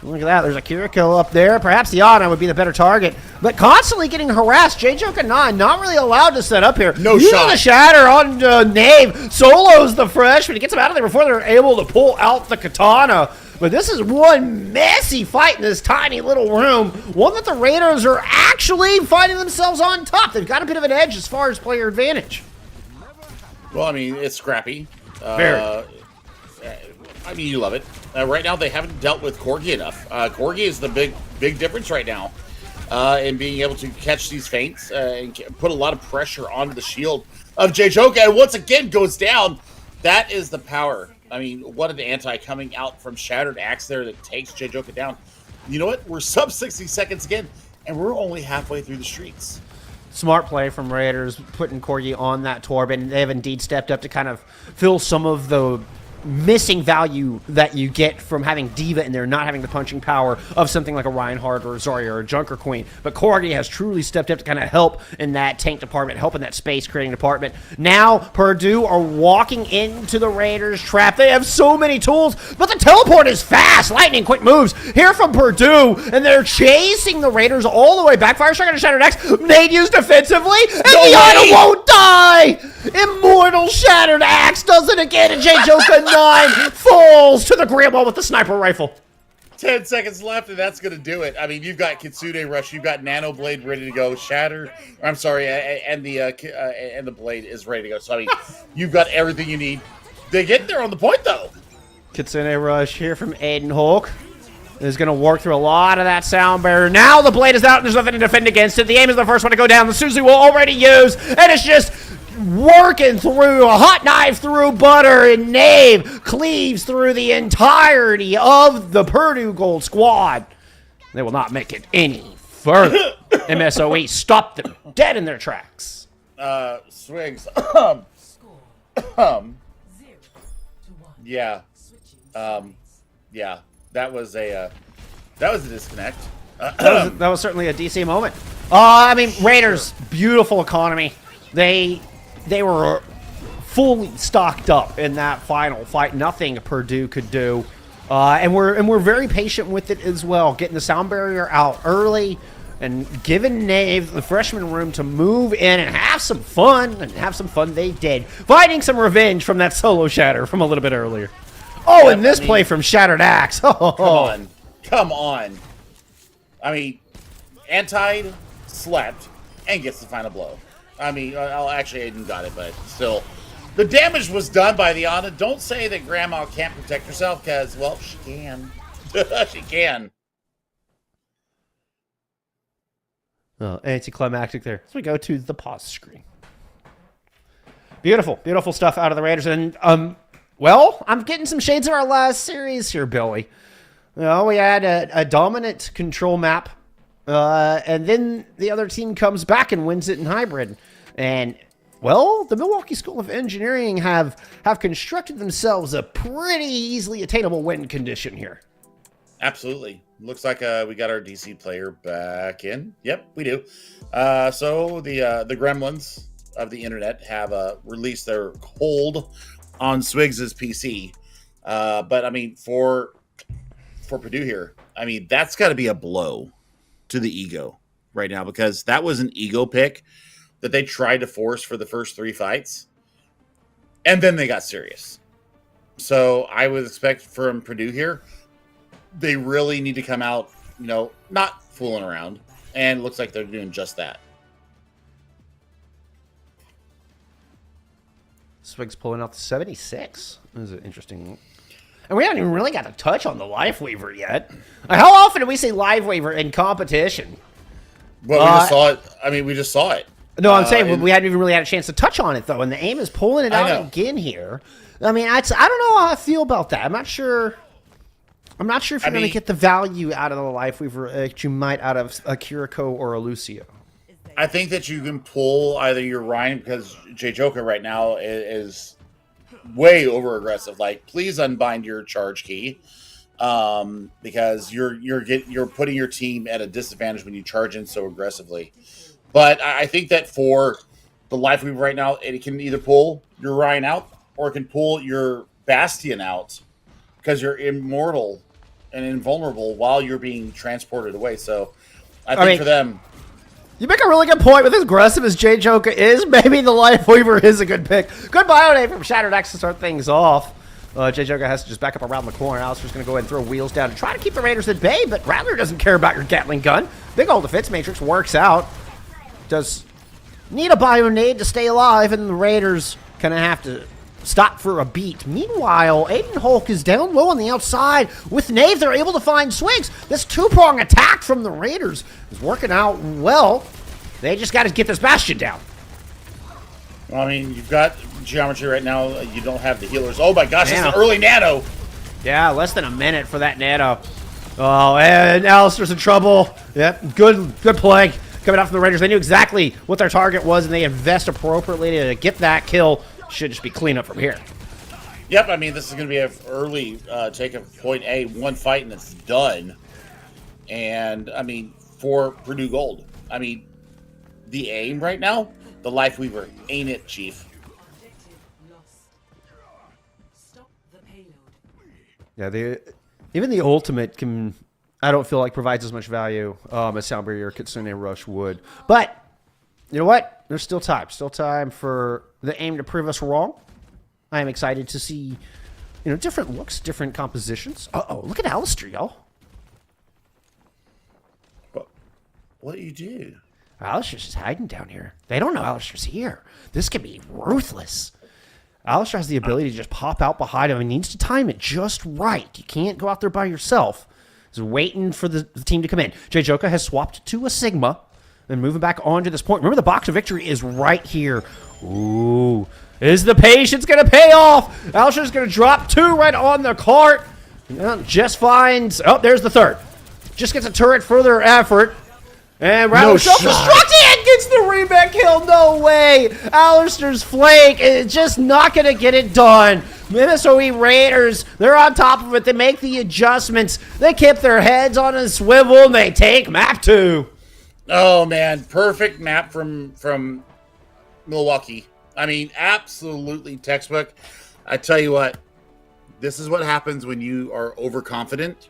Look at that. There's a Kiriko up there. Perhaps the Ana would be the better target. But constantly getting harassed. J-Joke and 9 not really allowed to set up here. No Using shot. the shatter on Knave. Solos the freshman. He gets him out of there before they're able to pull out the katana. But this is one messy fight in this tiny little room. One that the Raiders are actually finding themselves on top. They've got a bit of an edge as far as player advantage. Well, I mean, it's scrappy. Very. I mean, you love it. Right now, they haven't dealt with Corgi enough. Corgi is the big difference right now in being able to catch these feints and put a lot of pressure onto the shield of J-Joke. And once again, goes down. That is the power. I mean, what an anti coming out from Shattered Axe there that takes J-Joke down. You know what? We're sub 60 seconds again, and we're only halfway through the streets. Smart play from Raiders, putting Corgi on that Torben. They have indeed stepped up to kind of fill some of the missing value that you get from having Diva in there, not having the punching power of something like a Reinhardt or a Zarya or a Junker Queen. But Corgi has truly stepped up to kind of help in that tank department, help in that space creating department. Now, Purdue are walking into the Raiders' trap. They have so many tools, but the teleport is fast. Lightning quick moves here from Purdue, and they're chasing the Raiders all the way back. Fire Strike on a Shattered Axe. Nade used defensively, and Diana won't die! Immortal Shattered Axe does it again, and J-Joker 9 falls to the grandma with the sniper rifle. 10 seconds left, and that's going to do it. I mean, you've got Kitsune Rush, you've got Nano Blade ready to go, Shatter. I'm sorry, and the Blade is ready to go. So I mean, you've got everything you need. They get there on the point though. Kitsune Rush here from Aiden Hulk is going to work through a lot of that sound barrier. Now the Blade is out, and there's nothing to defend against it. The aim is the first one to go down. The Suzu will already use, and it's just working through a hot knife through butter, and Knave cleaves through the entirety of the Purdue Gold squad. They will not make it any further. MSOE stopped them dead in their tracks. Swigs. Score 0-1. Yeah. Switching. Yeah. That was a disconnect. That was certainly a DC moment. I mean, Raiders, beautiful economy. They were fully stocked up in that final fight. Nothing Purdue could do, and we're very patient with it as well. Getting the sound barrier out early and giving Knave the freshman room to move in and have some fun. And have some fun they did. Finding some revenge from that solo shatter from a little bit earlier. Oh, and this play from Shattered Axe. Come on. I mean, Anti slept and gets the final blow. I mean, actually, Aiden got it, but still. The damage was done by the Ana. Don't say that Grandma can't protect herself, because, well, she can. She can. Oh, anticlimactic there. So we go to the pause screen. Beautiful, beautiful stuff out of the Raiders. And, well, I'm getting some shades of our last series here, Billy. You know, we had a dominant control map, and then the other team comes back and wins it in hybrid. And, well, the Milwaukee School of Engineering have constructed themselves a pretty easily attainable win condition here. Absolutely. Looks like we got our DC player back in. Yep, we do. So the gremlins of the internet have released their hold on Swigs' PC. But, I mean, for Purdue here, I mean, that's got to be a blow to the ego right now, because that was an ego pick that they tried to force for the first 3 fights, and then they got serious. So I would expect from Purdue here, they really need to come out, you know, not fooling around, and it looks like they're doing just that. Swigs pulling out the 76. This is an interesting. And we haven't even really got to touch on the Life Weaver yet. How often do we say Life Weaver in competition? Well, we just saw it. I mean, we just saw it. No, I'm saying we hadn't even really had a chance to touch on it, though. And the aim is pulling it I out know. again here. I mean, I don't know how I feel about that. I'm not sure if you're going to get the value out of the Life Weaver that you might out of a Kiriko or a Lucio. I think that you can pull either your Ryan, because J Joker right now is way over aggressive. Like, please unbind your charge key, because you're putting your team at a disadvantage when you charge in so aggressively. But I think that for the Life Weaver right now, it can either pull your Ryan out or it can pull your Bastion out, because your Immortal and invulnerable while you're being transported away. So I mean, think for them, you make a really good point. With as aggressive as J Joker is, maybe the Life Weaver is a good pick. Good bio day from Shattered Axe to start things off. J Joker has to just back up around the corner. Alistair's going to go ahead and throw wheels down to try to keep the Raiders at bay, but Rattler doesn't care about your Gatling gun. Big old defense matrix works out. Does need a bio nade to stay alive, and the Raiders going to have to stop for a beat. Meanwhile, Aiden Hulk is down low on the outside. With Nave, they're able to find swings. This two-prong attack from the Raiders is working out well. They just got to get this Bastion down. I mean, you've got geometry right now. You don't have the healers. Oh my gosh, it's an early nano. Yeah, less than a minute for that nano. Oh, and Alistair's in trouble. Yep, good play coming out from the Raiders. They knew exactly what their target was, and they invest appropriately to get that kill. Should just be cleanup from here. Yep, I mean, this is going to be an early take of point A, one fight, and it's done. And, I mean, for Purdue Gold, I mean, the aim right now, the Life Weaver, ain't it, Chief? Yeah, even the ultimate can, I don't feel like, provides as much value as Soundbarrier or Kitsune Rush would. But, you know what? There's still time. Still time for the aim to prove us wrong. I am excited to see, different looks, different compositions. Uh-oh, look at Alistair, y'all. What do you do? Alistair's just hiding down here. They don't know Alistair's here. This could be ruthless. Alistair has the ability to just pop out behind him and needs to time it just right. You can't go out there by yourself. He's waiting for the team to come in. J Joka has swapped to a Sigma and moving back onto this point. Remember, the box of victory is right here. Ooh. Is the patience going to pay off? Alistair's going to drop 2 right on the cart. Just finds... Oh, there's the third. Just gets a turret for their effort. And Rattler self-destructing and gets the reback kill. No way. Alistair's flank is just not going to get it done. Minnesota Raiders, they're on top of it. They make the adjustments. They keep their heads on a swivel, and they take map 2. Oh, man. Perfect map from Milwaukee. I mean, absolutely textbook. I tell you what, this is what happens when you are overconfident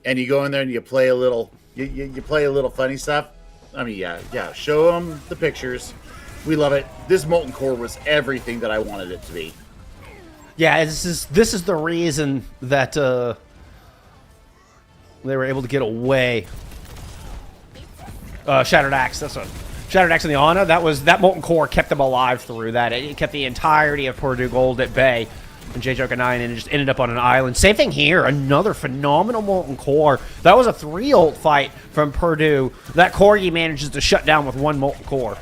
and you go in there and you play a little... You play a little funny stuff. I mean, yeah. Show them the pictures. We love it. This Molten Core was everything that I wanted it to be. Yeah, this is the reason that they were able to get away. Shattered Axe. That's what Shattered Axe and the Ana. That Molten Core kept them alive through that. It kept the entirety of Purdue Gold at bay. And J-Joker 9 and it just ended up on an island. Same thing here. Another phenomenal Molten Core. That was a 3-ult fight from Purdue. That Corgi manages to shut down with 1 Molten Core.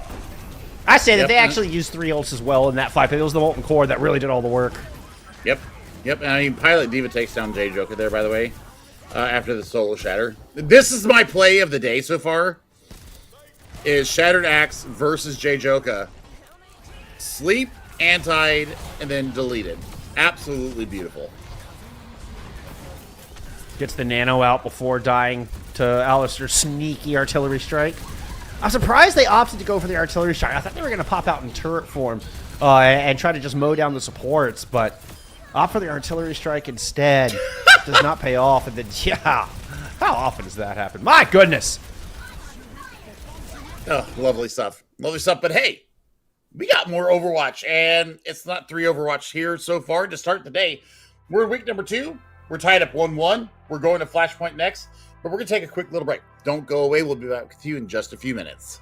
I say that they actually used 3 ults as well in that fight, but it was the Molten Core that really did all the work. Yep. And I mean, Pilot Diva takes down J-Joker there, by the way, after the solo shatter. This is my play of the day so far, is Shattered Axe versus J-Joker. Sleep, antied, and then deleted. Absolutely beautiful. Gets the nano out before dying to Alistair's sneaky artillery strike. I'm surprised they opted to go for the artillery strike. I thought they were going to pop out in turret form and try to just mow down the supports, but opt for the artillery strike instead. Does not pay off. And then, yeah, how often does that happen? My goodness. Oh, lovely stuff. Lovely stuff. But hey, we got more Overwatch, and it's not 3 Overwatch here so far to start the day. We're in week number 2. We're tied up 1-1. We're going to Flashpoint next, but we're going to take a quick little break. Don't go away. We'll be back with you in just a few minutes.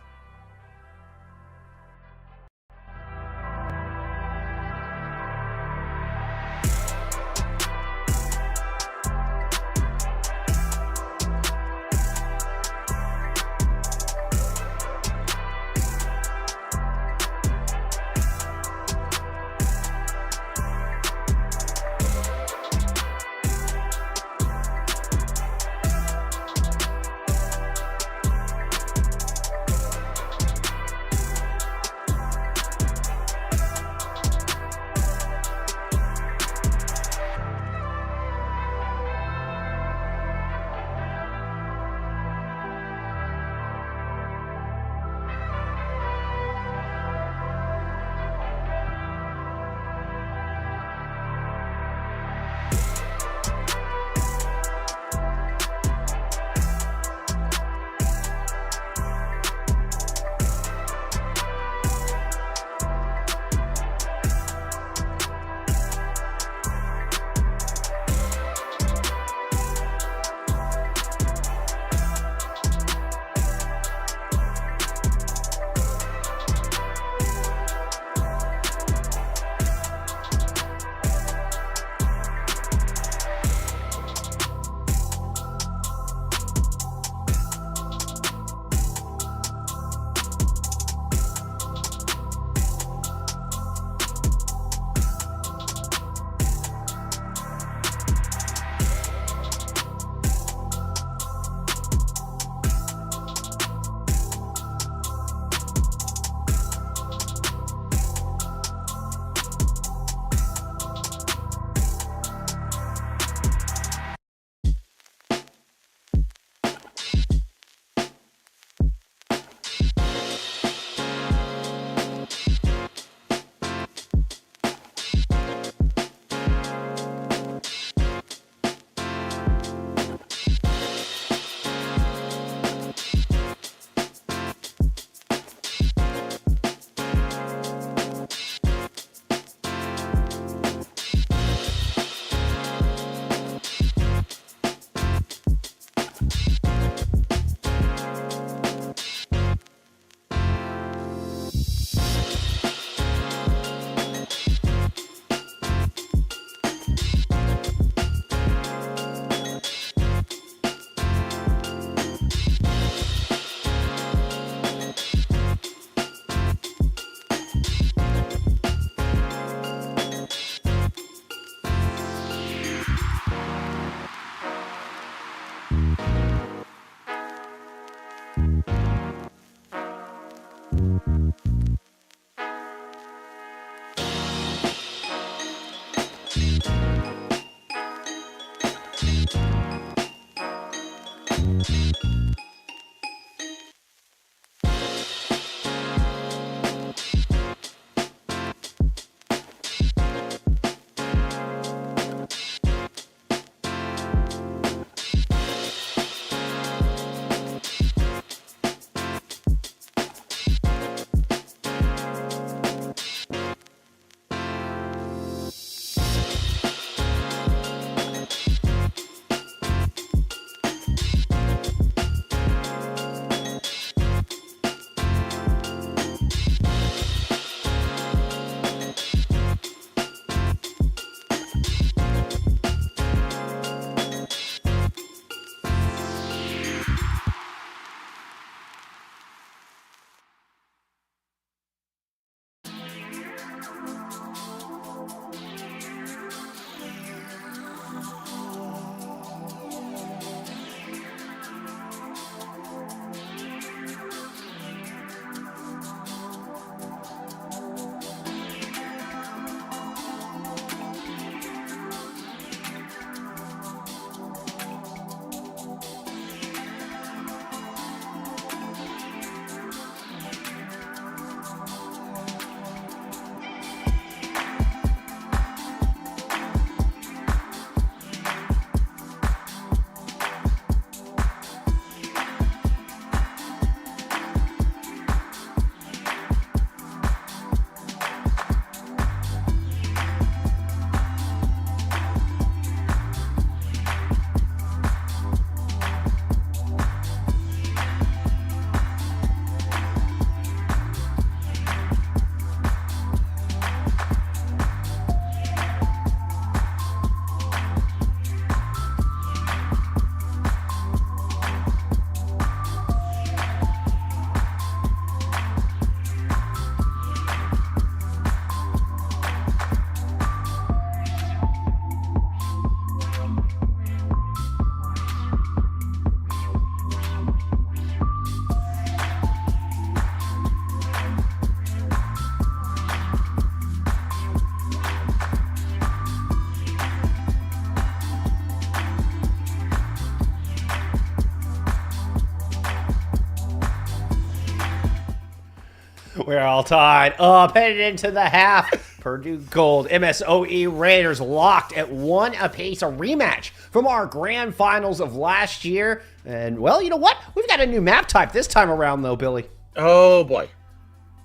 We're all tied up, headed into the half. Purdue Gold, MSOE Raiders locked at 1 apiece. A rematch from our grand finals of last year. And, well, you know what? We've got a new map type this time around, though, Billy. Oh, boy.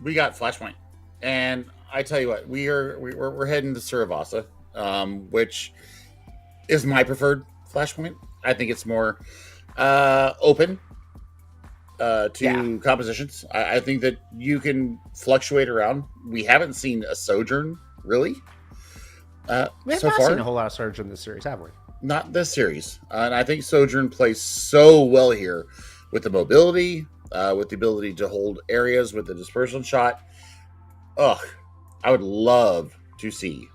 We got Flashpoint. And I tell you what, we're heading to Suravasa, which is my preferred Flashpoint. I think it's more open to compositions. I think that you can fluctuate around. We haven't seen a Sojourn, really. We have so not far. seen a whole lot of Sojourn in this series, have we? Not this series. And I think Sojourn plays so well here with the mobility, with the ability to hold areas with the dispersion shot. Ugh, I would love to see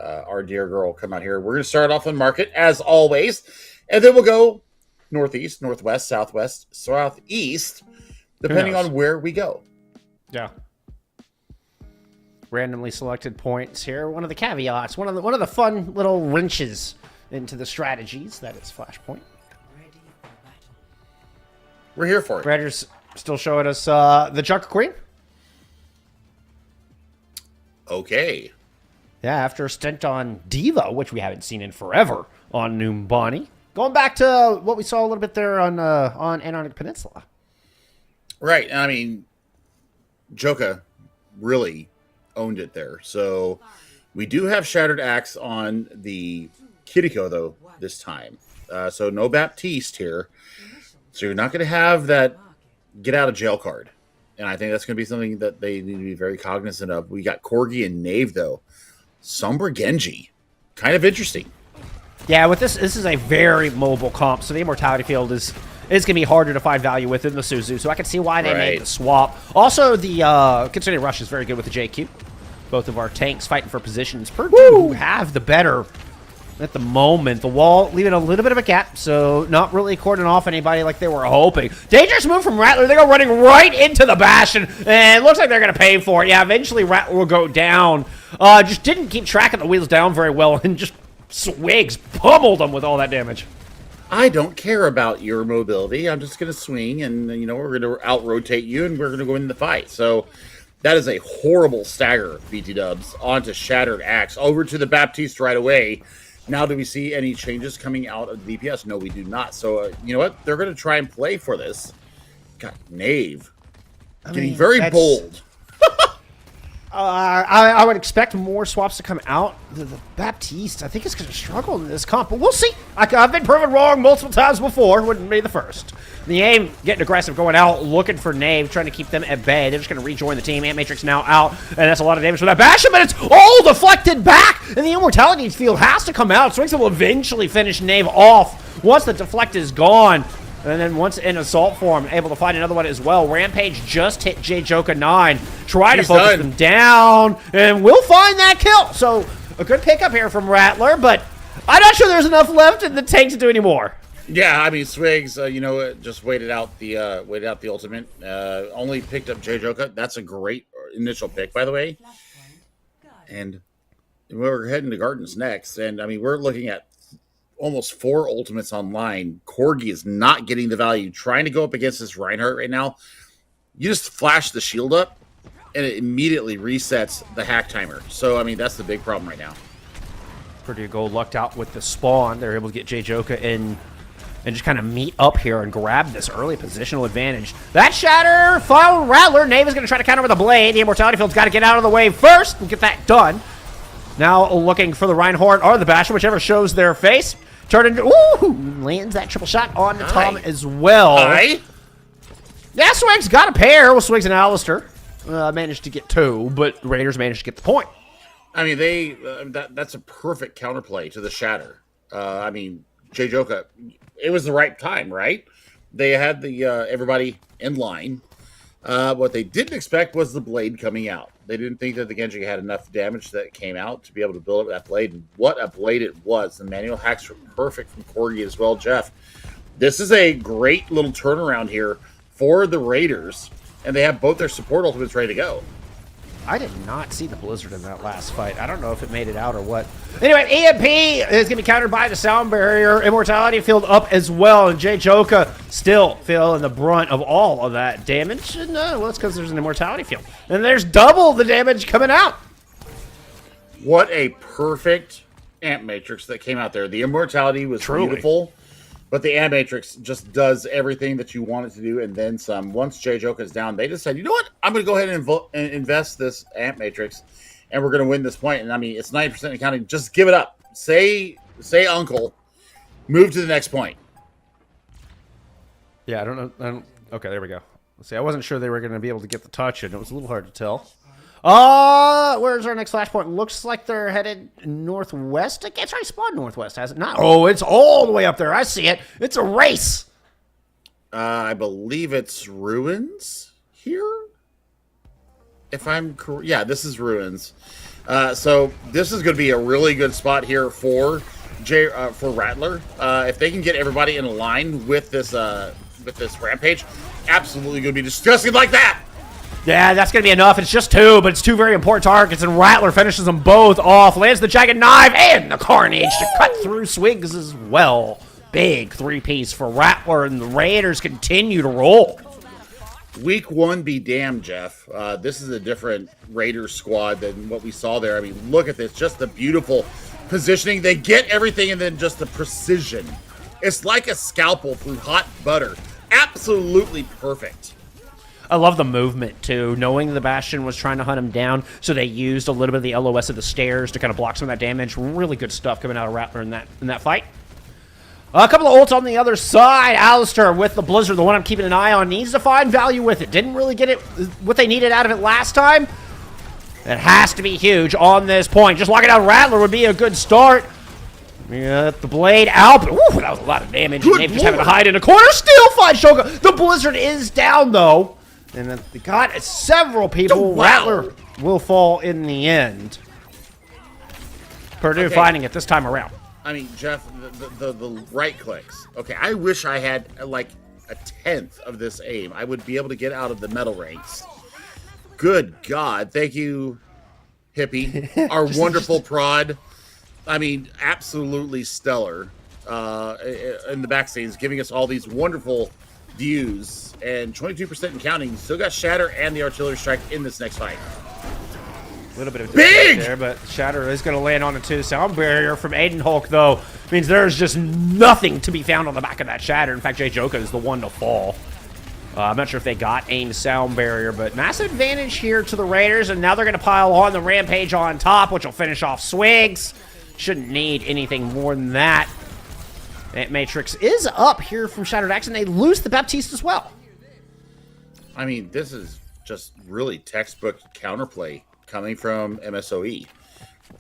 our dear girl come out here. We're going to start off on Market, as always, and then we'll go northeast, northwest, southwest, southeast, depending on where we go. Yeah. Randomly selected points here. One of the caveats, one of the fun little wrenches into the strategies that it's Flashpoint. We're here for it. Raiders still showing us the Junker Queen. Okay. Yeah, after a stint on Diva, which we haven't seen in forever on Numbani. Going back to what we saw a little bit there on Antarctic Peninsula. Right. I mean, Joka really owned it there. So we do have Shattered Axe on the Kiriko, though, this time. So no Baptiste here. So you're not going to have that get out of jail card. And I think that's going to be something that they need to be very cognizant of. We got Corgi and Knave, though. Sombra Genji. Kind of interesting. Yeah, with this is a very mobile comp, so the Immortality Field is going to be harder to find value within the Suzu, so I can see why they made the swap. Also, the Concerted Rush is very good with the JQ. Both of our tanks fighting for positions. Purdue have the better at the moment. The wall leaving a little bit of a gap, so not really cordon off anybody like they were hoping. Dangerous move from Rattler. They go running right into the Bastion, and it looks like they're going to pay for it. Yeah, eventually Rattler will go down. Just didn't keep track of the wheels down very well, and just Swigs pummeled them with all that damage. I don't care about your mobility. I'm just going to swing, and we're going to out-rotate you, and we're going to go into the fight. So that is a horrible stagger, BT Dubs, onto Shattered Axe. Over to the Baptiste right away. Now, do we see any changes coming out of the DPS? No, we do not. So, you know what? They're going to try and play for this. God, Knave. Getting very bold. I would expect more swaps to come out. The Baptiste, I think, is going to struggle in this comp, but we'll see. I've been proven wrong multiple times before. Wouldn't be the first. The aim getting aggressive, going out, looking for Knave, trying to keep them at bay. They're just going to rejoin the team. Ant Matrix now out, and that's a lot of damage for that Bastion, but it's all deflected back, and the Immortality field has to come out. Swings will eventually finish Knave off once the deflect is gone. And then once in assault form, able to find another one as well. Rampage just hit J-Joka 9. Try to focus them down, and we'll find that kill. So a good pickup here from Rattler, but I'm not sure there's enough left in the tank to do any more. Yeah, I mean, Swigs, just waited out the ultimate. Only picked up J-Joka. That's a great initial pick, by the way. And we're heading to Gardens next, and I mean, we're looking at almost 4 ultimates online. Corgi is not getting the value. Trying to go up against this Reinhardt right now, you just flash the shield up, and it immediately resets the hack timer. So, I mean, that's the big problem right now. Pretty Gold lucked out with the spawn. They're able to get J-Joka in and just kind of meet up here and grab this early positional advantage. That Shatter found Rattler. Knave is going to try to counter with a blade. The Immortality field's got to get out of the way first and get that done. Now looking for the Reinhardt or the Bastion, whichever shows their face. Turn into, lands that triple shot on Tom as well. Yeah, Swig's got a pair with Swigs and Alistair. Managed to get 2, but the Raiders managed to get the point. I mean, that's a perfect counterplay to the Shatter. I mean, J-Joka, it was the right time, right? They had the everybody in line. What they didn't expect was the blade coming out. They didn't think that the Genji had enough damage that came out to be able to build up that blade. And what a blade it was. The manual hacks were perfect from Corgi as well, Jeff. This is a great little turnaround here for the Raiders, and they have both their support ultimates ready to go. I did not see the Blizzard in that last fight. I don't know if it made it out or what. Anyway, EMP is going to be countered by the Sound Barrier. Immortality field up as well, and J-Joka still feeling the brunt of all of that damage. And, well, it's because there's an Immortality field. And there's double the damage coming out. What a perfect Ant Matrix that came out there. The Immortality was beautiful, but the Ant Matrix just does everything that you want it to do and then some. Once J-Joka is down, they just said, you know what? I'm going to go ahead and invest this Ant Matrix, and we're going to win this point. And I mean, it's 90% and counting. Just give it up. Say uncle. Move to the next point. Yeah, I don't know. Okay, there we go. Let's see, I wasn't sure they were going to be able to get the touch, and it was a little hard to tell. Where's our next flashpoint? Looks like they're headed northwest. I guess I spawned northwest, has it not? Oh, it's all the way up there. I see it. It's a race. I believe it's Ruins here. If I'm correct. Yeah, this is Ruins. So this is going to be a really good spot here for Rattler. If they can get everybody in line with this Rampage, absolutely going to be disgusting like that. Yeah, that's going to be enough. It's just 2, but it's 2 very important targets, and Rattler finishes them both off. Lands the Jagged Knife and the Carnage to cut through Swigs as well. Big 3-piece for Rattler, and the Raiders continue to roll. Week 1 be damned, Jeff. This is a different Raiders squad than what we saw there. I mean, look at this. Just the beautiful positioning. They get everything, and then just the precision. It's like a scalpel through hot butter. Absolutely perfect. I love the movement, too, knowing the Bastion was trying to hunt him down, so they used a little bit of the LOS of the stairs to kind of block some of that damage. Really good stuff coming out of Rattler in that fight. A couple of ults on the other side. Alistair with the Blizzard, the one I'm keeping an eye on, needs to find value with it. Didn't really get it what they needed out of it last time. It has to be huge on this point. Just locking out Rattler would be a good start. Yeah, the blade out. But, ooh, that was a lot of damage. Nate just having to hide in a corner. Still finds Shoka. The Blizzard is down, though. And then they got several people. Oh, wow. Rattler will fall in the end. Purdue finding it this time around. I mean, Jeff, the right clicks. Okay, I wish I had like a 10th of this aim. I would be able to get out of the medal ranks. Good God. Thank you, Hippie. Our wonderful prod. I mean, absolutely stellar. in the back scenes, giving us all these wonderful views. And 22% and counting. Still got Shatter and the artillery strike in this next fight. A little bit of big there, but Shatter is going to land on a 2 sound barrier from Aiden Hulk, though. Means there's just nothing to be found on the back of that Shatter. In fact, Jay Joka is the one to fall. I'm not sure if they got aim sound barrier, but massive advantage here to the Raiders, and now they're going to pile on the Rampage on top, which will finish off Swigs. Shouldn't need anything more than that. Ant Matrix is up here from Shattered Axe, and they lose the Baptiste as well. I mean, this is just really textbook counterplay coming from MSOE.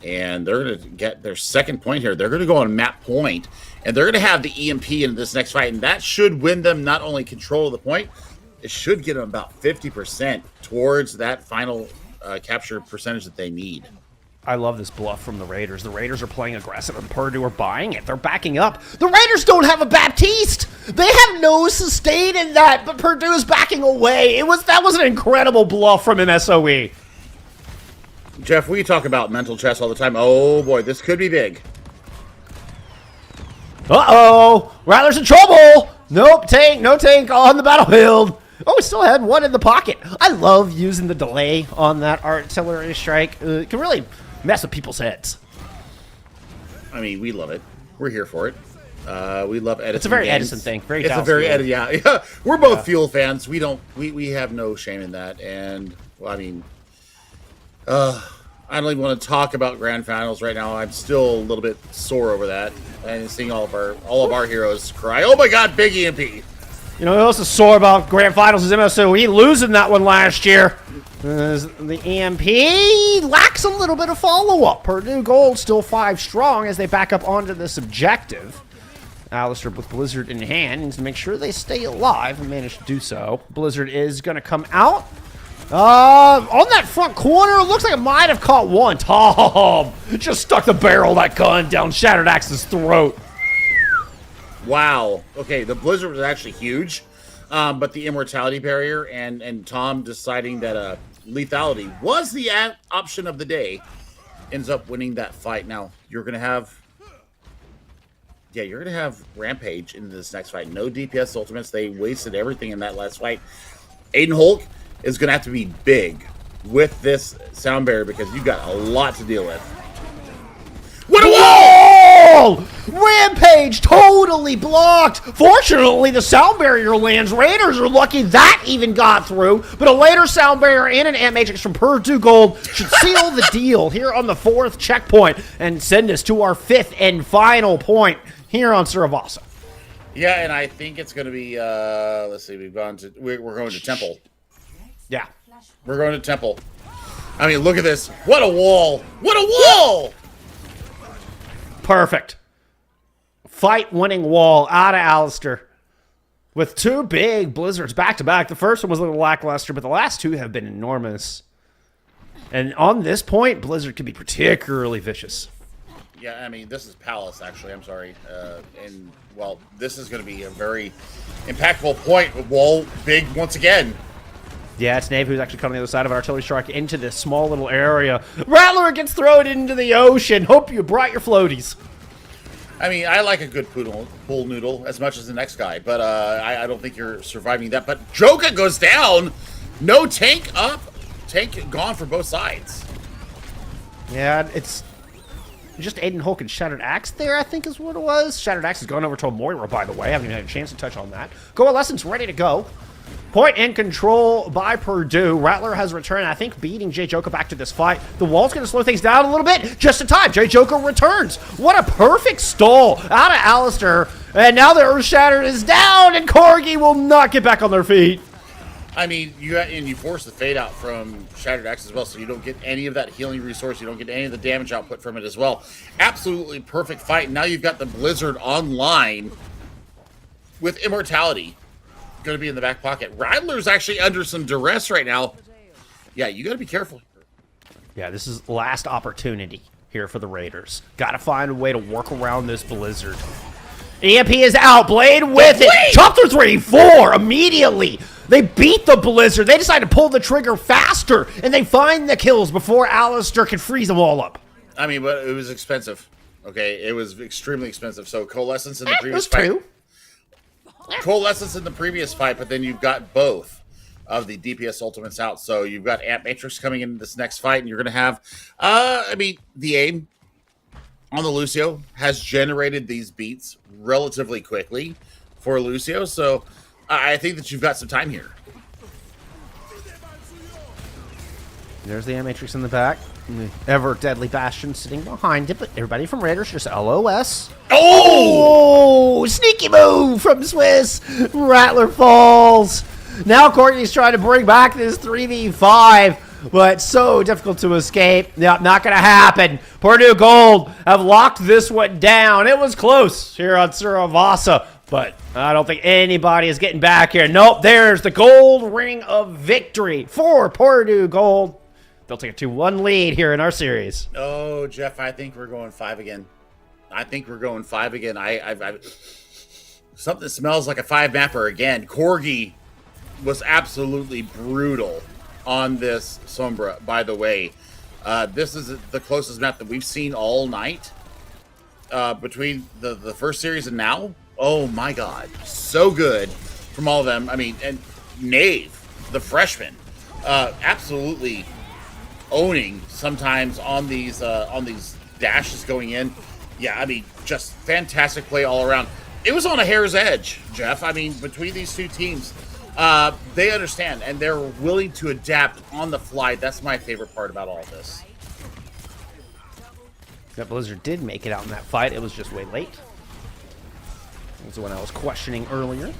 And they're going to get their second point here. They're going to go on map point, and they're going to have the EMP in this next fight, and that should win them not only control of the point, it should get them about 50% towards that final capture percentage that they need. I love this bluff from the Raiders. The Raiders are playing aggressive, and Purdue are buying it. They're backing up. The Raiders don't have a Baptiste. They have no sustain in that, but Purdue is backing away. That was an incredible bluff from MSOE. Jeff, we talk about mental chess all the time. Oh boy, this could be big. Uh-oh! Rattler's in trouble! Nope, tank, no tank on the battlefield. Oh, we still had one in the pocket. I love using the delay on that artillery strike. It can really mess with people's heads. I mean, we love it. We're here for it. We love Edison. It's a very games. Edison thing. Very it's Dallas a very Field. Edison. Yeah. We're both Fuel fans. We have no shame in that. And well, I mean, I don't even want to talk about grand finals right now. I'm still a little bit sore over that, and seeing all of our heroes cry. Oh my God, big EMP! You know who else is sore about grand finals is MSOE losing that one last year. The EMP lacks a little bit of follow-up. Purdue Gold still 5 strong as they back up onto this objective. Alistair with Blizzard in hand needs to make sure they stay alive and manage to do so. Blizzard is going to come out. On that front corner, it looks like it might have caught one. Tom just stuck the barrel of that gun down Shattered Axe's throat. Wow. Okay, the Blizzard was actually huge, but the immortality barrier and Tom deciding that lethality was the option of the day ends up winning that fight. Now you're gonna have Rampage in this next fight. No DPS ultimates. They wasted everything in that last fight. Aiden Hulk is going to have to be big with this sound barrier because you've got a lot to deal with. What a wall! Rampage totally blocked. Fortunately, the sound barrier lands. Raiders are lucky that even got through, but a later sound barrier and an Ant Matrix from Purdue Gold should seal the deal here on the 4th checkpoint and send us to our 5th and final point here on Saravasa. Yeah, and I think it's going to be, let's see, we're going to Temple. Yeah. We're going to Temple. I mean, look at this. What a wall. What a wall. Perfect. Fight-winning wall out of Alistair. With 2 big blizzards back-to-back. The first one was a little lackluster, but the last 2 have been enormous. And on this point, Blizzard can be particularly vicious. Yeah, I mean, this is Palace, actually. I'm sorry. And, well, this is going to be a very impactful point. Wall big once again. Yeah, it's Nave who's actually coming on the other side of artillery strike into this small little area. Rattler gets thrown into the ocean. Hope you brought your floaties. I mean, I like a good pool noodle as much as the next guy, but I don't think you're surviving that. But Joka goes down. No tank up. Tank gone for both sides. Yeah, it's just Aiden Hulk and Shattered Axe there, I think is what it was. Shattered Axe has gone over to a Moira, by the way. I haven't even had a chance to touch on that. Coalescence ready to go. Point in control by Purdue. Rattler has returned, I think, beating Jay Joka back to this fight. The wall's going to slow things down a little bit. Just in time. Jay Joka returns. What a perfect stall out of Alistair. And now the Earth Shatter is down, and Corgi will not get back on their feet. I mean, you force the fade out from Shattered Axe as well, so you don't get any of that healing resource. You don't get any of the damage output from it as well. Absolutely perfect fight. Now you've got the Blizzard online with immortality. Going to be in the back pocket. Rattler's actually under some duress right now. Yeah, you got to be careful. Yeah, this is last opportunity here for the Raiders. Got to find a way to work around this Blizzard. EMP is out. Blade with it. Chop through 3, 4 immediately. They beat the Blizzard. They decide to pull the trigger faster, and they find the kills before Alistair can freeze them all up. I mean, but it was expensive. Okay, it was extremely expensive. So Coalescence in the It previous was fight. 2. Coalescence in the previous fight, but then you've got both of the DPS ultimates out. So you've got Ant Matrix coming in this next fight, and you're going to have, the aim on the Lucio has generated these beats relatively quickly for Lucio. So I think that you've got some time here. There's the Matrix in the back. And the ever deadly Bastion sitting behind it, but everybody from Raiders just LOS. Oh! Sneaky move from Swiss. Rattler falls. Now Courtney's trying to bring back this 3v5, but so difficult to escape. Yep, not going to happen. Purdue Gold have locked this one down. It was close here on Suravasa, but I don't think anybody is getting back here. Nope, there's the gold ring of victory for Purdue Gold. They'll take a 2-1 lead here in our series. Oh, Jeff, I think we're going 5 again. I something smells like a 5 mapper again. Corgi was absolutely brutal on this Sombra, by the way. This is the closest map that we've seen all night between the first series and now. Oh, my God. So good from all of them. I mean, and Nave, the freshman, absolutely owning sometimes on these dashes going in. Yeah, I mean, just fantastic play all around. It was on a hair's edge, Jeff. I mean, between these two teams, they understand and they're willing to adapt on the fly. That's my favorite part about all this. That Blizzard did make it out in that fight. It was just way late. That was the one I was questioning earlier.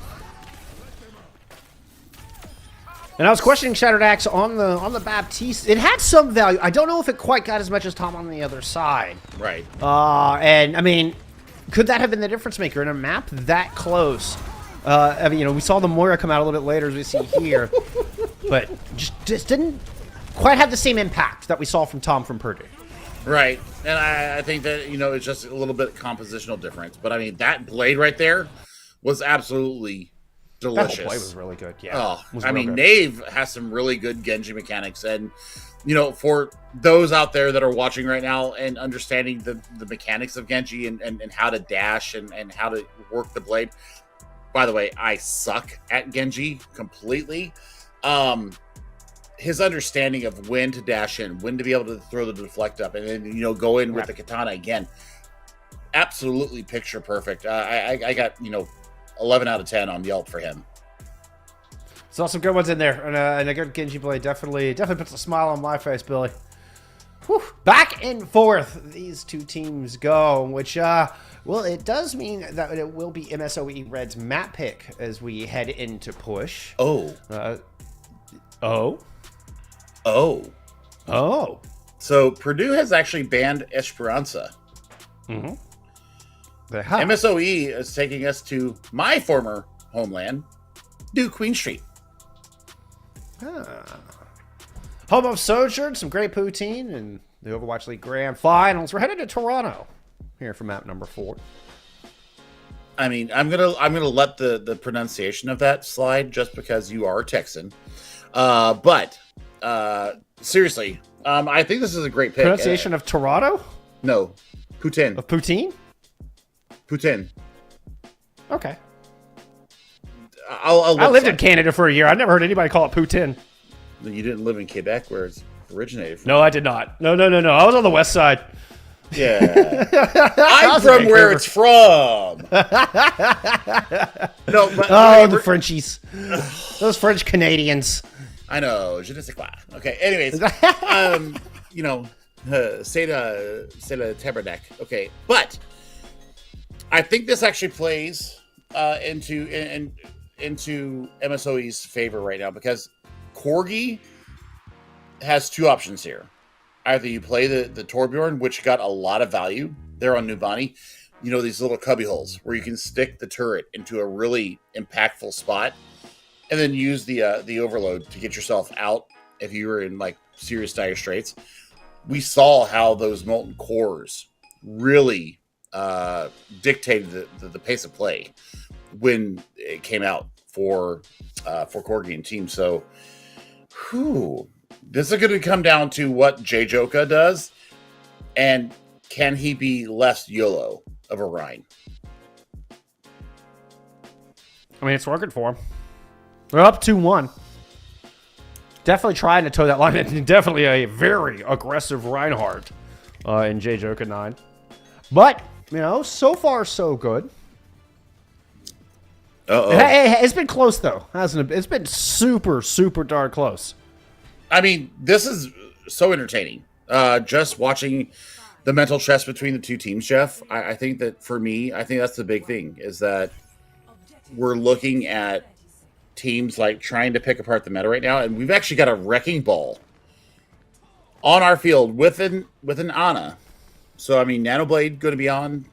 And I was questioning Shattered Axe on the Baptiste. It had some value. I don't know if it quite got as much as Tom on the other side. Right. And I mean, could that have been the difference maker in a map that close? I mean, we saw the Moira come out a little bit later, as we see here, but just didn't quite have the same impact that we saw from Tom from Purdue. Right. And I think that, it's just a little bit of compositional difference. But I mean, that blade right there was absolutely delicious. That whole play was really good. Yeah. Oh, I mean, Nave has some really good Genji mechanics. And, for those out there that are watching right now and understanding the mechanics of Genji and how to dash and how to work the blade. By the way, I suck at Genji completely. His understanding of when to dash in, when to be able to throw the deflect up, and then, go in with the katana again. Absolutely picture perfect. I got, 11 out of 10 on Yelp for him. Saw some good ones in there, and a good Genji play definitely puts a smile on my face, Billy. Whew. Back and forth, these two teams go, which, well, it does mean that it will be MSOE Red's map pick as we head into push. Oh. Oh. So Purdue has actually banned Esperanza. Mm-hmm. MSOE is taking us to my former homeland, New Queen Street. Home of Sojourn, some great poutine, and the Overwatch League Grand Finals. We're headed to Toronto here for map number 4. I mean, I'm gonna let the pronunciation of that slide just because you are a Texan. But seriously, I think this is a great pick. Pronunciation of Toronto? No, poutine. Of poutine? Poutine. Okay. I lived in Canada for a year. I never heard anybody call it poutine. You didn't live in Quebec, where it's originated from. No, I did not. No. I was on the west side. Yeah. I'm from where it's from. No, but the Frenchies. Those French Canadians. I know. Je ne sais quoi. Okay, anyways. C'est le tabarnak. Okay, but I think this actually plays into MSOE's favor right now because Corgi has two options here. Either you play the Torbjorn, which got a lot of value there on Nubani, these little cubby holes where you can stick the turret into a really impactful spot, and then use the overload to get yourself out if you were in serious dire straits. We saw how those molten cores really dictated the pace of play when it came out for Corgi and team. So, this is going to come down to what J-Joka does. And can he be less YOLO of a Rhine? I mean, it's working for him. They're up 2-1. Definitely trying to toe that line. And definitely a very aggressive Reinhardt in J-Joker 9. But, you know, so far so good. Hey, it's been close, though, hasn't it? It's been super, super darn close. I mean, this is so entertaining. Just watching the mental chess between the two teams, Jeff. I think that for me, I think that's the big thing, is that we're looking at teams like trying to pick apart the meta right now, and we've actually got a wrecking ball on our field with an Ana. So I mean, Nanoblade going to be on,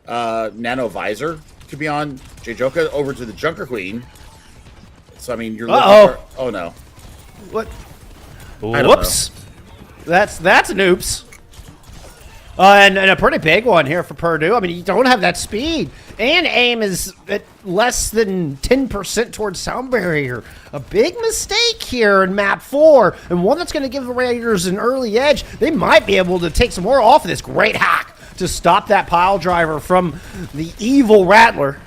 Nano Visor could be on, J-Joka over to the Junker Queen. So I mean, you're looking for, oh no, What? Whoops. That's an oops. And a pretty big one here for Purdue. I mean, you don't have that speed. And aim is at less than 10% towards sound barrier. A big mistake here in map 4. And one that's going to give the Raiders an early edge. They might be able to take some more off of this great hack to stop that pile driver from the evil Rattler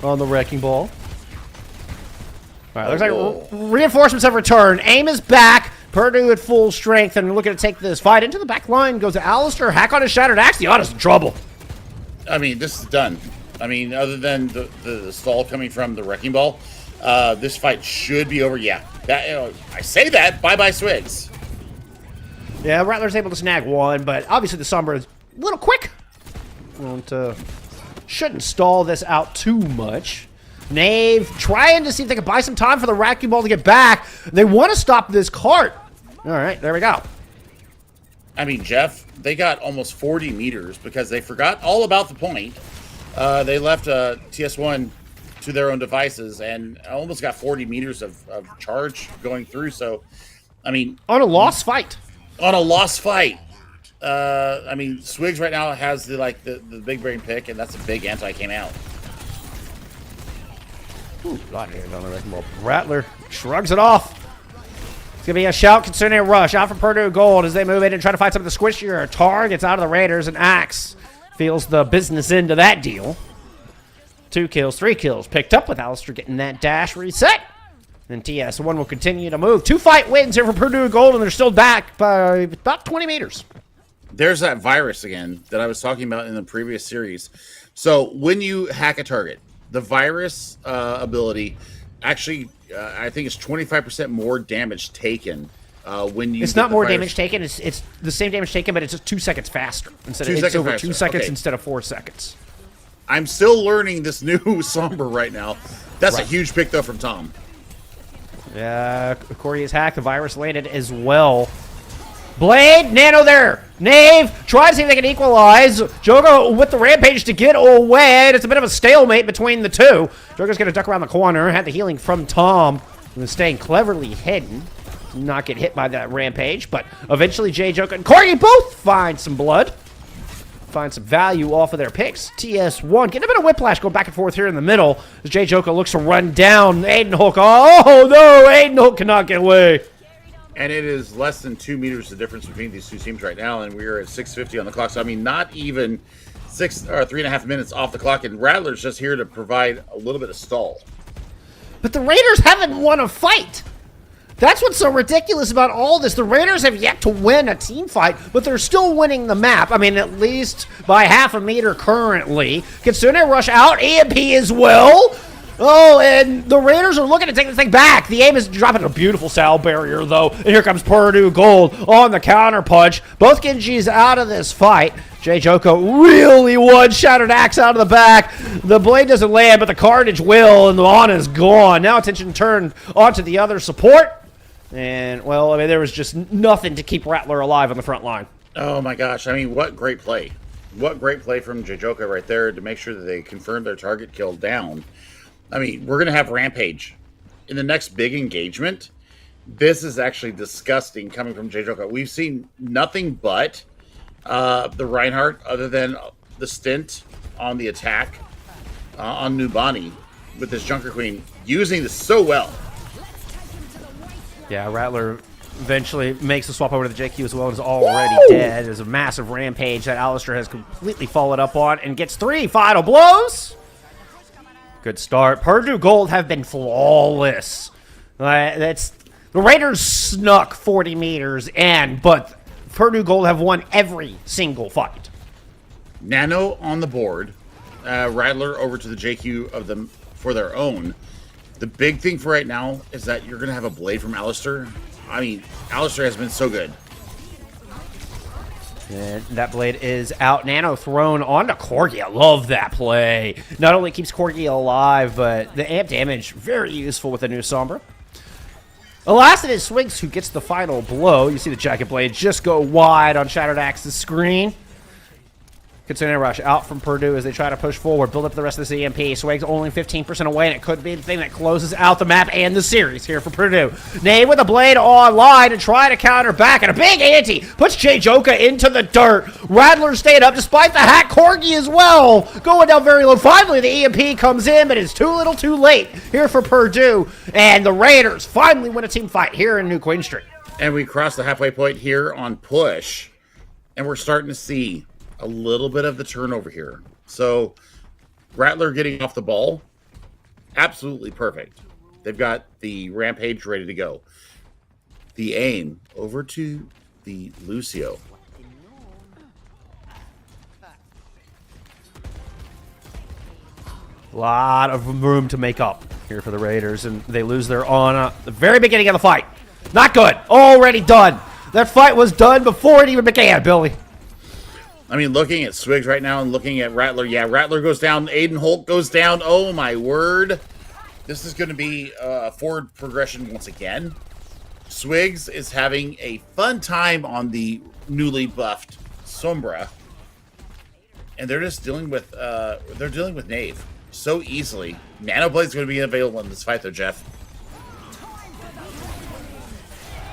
on the wrecking ball. All right, looks like reinforcements have returned. Aim is back. Purdue at full strength, and looking to take this fight into the back line. Goes to Alistair. Hack on his Shattered Axe. The Otta's in trouble. I mean, this is done. I mean, other than the stall coming from the wrecking ball, this fight should be over. Yeah, that, you know, I say that. Bye-bye, Swigs. Yeah, Rattler's able to snag one, but obviously the Sombra is a little quick. Shouldn't stall this out too much. Knave trying to see if they can buy some time for the wrecking ball to get back. They want to stop this cart. All right, there we go. I mean, Jeff, they got almost 40 meters because they forgot all about the point. They left TS1 to their own devices and almost got 40 meters of charge going through. So, I mean... On a lost fight. On a lost fight. I mean, Swigs right now has the big brain pick, and that's a big anti came out. Ooh, a lot of hands on the wrecking ball. Rattler shrugs it off. It's going to be a shout concerning a rush out for Purdue Gold as they move in and try to find some of the squishier targets out of the Raiders, and Axe feels the business end of that deal. 2 kills, 3 kills picked up with Alistair getting that dash reset. And TS1 will continue to move. 2 fight wins here for Purdue Gold, and they're still back by about 20 meters. There's that virus again that I was talking about in the previous series. So when you hack a target, the virus ability actually, I think it's 25% more damage taken when you. It's not more damage taken. It's the same damage taken, but it's just 2 seconds faster. It's over 2 seconds instead of 4 seconds. I'm still learning this new Sombra right now. That's a huge pick though from Tom. Yeah, Corey is hacked. The virus landed as well. Blade, Nano there. Knave, try to see if they can equalize. Jogo with the rampage to get away. It's a bit of a stalemate between the two. Jogo's going to duck around the corner. Had the healing from Tom. And staying cleverly hidden. Not get hit by that rampage. But eventually J-Joker and Corey both find some blood. Find some value off of their picks. TS1 getting a bit of whiplash going back and forth here in the middle. As J-Joker looks to run down Aiden Hook. Oh no, Aiden Hook cannot get away. And it is less than 2 meters the difference between these two teams right now, and we are at 6:50 on the clock. So I mean, not even 3.5 minutes off the clock, and Rattler's just here to provide a little bit of stall. But the Raiders haven't won a fight. That's what's so ridiculous about all this. The Raiders have yet to win a team fight, but they're still winning the map. I mean, at least by 0.5 meter currently. Kitsune rush out, EMP as well. Oh, and the Raiders are looking to take this thing back. The aim is dropping a beautiful sound barrier, though. And here comes Purdue Gold on the counter punch. Both Genjis out of this fight. J-Joko really one Shattered Axe out of the back. The blade doesn't land, but the carnage will, and the on is gone. Now attention turned onto the other support. And, well, I mean, there was just nothing to keep Rattler alive on the front line. Oh, my gosh. I mean, what great play. What great play from J-Joko right there to make sure that they confirmed their target kill down. I mean, we're going to have Rampage in the next big engagement. This is actually disgusting coming from J-Joko. We've seen nothing but the Reinhardt other than the stint on the attack on Nubani with this Junker Queen using this so well. Yeah, Rattler Eventually makes the swap over to the JQ as well and is already dead. There's a massive rampage that Alistair has completely followed up on and gets 3 final blows. Good start. Purdue Gold have been flawless. The Raiders snuck 40 meters in, but Purdue Gold have won every single fight. Nano on the board. Rattler over to the JQ of them for their own. The big thing for right now is that you're going to have a blade from Alistair. I mean, Alistair has been so good. And that blade is out. Nano thrown onto Corgi. I love that play. Not only keeps Corgi alive, but the amp damage, very useful with the new Sombra. Last it is Swigs who gets the final blow. You see the jacket blade just go wide on Shattered Axe's screen. Kitsune Rush out from Purdue as they try to push forward, build up the rest of the EMP. Swigs only 15% away, and it could be the thing that closes out the map and the series here for Purdue. Nade with a blade online and try to counter back, and a big ante puts Jay Joka into the dirt. Rattler stayed up despite the hack. Corgi as well, going down very low. Finally, the EMP comes in, but it's too little too late here for Purdue, and the Raiders finally win a team fight here in New Queen Street. And we cross the halfway point here on push, and we're starting to see a little bit of the turnover here. So Rattler getting off the ball, absolutely perfect. They've got the Rampage ready to go. The aim over to the Lucio. A lot of room to make up here for the Raiders, and they lose their honor at the very beginning of the fight. Not good. Already done. That fight was done before it even began, Billy. I mean, looking at Swigs right now and looking at Rattler, yeah, Rattler goes down, Aiden Holt goes down. Oh, my word. This is going to be a forward progression once again. Swigs is having a fun time on the newly buffed Sombra. And they're just dealing with, Knave so easily. Nanoblade's going to be available in this fight, though, Jeff.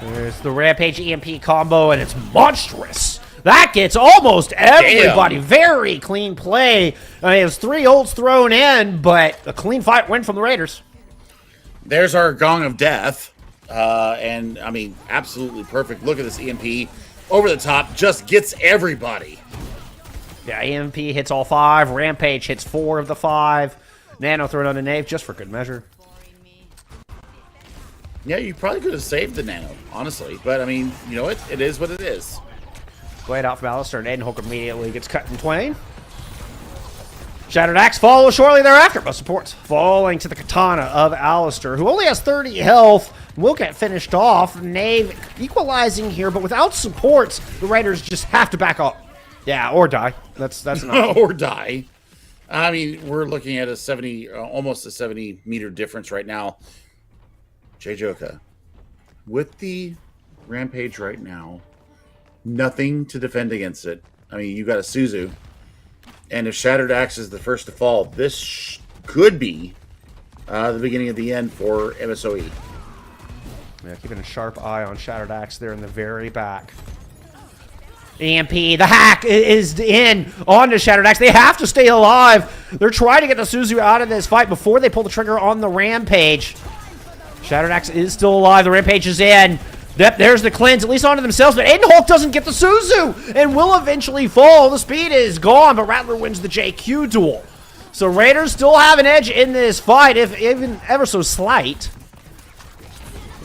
There's the Rampage EMP combo, and it's monstrous. That gets almost everybody. Damn. Very clean play. I mean, it was 3 ults thrown in, but a clean fight win from the Raiders. There's our Gong of Death. And, I mean, absolutely perfect. Look at this EMP. Over the top. Just gets everybody. Yeah, EMP hits all 5. Rampage hits 4 of the 5. Nano thrown on a Knave just for good measure. Yeah, you probably could have saved the Nano, honestly. But, I mean, you know what? It is what it is. Blade out from Alistair, and Aiden Hook immediately gets cut in twain. Shattered Axe follows shortly thereafter, but supports falling to the katana of Alistair, who only has 30 health. Will get finished off. Knave equalizing here, but without supports, the Raiders just have to back up. Yeah, or die. That's enough. Or die. I mean, we're looking at a 70, almost a 70-meter difference right now. Jay Joka, with the Rampage right now, nothing to defend against it. I mean, you got a Suzu. And if Shattered Axe is the first to fall, this could be the beginning of the end for MSOE. Yeah, keeping a sharp eye on Shattered Axe there in the very back. EMP, the hack is in onto Shattered Axe. They have to stay alive. They're trying to get the Suzu out of this fight before they pull the trigger on the Rampage. Shattered Axe is still alive. The Rampage is in. Yep, there's the cleanse, at least onto themselves, but Aiden Hulk doesn't get the Suzu and will eventually fall. The speed is gone, but Rattler wins the JQ duel. So Raiders still have an edge in this fight, if even ever so slight.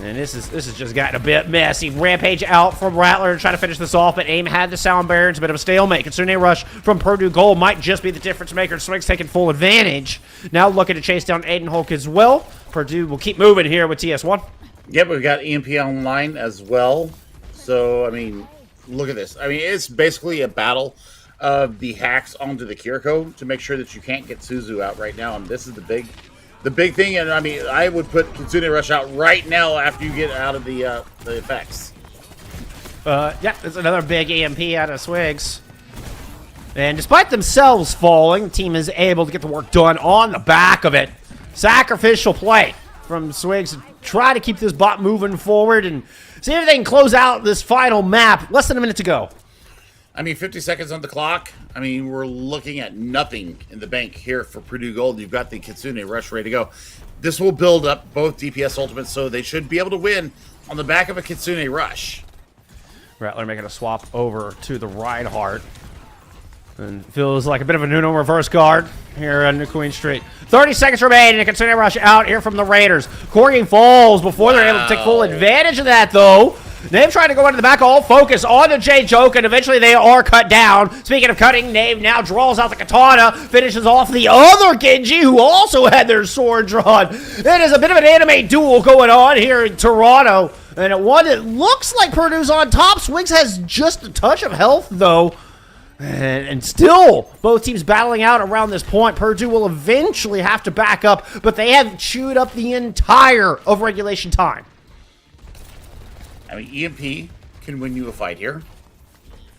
And this is just gotten a bit messy. Rampage out from Rattler to try to finish this off, but Aim had the sound barrier. It's a bit of a stalemate. Kitsune Rush from Purdue Gold might just be the difference maker. Swig's taking full advantage. Now looking to chase down Aiden Hulk as well. Purdue will keep moving here with TS1. Yep, we've got EMP online as well. So, I mean, look at this. I mean, it's basically a battle of the hacks onto the Kiriko to make sure that you can't get Suzu out right now. And this is the big thing. And, I mean, I would put Kitsune Rush out right now after you get out of the effects. Yeah, it's another big EMP out of Swigs. And despite themselves falling, the team is able to get the work done on the back of it. Sacrificial play from Swigs to try to keep this bot moving forward and see if they can close out this final map. Less than a minute to go. I mean, 50 seconds on the clock. I mean, we're looking at nothing in the bank here for Purdue Gold. You've got the Kitsune Rush ready to go. This will build up both DPS ultimates, so they should be able to win on the back of a Kitsune rush. Rattler making a swap over to the Reinhardt. And feels like a bit of a Nuno reverse guard here on New Queen Street. 30 seconds remaining. A Kitsune rush out here from the Raiders. Corgi falls before they're able to take full advantage of that, though. Nave trying to go into the back, all focus on the J-Joke, and eventually they are cut down. Speaking of cutting, Nave now draws out the katana, finishes off the other Genji, who also had their sword drawn. It is a bit of an anime duel going on here in Toronto, and at one, it looks like Purdue's on top. Swigs has just a touch of health, though. And still, both teams battling out around this point. Purdue will eventually have to back up, but they have chewed up the entire of regulation time. I mean, EMP can win you a fight here.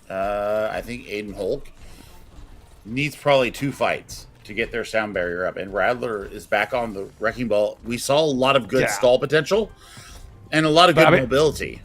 I think Aiden Hulk needs probably 2 fights to get their sound barrier up. And Radler is back on the wrecking ball. We saw a lot of good stall potential and a lot of good mobility.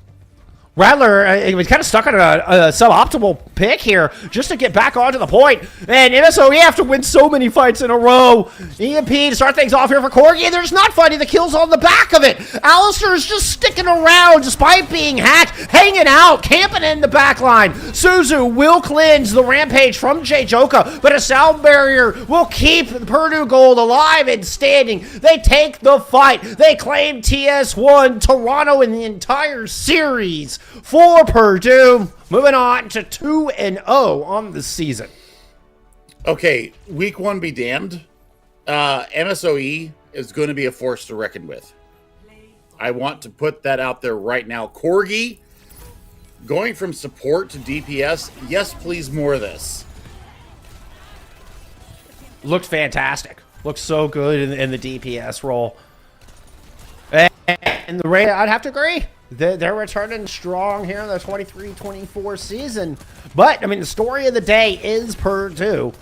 Rattler he was kind of stuck on a suboptimal pick here just to get back onto the point. And MSO, you have to win so many fights in a row. EMP to start things off here for Corgi, and they're just not finding the kills on the back of it. Alistair is just sticking around despite being hacked, hanging out, camping in the back line. Suzu will cleanse the rampage from J-Joka, but a sound barrier will keep Purdue Gold alive and standing. They take the fight. They claim TS1, Toronto in the entire series. For Purdue, moving on to 2-0 on the season. Okay, week 1 be damned. MSOE is going to be a force to reckon with. I want to put that out there right now. Corgi, going from support to DPS, yes, please, more of this. Looked fantastic. Looked so good in the DPS role. And the Ray, I'd have to agree. They're returning strong here in the 23-24 season. But, I mean, the story of the day is Purdue.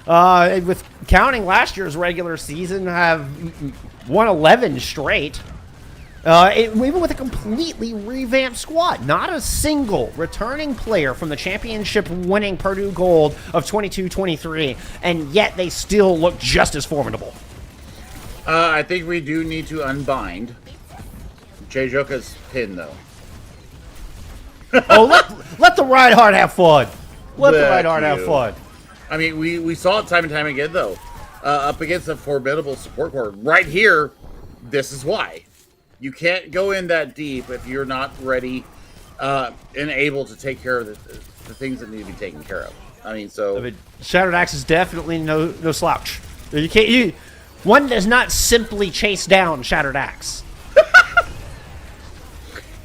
With counting last year's regular season, have won 11 straight. Even with a completely revamped squad. Not a single returning player from the championship-winning Purdue Gold of 22-23. And yet they still look just as formidable. I think we do need to unbind J-Joka's pin, though. Let the Reinhardt have fun. Let the Reinhardt have fun. I mean, we saw it time and time again, though. Up against a formidable support core. Right here, this is why. You can't go in that deep if you're not ready and able to take care of the things that need to be taken care of. I mean, Shattered Axe is definitely no slouch. One does not simply chase down Shattered Axe.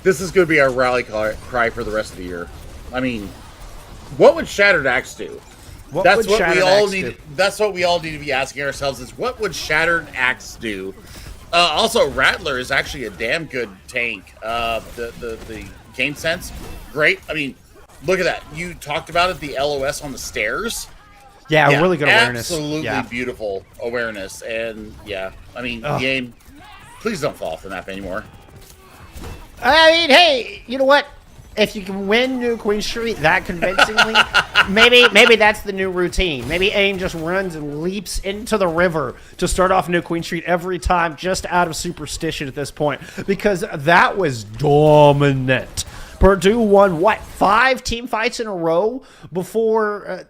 This is going to be our rally cry for the rest of the year. I mean, what would Shattered Axe do? That's what we all need to be asking ourselves is, what would Shattered Axe do? Also, Rattler is actually a damn good tank. The game sense, great. I mean, look at that. You talked about it, the LOS on the stairs. Yeah, really good awareness. Absolutely beautiful awareness. And, yeah, I mean, game, please don't fall off the map anymore. I mean, hey, you know what? If you can win New Queen Street that convincingly, maybe that's the new routine. Maybe AIM just runs and leaps into the river to start off New Queen Street every time just out of superstition at this point. Because that was dominant. Purdue won, 5 team fights in a row before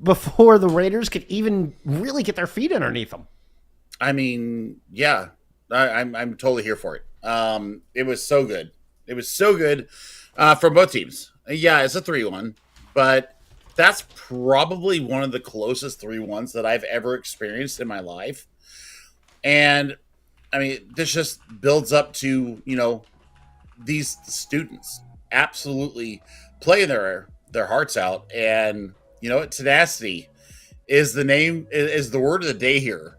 the Raiders could even really get their feet underneath them. I mean, yeah, I'm totally here for it. It was so good. It was so good for both teams. Yeah, it's a 3-1, but that's probably one of the closest 3-1s that I've ever experienced in my life. And I mean, this just builds up to, these students absolutely playing their hearts out. And tenacity is the word of the day here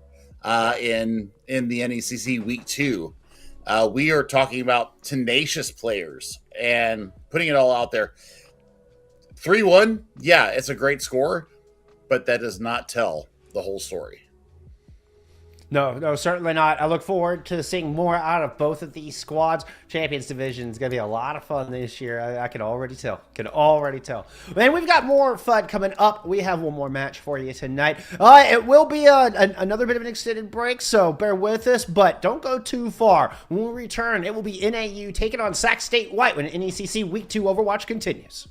in the NECC week 2. We are talking about tenacious players and putting it all out there. 3-1, yeah, it's a great score, but that does not tell the whole story. No, certainly not. I look forward to seeing more out of both of these squads. Champions Division is going to be a lot of fun this year. I can already tell. And we've got more fun coming up. We have one more match for you tonight. It will be another bit of an extended break, so bear with us, but don't go too far. When we return, it will be NAU taking on Sac State White when NECC Week 2 Overwatch continues.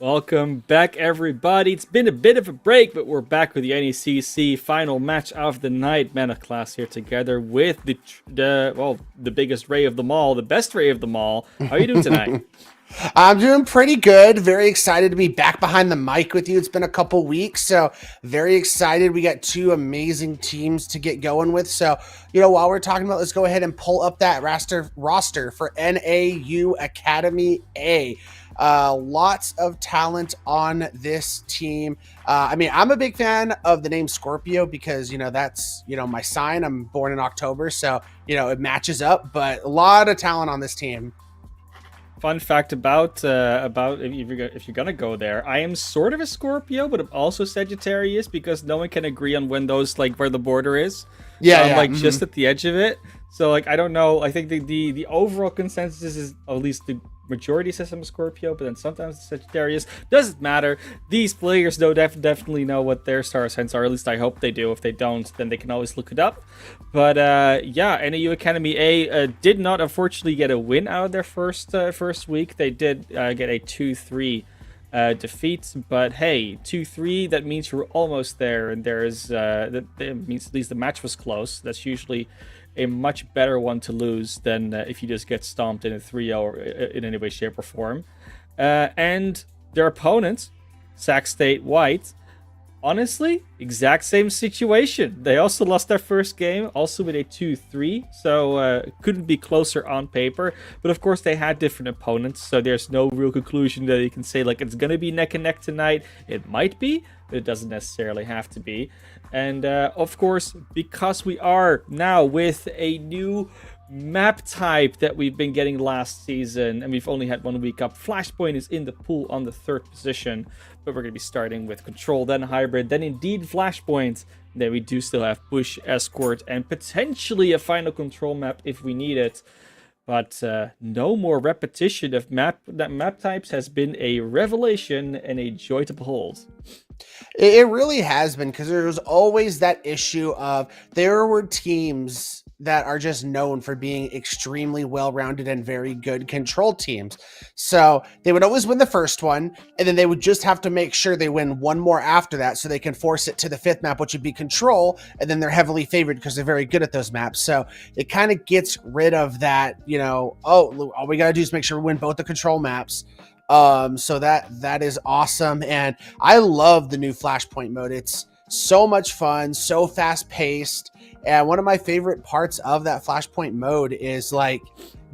Welcome back, everybody. It's been a bit of a break, but we're back with the NECC final match of the night. Mana Class here together with the biggest Ray of them all, the best Ray of them all. How are you doing tonight? I'm doing pretty good. Very excited to be back behind the mic with you. It's been a couple weeks, so very excited. We got two amazing teams to get going with. So, while we're talking about, let's go ahead and pull up that roster for NAU Academy A. Lots of talent on this team. I'm a big fan of the name Scorpio because, that's, my sign. I'm born in October, so, it matches up, but a lot of talent on this team. Fun fact about if you're gonna go there, I am sort of a Scorpio, but I'm also Sagittarius because no one can agree on when those where the border is. Yeah, so I'm just at the edge of it. So I don't know. I think the overall consensus is, at least the majority says I'm a Scorpio, but then sometimes it's Sagittarius. Doesn't matter. These players definitely know what their star signs are. At least I hope they do. If they don't, then they can always look it up. But NAU Academy A did not unfortunately get a win out of their first week. They did get a 2-3 defeat, but hey, 2-3, that means you're almost there, and that means at least the match was close. That's usually a much better one to lose than if you just get stomped in a 3-0 in any way, shape, or form. And their opponents, Sac State White, honestly, exact same situation. They also lost their first game, also with a 2-3, so couldn't be closer on paper. But of course, they had different opponents, so there's no real conclusion that you can say, it's going to be neck and neck tonight. It might be, but it doesn't necessarily have to be. And of course, because we are now with a new map type that we've been getting last season, and we've only had 1 week up, Flashpoint is in the pool on the 3rd position, but we're going to be starting with Control, then Hybrid, then indeed Flashpoint. Then we do still have Bush, Escort, and potentially a final Control map if we need it. But no more repetition of map types has been a revelation and a joy to behold. It really has been, because there was always that issue of there were teams that are just known for being extremely well-rounded and very good control teams. So they would always win the first one, and then they would just have to make sure they win one more after that so they can force it to the 5th map, which would be control, and then they're heavily favored because they're very good at those maps. So it kind of gets rid of that, all we got to do is make sure we win both the control maps. So that is awesome, and I love the new Flashpoint mode. It's so much fun, so fast-paced, and one of my favorite parts of that Flashpoint mode is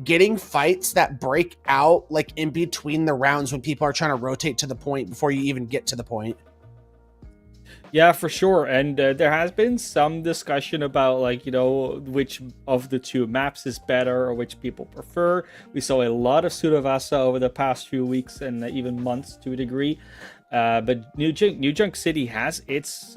getting fights that break out in between the rounds when people are trying to rotate to the point before you even get to the point. Yeah, for sure. And there has been some discussion about which of the two maps is better or which people prefer. We saw a lot of Sudavasa over the past few weeks and even months to a degree. But New Junk City has its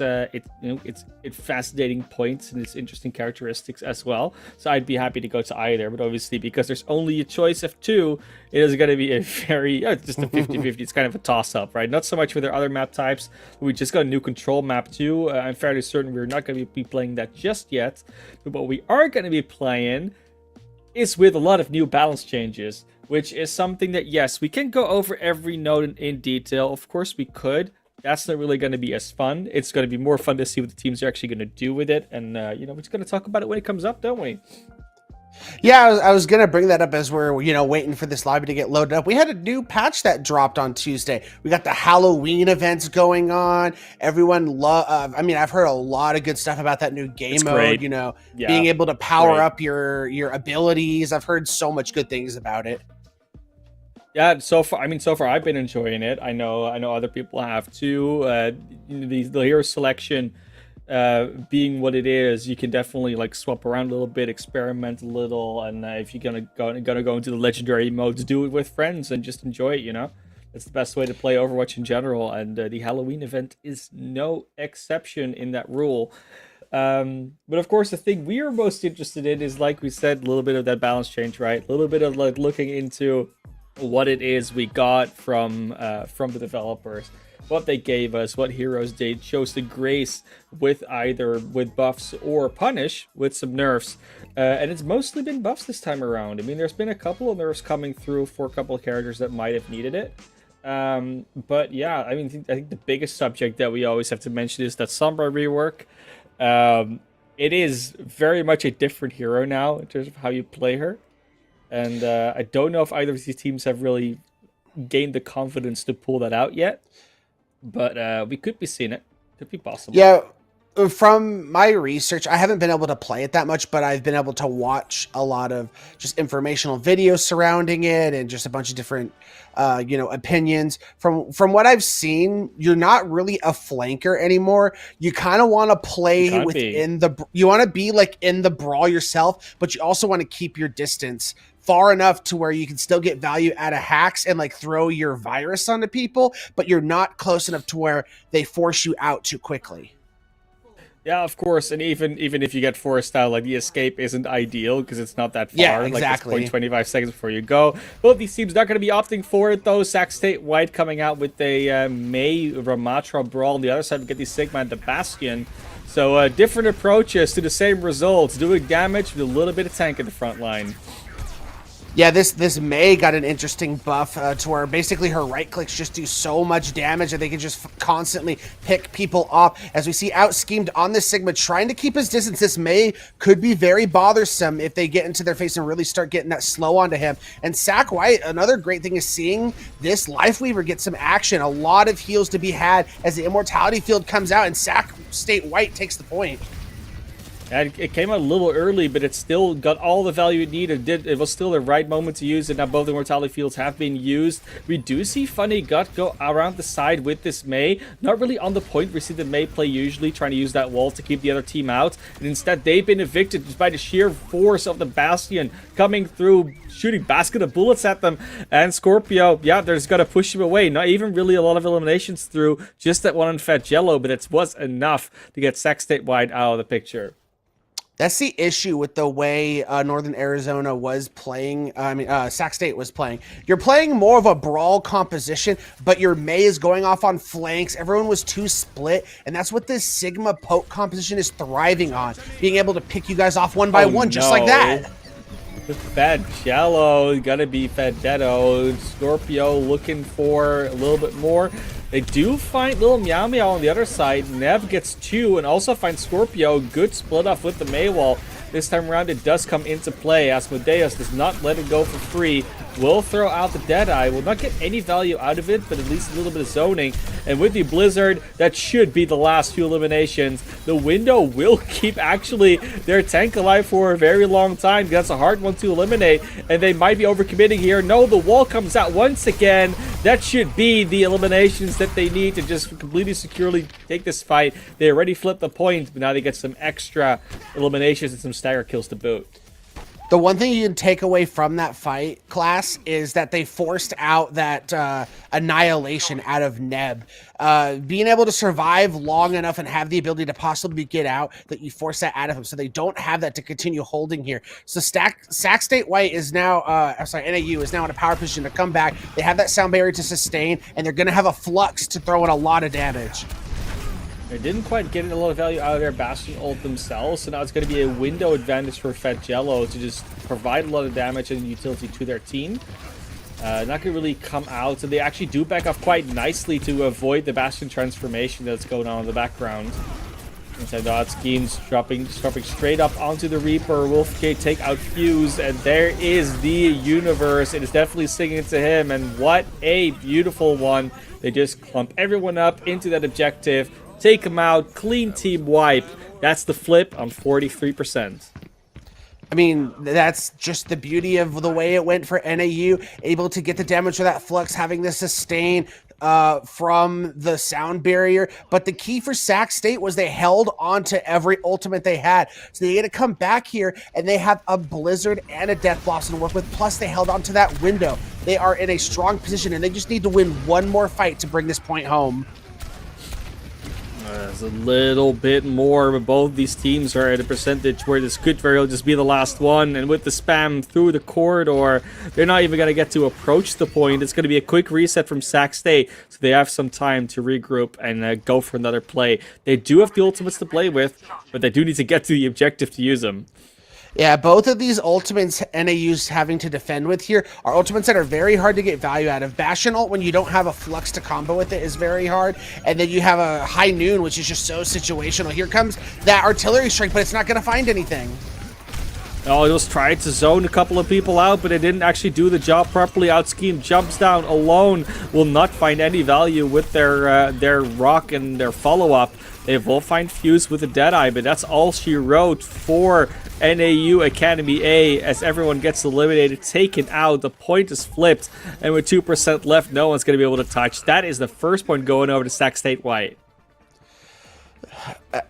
fascinating points and its interesting characteristics as well. So I'd be happy to go to either. But obviously, because there's only a choice of two, it is going to be a very just a 50-50. It's kind of a toss-up, right? Not so much for their other map types. We just got a new control map too. I'm fairly certain we're not going to be playing that just yet. But what we are going to be playing is with a lot of new balance changes, which is something that, yes, we can go over every node in detail. Of course, we could. That's not really going to be as fun. It's going to be more fun to see what the teams are actually going to do with it. And, we're just going to talk about it when it comes up, don't we? Yeah, I was going to bring that up as we're, waiting for this lobby to get loaded up. We had a new patch that dropped on Tuesday. We got the Halloween events going on. Everyone I've heard a lot of good stuff about that new game It's mode, great. being able to power Great. up your abilities. I've heard so much good things about it. Yeah, so far I've been enjoying it. I know other people have too. The hero selection being what it is, you can definitely like swap around a little bit, experiment a little, and if you're gonna go into the legendary modes, do it with friends and just enjoy it. That's the best way to play Overwatch in general, and the Halloween event is no exception in that rule. But of course, the thing we are most interested in is, like we said, a little bit of that balance change, right? A little bit of like looking into what it is we got from the developers, what they gave us, what heroes they chose to grace with either with buffs or punish with some nerfs. And it's mostly been buffs this time around. I mean, there's been a couple of nerfs coming through for a couple of characters that might have needed it. But yeah, I think the biggest subject that we always have to mention is that Sombra rework. It is very much a different hero now in terms of how you play her. And I don't know if either of these teams have really gained the confidence to pull that out yet. But we could be seeing it. Could be possible. Yeah, from my research, I haven't been able to play it that much, but I've been able to watch a lot of just informational videos surrounding it and just a bunch of different, opinions. From what I've seen, you're not really a flanker anymore. You kind of want to play you want to be like in the brawl yourself, but you also want to keep your distance far enough to where you can still get value out of hacks and like throw your virus onto people, but you're not close enough to where they force you out too quickly. Yeah, of course, and even if you get forced out, like the escape isn't ideal because it's not that far. Yeah, exactly. Like it's 25 seconds before you go. Both these teams not going to be opting for it though. Sac State White coming out with a May Ramatra brawl. On the other side, we get the Sigma and the Bastion. So different approaches to the same results, doing damage with a little bit of tank in the front line. Yeah, this May got an interesting buff to where basically her right clicks just do so much damage that they can just constantly pick people off. As we see out-schemed on this Sigma, trying to keep his distance, this May could be very bothersome if they get into their face and really start getting that slow onto him. And Sac White, another great thing is seeing this Lifeweaver get some action. A lot of heals to be had as the Immortality field comes out and Sac State White takes the point. And it came out a little early, but it still got all the value it needed. It was still the right moment to use it. Now both the Immortality fields have been used. We do see Funny Gut go around the side with this Mei. Not really on the point. We see the Mei play usually, trying to use that wall to keep the other team out. And instead, they've been evicted just by the sheer force of the Bastion coming through, shooting basket of bullets at them. And Scorpio, yeah, they're just got to push him away. Not even really a lot of eliminations through. Just that one on Fat Jello, but it was enough to get Sac State Wide out of the picture. That's the issue with the way Northern Arizona was playing. Sac State was playing. You're playing more of a brawl composition, but your Mei is going off on flanks. Everyone was too split, and that's what this Sigma poke composition is thriving on. Being able to pick you guys off one by one, just like that. Fat Jello, gotta be Fedetto. Scorpio looking for a little bit more. They do find little Meow Meow on the other side. Nev gets 2 and also finds Scorpio. Good split off with the Mei wall. This time around it does come into play. Asmodeus does not let it go for free. Will throw out the Deadeye. Will not get any value out of it, but at least a little bit of zoning. And with the Blizzard, that should be the last 2 eliminations. The window will keep actually their tank alive for a very long time. That's a hard one to eliminate. And they might be overcommitting here. No, the wall comes out once again. That should be the eliminations that they need to just completely securely take this fight. They already flipped the point, but now they get some extra eliminations and some stagger kills to boot. The one thing you can take away from that fight, class, is that they forced out that annihilation out of Neb. Being able to survive long enough and have the ability to possibly get out, that you force that out of him, so they don't have that to continue holding here. So Sac State White is now, NAU is now in a power position to come back. They have that sound barrier to sustain, and they're going to have a flux to throw in a lot of damage. They didn't quite get a lot of value out of their Bastion ult themselves, so now it's going to be a window advantage for Fedjello to just provide a lot of damage and utility to their team. Not going to really come out, so they actually do back off quite nicely to avoid the Bastion transformation that's going on in the background. Inside dot schemes dropping straight up onto the Reaper. Wolfgate take out Fuse, and there is the universe. It is definitely singing to him, and what a beautiful one. They just clump everyone up into that objective. Take him out, clean team wipe. That's the flip on 43%. I mean, that's just the beauty of the way it went for NAU, able to get the damage for that flux, having the sustain from the sound barrier. But the key for Sac State was they held on to every ultimate they had. So they had to come back here, and they have a Blizzard and a Death Blossom to work with. Plus, they held on to that window. They are in a strong position, and they just need to win one more fight to bring this point home. There's a little bit more, but both these teams are at a percentage where this could very well just be the last one. And with the spam through the corridor, they're not even going to get to approach the point. It's going to be a quick reset from Sac State, so they have some time to regroup and go for another play. They do have the ultimates to play with, but they do need to get to the objective to use them. Yeah, both of these ultimates NAU's having to defend with here are ultimates that are very hard to get value out of. Bastion ult, when you don't have a flux to combo with it, is very hard. And then you have a High Noon, which is just so situational. Here comes that artillery strike, but it's not going to find anything. Oh, just tried to zone a couple of people out, but it didn't actually do the job properly. Outscheme jumps down alone, will not find any value with their rock and their follow-up. They will find Fuse with a Deadeye, but that's all she wrote for NAU Academy A as everyone gets eliminated, taken out. The point is flipped, and with 2% left, no one's going to be able to touch. That is the first point going over to Sac State White.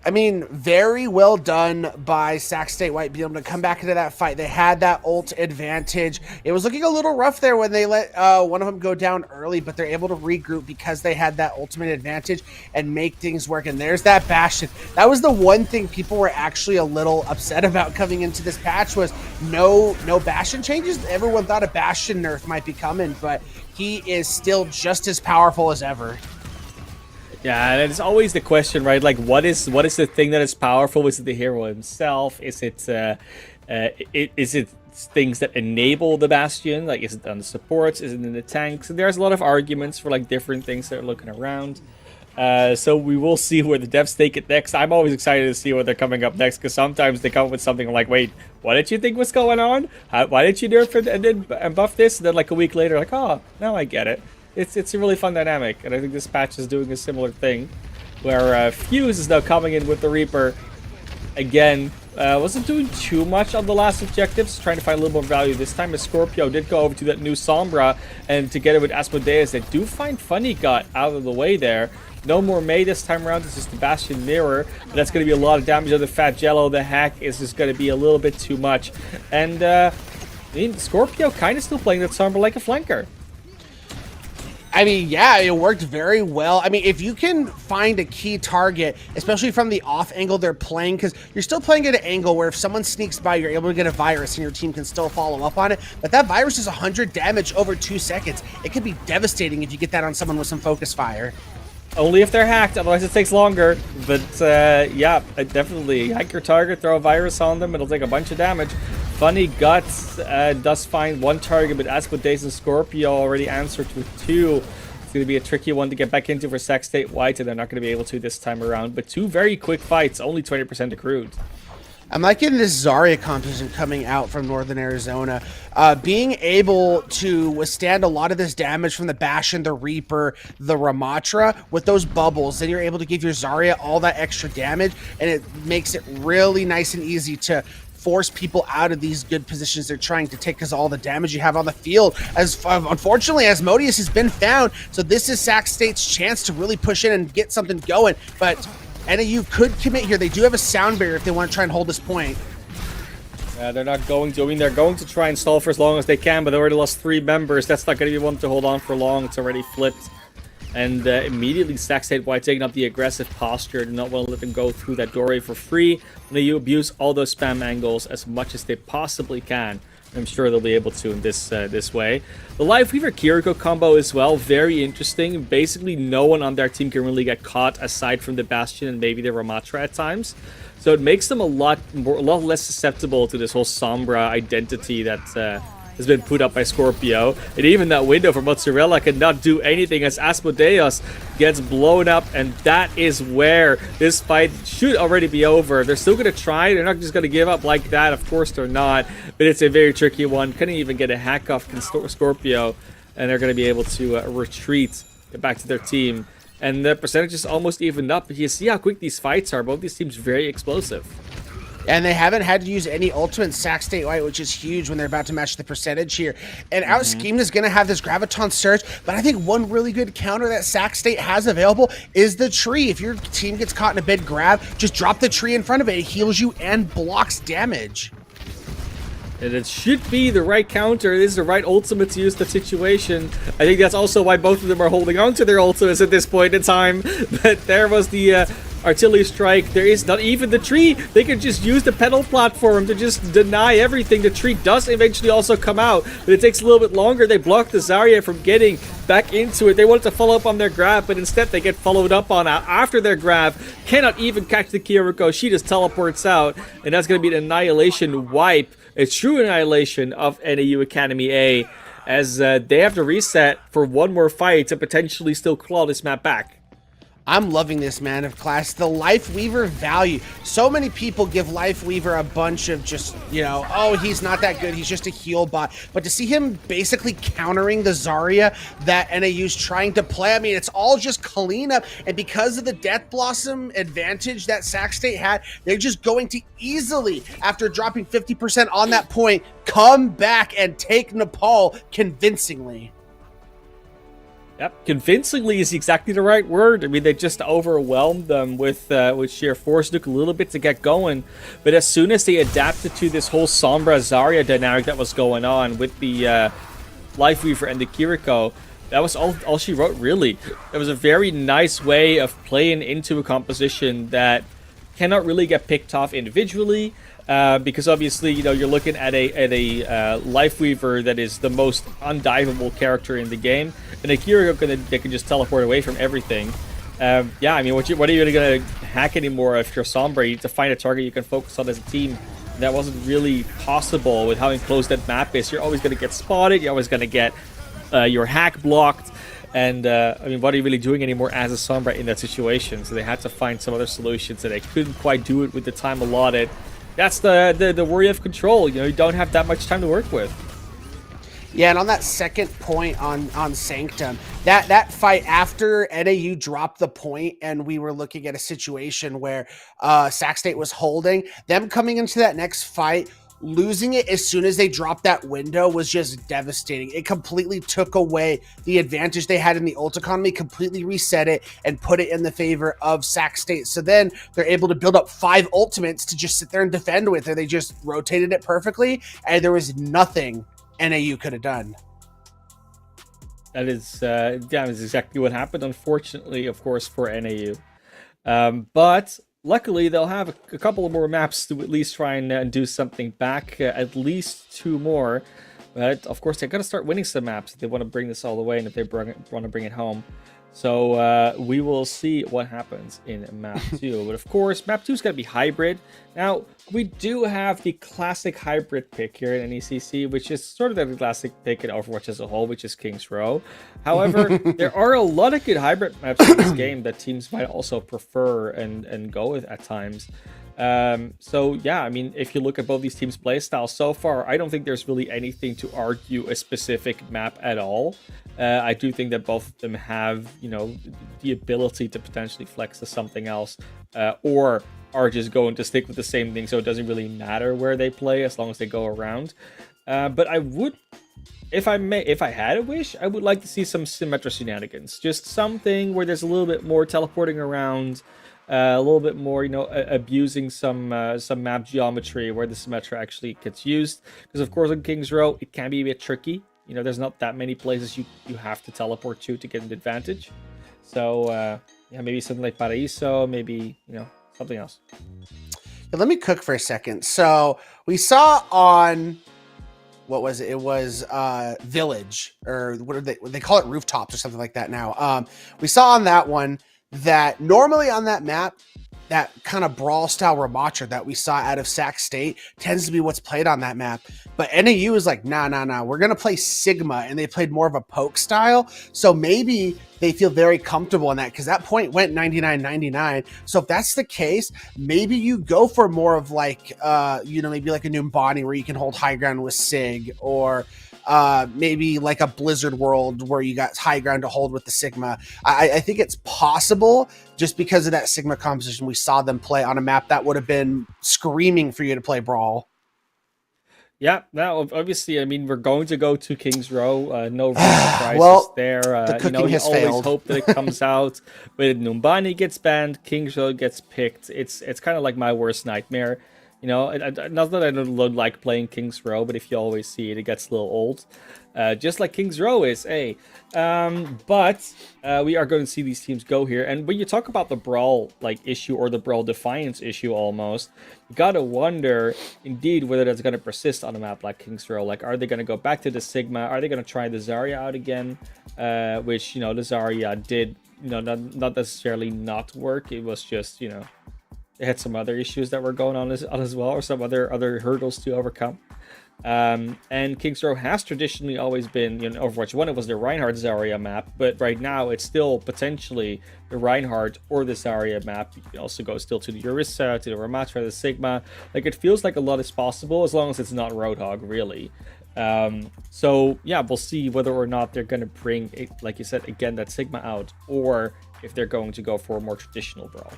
I mean, very well done by Sac State White being able to come back into that fight. They had that ult advantage. It was looking a little rough there when they let one of them go down early, but they're able to regroup because they had that ultimate advantage and make things work. And there's that Bastion. That was the one thing people were actually a little upset about coming into this patch was no Bastion changes. Everyone thought a Bastion nerf might be coming, but he is still just as powerful as ever. Yeah, and it's always the question, right? Like, what is the thing that is powerful? Is it the hero himself? Is it things that enable the Bastion? Like, is it on the supports? Is it in the tanks? And there's a lot of arguments for like different things that are looking around. So we will see where the devs take it next. I'm always excited to see what they're coming up next, because sometimes they come up with something like, wait, what did you think was going on? Why did you nerf it and buff this? And then like a week later, like, oh, now I get it. It's a really fun dynamic, and I think this patch is doing a similar thing, where Fuse is now coming in with the Reaper. Again, wasn't doing too much on the last objectives, trying to find a little more value this time, as Scorpio did go over to that new Sombra, and together with Asmodeus, they do find Funny Gut out of the way there. No more May this time around, it's just the Bastion Mirror, but that's going to be a lot of damage on the Fat Jello. The hack is just going to be a little bit too much, and I mean, Scorpio kind of still playing that Sombra like a flanker. I mean, yeah, it worked very well. I mean, if you can find a key target, especially from the off angle they're playing, because you're still playing at an angle where if someone sneaks by, you're able to get a virus and your team can still follow up on it. But that virus is 100 damage over 2 seconds. It could be devastating if you get that on someone with some focus fire. Only if they're hacked, otherwise it takes longer. But yeah, definitely hack your target, throw a virus on them, it'll take a bunch of damage. Funny Guts does find one target, but Asmodeus and Scorpio already answered with 2. It's going to be a tricky one to get back into for Sac State White, and they're not going to be able to this time around. But 2 very quick fights, only 20% accrued. I'm liking this Zarya composition coming out from Northern Arizona. Being able to withstand a lot of this damage from the Bastion, the Reaper, the Ramatra with those bubbles, then you're able to give your Zarya all that extra damage, and it makes it really nice and easy to force people out of these good positions they're trying to take because all the damage you have on the field. As unfortunately, Asmodeus has been found, so this is Sac State's chance to really push in and get something going. But NAU could commit here. They do have a sound barrier if they want to try and hold this point. They're not going to. I mean, they're going to try and stall for as long as they can, but they already lost 3 members. That's not going to be one to hold on for long. It's already flipped. And immediately Sac State White taking up the aggressive posture. Do not want to let them go through that doorway for free. When you abuse all those spam angles as much as they possibly can, I'm sure they'll be able to in this way. The Life Weaver Kiriko combo as well, very interesting. Basically, no one on their team can really get caught aside from the Bastion and maybe the Ramatra at times. So it makes them a lot less susceptible to this whole Sombra identity that has been put up by Scorpio. And even that window for Mozzarella cannot do anything as Asmodeus gets blown up, and that is where this fight should already be over. They're still going to try. They're not just going to give up like that. Of course they're not, but it's a very tricky one. Couldn't even get a hack off Scorpio, and they're going to be able to retreat, get back to their team. And the percentage is almost evened up. But you see how quick these fights are. Both these teams very explosive. And they haven't had to use any ultimate Sac State White, which is huge when they're about to match the percentage here. And Out Schemed is going to have this Graviton Surge, but I think one really good counter that Sac State has available is the tree. If your team gets caught in a bid grab, just drop the tree in front of it. It heals you and blocks damage. And it should be the right counter. It is the right ultimate to use the situation. I think that's also why both of them are holding on to their ultimates at this point in time. But there was the artillery strike. There is not even the tree. They could just use the pedal platform to just deny everything. The tree does eventually also come out, but it takes a little bit longer. They block the Zarya from getting back into it. They wanted to follow up on their grab, but instead they get followed up on after their grab. Cannot even catch the Kiriko. She just teleports out, and that's going to be an annihilation wipe. A true annihilation of NAU Academy A, as they have to reset for one more fight to potentially still claw this map back. I'm loving this, man of class. The Life Weaver value. So many people give Life Weaver a bunch of just, you know, oh, he's not that good. He's just a heal bot. But to see him basically countering the Zarya that NAU's trying to play, I mean, it's all just clean up. And because of the Death Blossom advantage that Sac State had, they're just going to easily, after dropping 50% on that point, come back and take Nepal convincingly. Yep, convincingly is exactly the right word. I mean, they just overwhelmed them with sheer force. It took a little bit to get going, but as soon as they adapted to this whole Sombra Zarya dynamic that was going on with the Life Weaver and the Kiriko, that was all she wrote, really. It was a very nice way of playing into a composition that cannot really get picked off individually. Because obviously, you know, you're looking at a Life Weaver that is the most undivable character in the game, and a Kiriko they can just teleport away from everything. Yeah, I mean, what are you going to hack anymore if you're Sombra? You need to find a target you can focus on as a team. And that wasn't really possible with how enclosed that map is. You're always going to get spotted. You're always going to get your hack blocked. And, I mean, what are you really doing anymore as a Sombra in that situation? So they had to find some other solutions, and they couldn't quite do it with the time allotted. That's the worry of control. You know, you don't have that much time to work with. Yeah, and on that second point on Sanctum, that fight after NAU dropped the point and we were looking at a situation where Sac State was holding, them coming into that next fight, losing it as soon as they dropped that window was just devastating. It completely took away the advantage they had in the ult economy, completely reset it, and put it in the favor of Sac State. So then they're able to build up 5 ultimates to just sit there and defend with, and they just rotated it perfectly, and there was nothing NAU could have done. That is exactly what happened, unfortunately, of course, for NAU. But luckily, they'll have a couple of more maps to at least try and do something back, at least 2 more. But, of course, they're going to start winning some maps if they want to bring this all the way and if they want to bring it home. So we will see what happens in map 2. But, of course, map 2 is going to be hybrid. Now, we do have the classic hybrid pick here in NECC, which is sort of the classic pick in Overwatch as a whole, which is King's Row. However, there are a lot of good hybrid maps in this game that teams might also prefer and go with at times. So yeah, I mean, if you look at both these teams' playstyles so far, I don't think there's really anything to argue a specific map at all. I do think that both of them have, you know, the ability to potentially flex to something else, or are just going to stick with the same thing, so it doesn't really matter where they play as long as they go around. But I would, if I had a wish, I would like to see some Symmetra shenanigans. Just something where there's a little bit more teleporting around, a little bit more, abusing some map geometry where the Symmetra actually gets used. Because of course on King's Row it can be a bit tricky. There's not that many places you have to teleport to get an advantage. So yeah, maybe something like Paraíso, maybe something else. Yeah, let me cook for a second. So we saw on what was it? It was Village, or what are they call it, Rooftops or something like that now. We saw on that one that normally on that map, that kind of brawl style Ramatra that we saw out of Sac State tends to be what's played on that map. But NAU is like, nah, we're going to play Sigma, and they played more of a poke style. So maybe they feel very comfortable in that, because that point went 99-99. So if that's the case, maybe you go for more of like, maybe like a Numbani where you can hold high ground with Sig, or maybe like a Blizzard World where you got high ground to hold with the Sigma. I think it's possible, just because of that Sigma composition we saw them play on a map that would have been screaming for you to play Brawl. Yeah, now obviously, I mean, we're going to go to King's Row. No real surprises Well, there. the cooking you has always failed. hope that it comes out. When Numbani gets banned, King's Row gets picked. It's kind of like my worst nightmare. Not that I don't like playing King's Row, but if you always see it, it gets a little old. Just like King's Row is, but we are going to see these teams go here. And when you talk about the Brawl issue, or the Brawl Defiance issue almost, you gotta wonder indeed whether that's going to persist on a map like King's Row. Like, are they going to go back to the Sigma? Are they going to try the Zarya out again? Which, the Zarya did, not necessarily not work. It was just, they had some other issues that were going on as well, or some other hurdles to overcome. And King's Row has traditionally always been, Overwatch 1, it was the Reinhardt Zarya map, but right now it's still potentially the Reinhardt or the Zarya map. You can also go still to the Orisa, to the Ramatra, the Sigma. Like, it feels like a lot is possible, as long as it's not Roadhog, really. So yeah, we'll see whether or not they're going to bring, like you said, again, that Sigma out, or if they're going to go for a more traditional Brawl.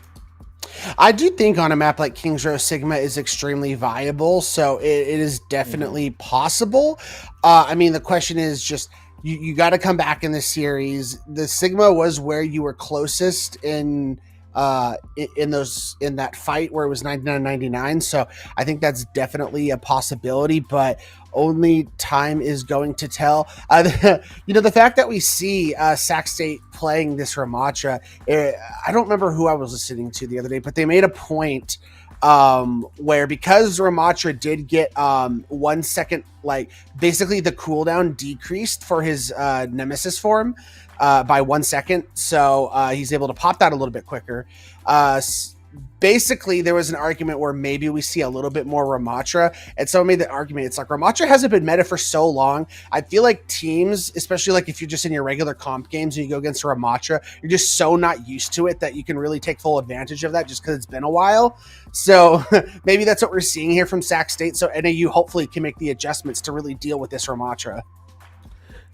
I do think on a map like King's Row, Sigma is extremely viable, so it is definitely possible. I mean, the question is just, you got to come back in this series. The Sigma was where you were closest in that fight where it was 99-99, so I think that's definitely a possibility, but only time is going to tell. The fact that we see Sac State playing this Ramatra, I don't remember who I was listening to the other day, but they made a point where, because Ramatra did get 1 second, basically the cooldown decreased for his Nemesis form by 1 second, so he's able to pop that a little bit quicker. Basically, there was an argument where maybe we see a little bit more Ramatra, and someone made the argument, it's like, Ramatra hasn't been meta for so long. I feel like teams, especially like if you're just in your regular comp games and you go against Ramatra, you're just so not used to it that you can really take full advantage of that just because it's been a while. So maybe that's what we're seeing here from Sac State, so NAU hopefully can make the adjustments to really deal with this Ramatra.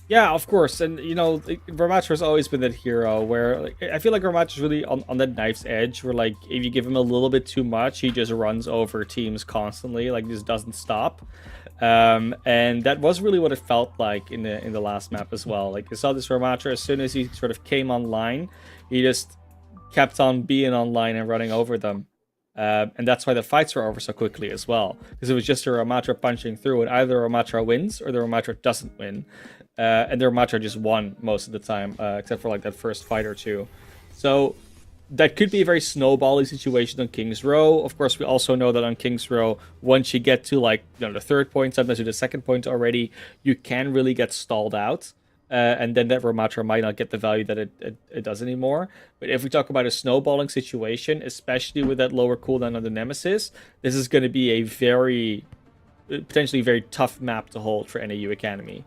Yeah, of course. And, Ramatra has always been that hero where I feel like Ramatra's really on that knife's edge, where, if you give him a little bit too much, he just runs over teams constantly, just doesn't stop. And that was really what it felt like in the last map as well. You saw this Ramatra, as soon as he sort of came online, he just kept on being online and running over them. And that's why the fights were over so quickly as well, because it was just a Ramatra punching through, and either Ramatra wins or the Ramatra doesn't win. And the Ramatra just won most of the time, except for that first fight or two. So that could be a very snowbally situation on King's Row. Of course, we also know that on King's Row, once you get to the third point, sometimes to the second point already, you can really get stalled out. And then that Ramatra might not get the value that it does anymore. But if we talk about a snowballing situation, especially with that lower cooldown on the Nemesis, this is going to be a potentially very tough map to hold for NAU Academy.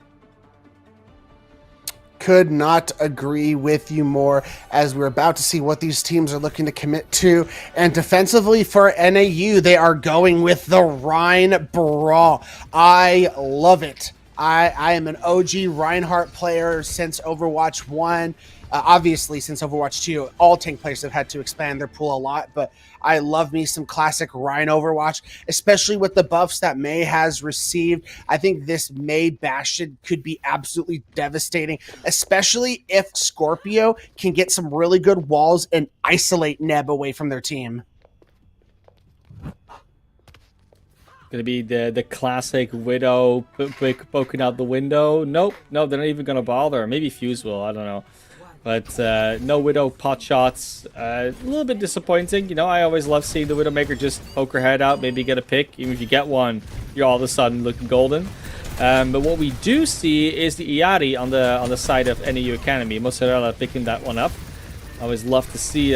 Could not agree with you more, as we're about to see what these teams are looking to commit to. And defensively for NAU, they are going with the Rhine Brawl. I love it. I am an OG Reinhardt player since Overwatch 1. Obviously, since Overwatch 2, all tank players have had to expand their pool a lot, but I love me some classic Rein Overwatch, especially with the buffs that Mei has received. I think this Mei Bastion could be absolutely devastating, especially if Scorpio can get some really good walls and isolate Neb away from their team. Gonna be the classic Widow poking out the window. Nope, no, they're not even gonna bother. Maybe Fuse will, I don't know. But no Widow pot shots. A little bit disappointing. You know, I always love seeing the Widowmaker just poke her head out, maybe get a pick. Even if you get one, you're all of a sudden looking golden. But what we do see is the Iari on the side of NEU Academy. Mozzarella picking that one up. I always love to see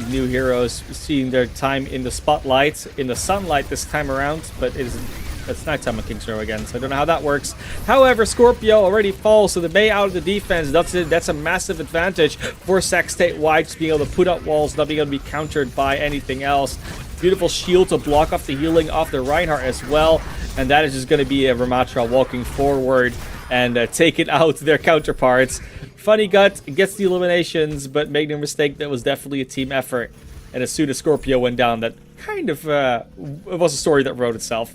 new heroes seeing their time in the spotlight, in the sunlight this time around, but it's nighttime on King's Row again, so I don't know how that works. However, Scorpio already falls, so the Mei out of the defense, that's a massive advantage for Sac State White, just being able to put up walls, not being able to be countered by anything else. Beautiful shield to block off the healing off the Reinhardt as well, and that is just going to be a Ramatra walking forward and taking out their counterparts. Funny Gut gets the eliminations, but make no mistake, that was definitely a team effort. And as soon as Scorpio went down, that kind of it was a story that wrote itself.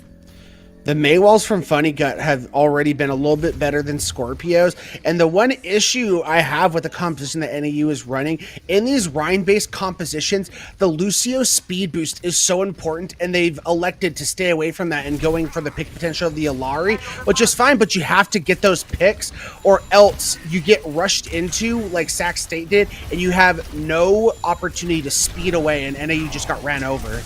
The Mei walls from Funny Gut have already been a little bit better than Scorpio's. And the one issue I have with the composition that NAU is running, in these Rhine-based compositions, the Lucio speed boost is so important, and they've elected to stay away from that and going for the pick potential of the Alari, which is fine, but you have to get those picks, or else you get rushed into, like Sac State did, and you have no opportunity to speed away, and NAU just got ran over.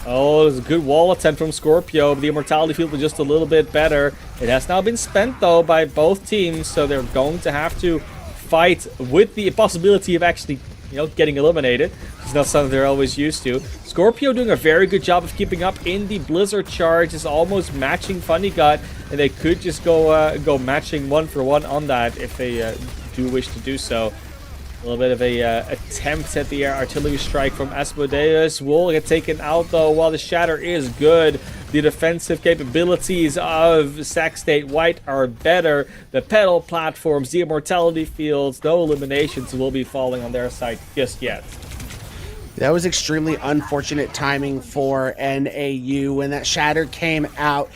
Oh, it was a good wall attempt from Scorpio, but the Immortality Field was just a little bit better. It has now been spent, though, by both teams, so they're going to have to fight with the possibility of actually, you know, getting eliminated. It's not something they're always used to. Scorpio doing a very good job of keeping up in the Blizzard charge, is almost matching Funny Gut, and they could just go matching 1-for-1 on that if they do wish to do so. A little bit of a attempt at the artillery strike from Asmodeus. Will get taken out, though, while the shatter is good. The defensive capabilities of Sac State White are better. The pedal platforms, the immortality fields, no eliminations will be falling on their side just yet. That was extremely unfortunate timing for NAU. When that shatter came out,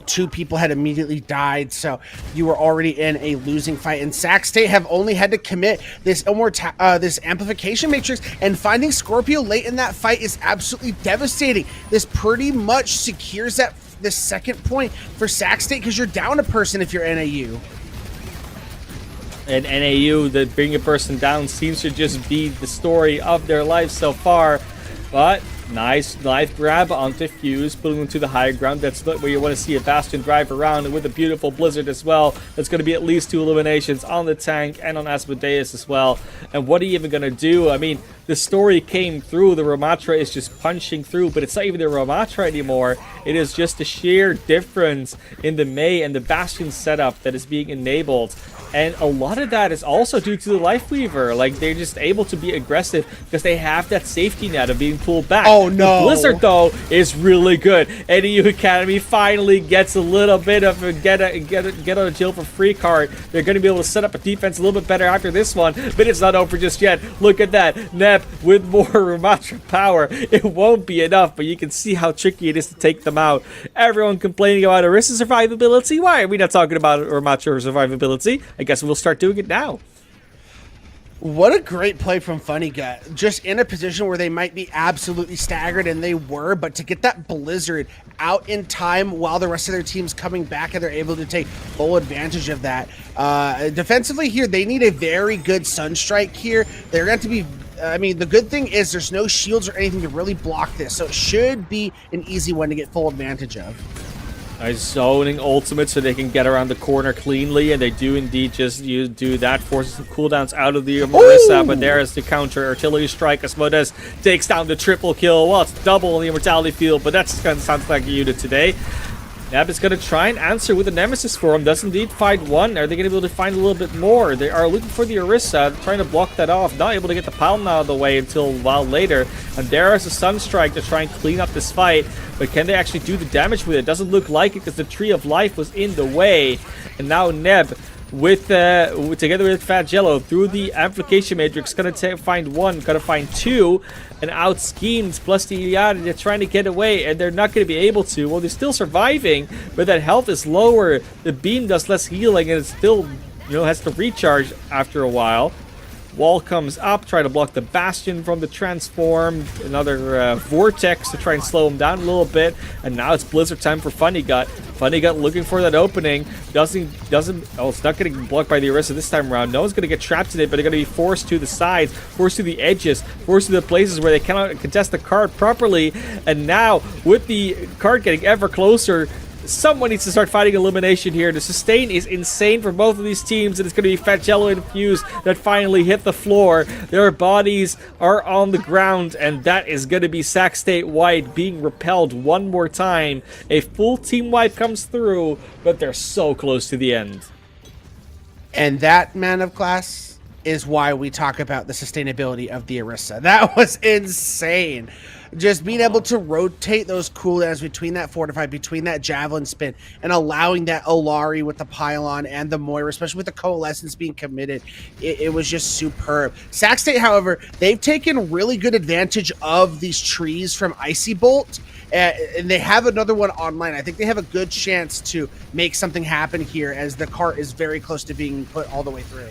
two people had immediately died, so you were already in a losing fight. And Sac State have only had to commit this this amplification matrix, and finding Scorpio late in that fight is absolutely devastating. This pretty much secures this second point for Sac State, because you're down a person if you're NAU. And NAU, the bringing a person down seems to just be the story of their life so far. But nice knife grab onto Fuse, putting them to the high ground. That's where you want to see a Bastion drive around, and with a beautiful Blizzard as well. That's going to be at least 2 eliminations on the tank and on Asmodeus as well. And what are you even going to do? I mean, the story came through. The Ramatra is just punching through, but it's not even the Ramatra anymore. It is just the sheer difference in the Mei and the Bastion setup that is being enabled. And a lot of that is also due to the Lifeweaver. Like, they're just able to be aggressive because they have that safety net of being pulled back. Oh, no. The Blizzard, though, is really good. NEU Academy finally gets a little bit of a get out of jail for free card. They're going to be able to set up a defense a little bit better after this one, but it's not over just yet. Look at that. Nep with more Ramatra power. It won't be enough, but you can see how tricky it is to take them out. Everyone complaining about Orisa survivability. Why are we not talking about Ramatra survivability? I guess we'll start doing it now. What a great play from Funny Gut. Just in a position where they might be absolutely staggered, and they were, but to get that Blizzard out in time while the rest of their team's coming back, and they're able to take full advantage of that. Defensively here, they need a very good Sunstrike here. They're going to be, I mean, the good thing is there's no shields or anything to really block this, so it should be an easy one to get full advantage of. Nice zoning ultimate so they can get around the corner cleanly, and they do indeed just do that. Forces some cooldowns out of the Marissa, but there is the counter artillery strike. Asmodeus takes down the triple kill. Well, it's double in the immortality field, but that's kind of sounds like a unit today. NECC is going to try and answer with a Nemesis for him. Does indeed find one. Are they going to be able to find a little bit more? They are looking for the Orisa, trying to block that off. Not able to get the Paladin out of the way until a while later. And there is a Sunstrike to try and clean up this fight. But can they actually do the damage with it? Doesn't look like it because the Tree of Life was in the way. And now NECC, together with Fat Jello, through the Amplification Matrix, gonna find one, gonna find two, and out schemes plus the Iliad. They're trying to get away, and they're not gonna be able to. Well, they're still surviving, but that health is lower. The beam does less healing, and it still, has to recharge after a while. Wall comes up, try to block the Bastion from the transform. Another Vortex to try and slow him down a little bit. And now it's Blizzard time for Funny Gut. Funny Gut looking for that opening. It's not getting blocked by the Orisa this time around. No one's going to get trapped in it, but they're going to be forced to the sides, forced to the edges, forced to the places where they cannot contest the card properly. And now, with the card getting ever closer, someone needs to start fighting elimination here. The sustain is insane for both of these teams, and it's going to be Fat Jello and Fuse that finally hit the floor. Their bodies are on the ground, and that is going to be Sac State White being repelled one more time. A full team wipe comes through, but they're so close to the end. And that, man of class, is why we talk about the sustainability of the Orisa. That was insane. Just being able to rotate those cooldowns between that Fortify, between that Javelin spin, and allowing that Olari with the Pylon and the Moira, especially with the Coalescence being committed, it was just superb. Sac State, however, they've taken really good advantage of these trees from Icy Bolt, and they have another one online. I think they have a good chance to make something happen here, as the cart is very close to being put all the way through.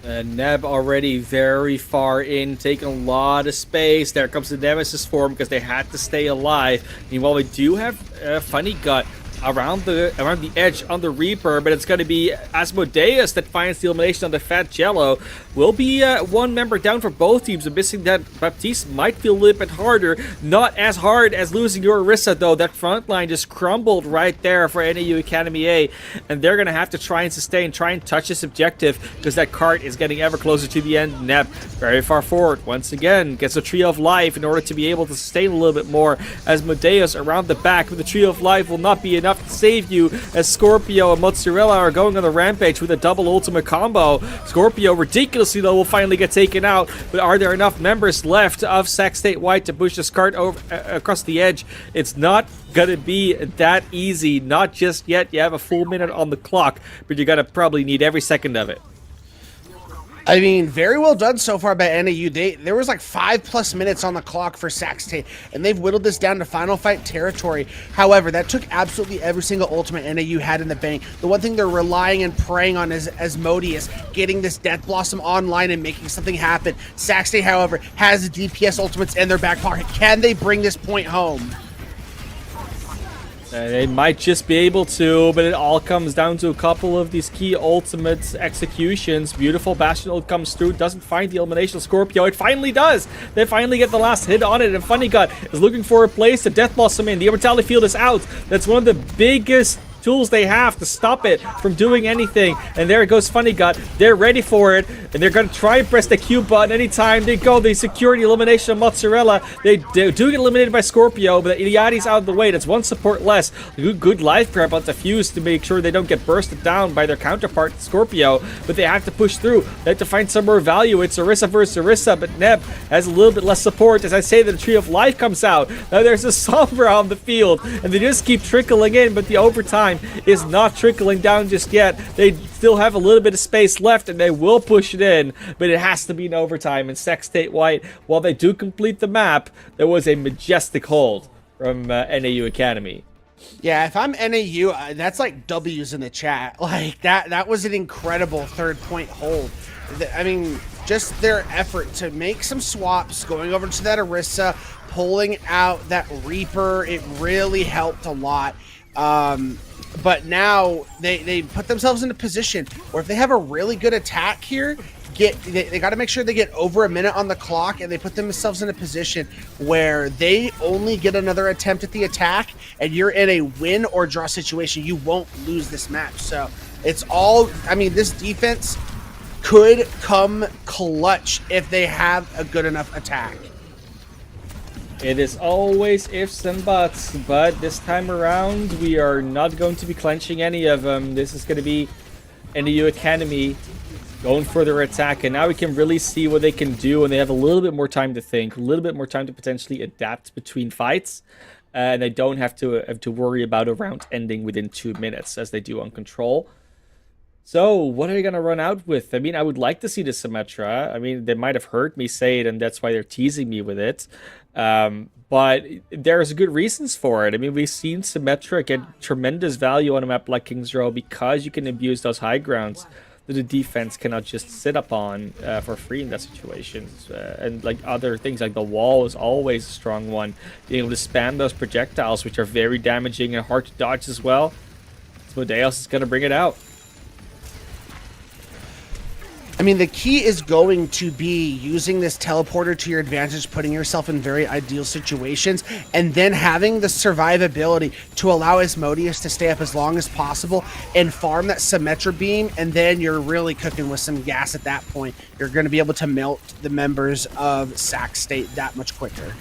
Neb already very far in, taking a lot of space. There comes the Nemesis form because they had to stay alive. Meanwhile, we do have Funny Gut around the edge on the Reaper, but it's going to be Asmodeus that finds the elimination on the Fat Jello. Will be one member down for both teams, and missing that Baptiste might feel a little bit harder. Not as hard as losing your Orisa, though. That front line just crumbled right there for NAU Academy A, and they're going to have to try and sustain, try and touch this objective, because that cart is getting ever closer to the end. Nep very far forward. Once again, gets a Tree of Life in order to be able to sustain a little bit more. Asmodeus around the back, but the Tree of Life will not be enough to save you, as Scorpio and Mozzarella are going on the rampage with a double ultimate combo. Scorpio, ridiculously though, will finally get taken out, but are there enough members left of Sac State White to push this cart over across the edge? It's not gonna be that easy, not just yet. You have a full minute on the clock, but you're gonna probably need every second of it. I mean, very well done so far by NAU. There was like 5+ minutes on the clock for Sac State, and they've whittled this down to final fight territory. However, that took absolutely every single ultimate NAU had in the bank. The one thing they're relying and praying on is Asmodeus getting this Death Blossom online and making something happen. Sac State, however, has the DPS ultimates in their back pocket. Can they bring this point home? They might just be able to, but it all comes down to a couple of these key ultimates executions. Beautiful Bastion ult comes through, doesn't find the elimination of Scorpio. It finally does. They finally get the last hit on it, and Funny Gut is looking for a place to Death Blossom in. The Immortality Field is out. That's one of the biggest tools they have to stop it from doing anything. And there it goes Funny Gut. They're ready for it, and they're going to try and press the Q button anytime they go. They secure the elimination of Mozzarella. They do get eliminated by Scorpio, but Iliadi's out of the way. That's one support less. Good life grab on the Fuse to make sure they don't get bursted down by their counterpart Scorpio, but they have to push through. They have to find some more value. It's Orisa versus Orisa, but Neb has a little bit less support. As I say, the Tree of Life comes out. Now there's a Sombra on the field, and they just keep trickling in, but the overtime is not trickling down just yet. They still have a little bit of space left, and they will push it in, but it has to be in overtime. And Sac State White, while they do complete the map, there was a majestic hold from NAU Academy. Yeah, if I'm NAU, that's like W's in the chat. Like that was an incredible 3rd point hold. I mean, just their effort to make some swaps, going over to that Orisa, pulling out that Reaper, it really helped a lot. But now they put themselves in a position where if they have a really good attack here, they got to make sure they get over a minute on the clock, and they put themselves in a position where they only get another attempt at the attack, and you're in a win or draw situation. You won't lose this match. So it's all, I mean, this defense could come clutch if they have a good enough attack. It is always ifs and buts, but this time around, we are not going to be clenching any of them. This is going to be NEU Academy going for their attack, and now we can really see what they can do, and they have a little bit more time to think, a little bit more time to potentially adapt between fights, and they don't have to worry about a round ending within 2 minutes, as they do on Control. So, what are they going to run out with? I mean, I would like to see the Symmetra. I mean, they might have heard me say it, and that's why they're teasing me with it. But there's good reasons for it. I mean, we've seen Symmetra get tremendous value on a map like Kings Row because you can abuse those high grounds that the defense cannot just sit up on for free in that situation. And like other things, like the wall is always a strong one. Being able to spam those projectiles, which are very damaging and hard to dodge as well. Asmodeus is going to bring it out. I mean, the key is going to be using this teleporter to your advantage, putting yourself in very ideal situations, and then having the survivability to allow Asmodeus to stay up as long as possible and farm that Symmetra beam, and then you're really cooking with some gas at that point. You're going to be able to melt the members of Sac State that much quicker.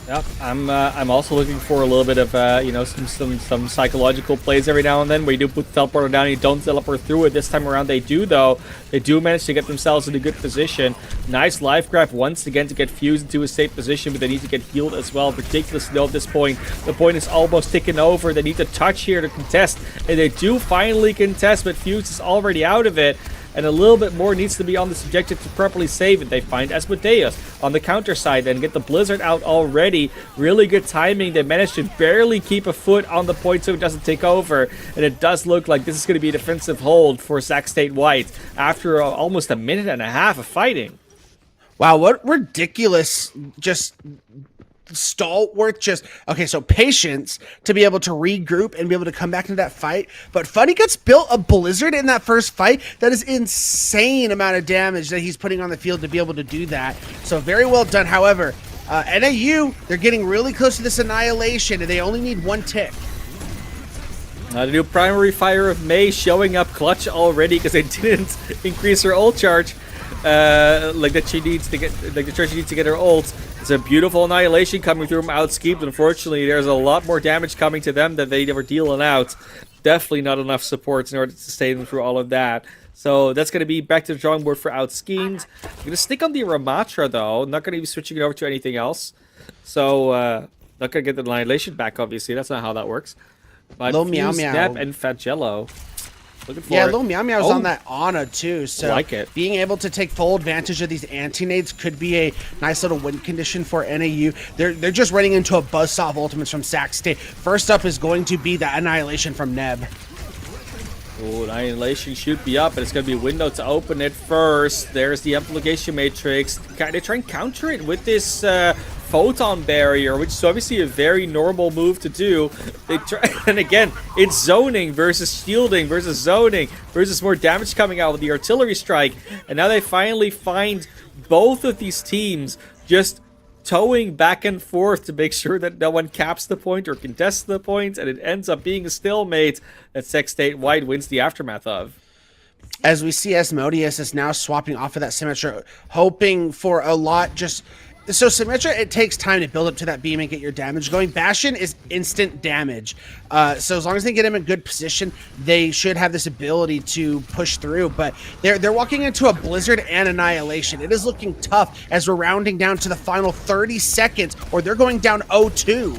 Yep, I'm also looking for a little bit of you know, some psychological plays every now and then where you do put the teleporter down and you don't teleport through it. This time around they do, though. They do manage to get themselves in a good position. Nice life grab once again to get fused into a safe position, but they need to get healed as well. Ridiculous low at this point. The point is almost taken over. They need to touch here to contest, and they do finally contest, but Fuse is already out of it. And a little bit more needs to be on this objective to properly save it. They find Asmodeus on the counter side and get the Blizzard out already. Really good timing. They managed to barely keep a foot on the point so it doesn't take over. And it does look like this is going to be a defensive hold for Sac State White after almost a minute and a half of fighting. Wow, what ridiculous just stalwart, just okay, so patience to be able to regroup and be able to come back into that fight. But Funny Guts built a Blizzard in that first fight. That is insane amount of damage that he's putting on the field to be able to do that. So very well done. However, NAU, they're getting really close to this annihilation, and they only need one tick. The new primary fire of May showing up clutch already because they didn't increase her ult charge. Like that she needs to get, like the church needs to get her ult. It's a beautiful annihilation coming through from Outskeep. Unfortunately, there's a lot more damage coming to them than they were dealing out. Definitely not enough supports in order to sustain them through all of that. So that's going to be back to the drawing board for Outschemes. I'm going to stick on the Ramatra though. Not going to be switching it over to anything else. So not going to get the annihilation back. Obviously, that's not how that works. But Little Meow Meow Snap and Fagello. Looking for yeah, it. Little Meow Meow's on that Ana too, so like it. Being able to take full advantage of these anti-nades could be a nice little win condition for NAU. They're just running into a buzzsaw ultimates from Sac State. First up is going to be the Annihilation from Neb. Oh, Annihilation should be up, but it's going to be a window to open it first. There's the Amplification Matrix. They try and counter it with this Photon Barrier, which is obviously a very normal move to do. They try, and again, it's zoning versus shielding versus zoning versus more damage coming out with the Artillery Strike. And now they finally find both of these teams just towing back and forth to make sure that no one caps the point or contests the point, and it ends up being a stalemate that Sac State White wins the aftermath of. As we see, Asmodeus is now swapping off of that Symmetra, hoping for a lot just... So Symmetra, it takes time to build up to that beam and get your damage going. Bastion is instant damage. So as long as they get him in good position, they should have this ability to push through. But they're walking into a Blizzard and Annihilation. It is looking tough as we're rounding down to the final 30 seconds, or they're going down 0-2.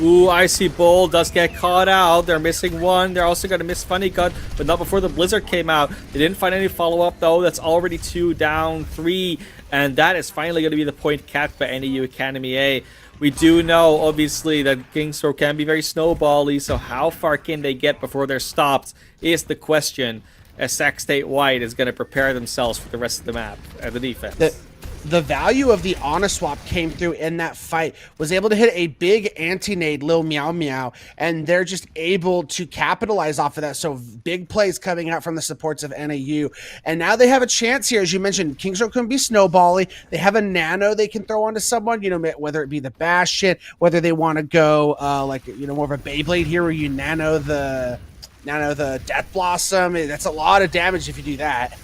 Ooh, Icy Bull does get caught out. They're missing one. They're also going to miss Funny Cut, but not before the Blizzard came out. They didn't find any follow-up, though. That's already 2 down, 3. And that is finally going to be the point capped by NEU Academy A. We do know, obviously, that Kings Row can be very snowbally, so how far can they get before they're stopped is the question, as Sac State White is going to prepare themselves for the rest of the map and the defense. The value of the Ana swap came through in that fight, was able to hit a big anti-nade, Lil Meow Meow, and they're just able to capitalize off of that. So big plays coming out from the supports of NAU. And now they have a chance here. As you mentioned, Kings Row can be snowbally. They have a nano they can throw onto someone, you know, whether it be the Bastion, whether they want to go like, you know, more of a Beyblade here where you nano the Death Blossom. That's a lot of damage if you do that.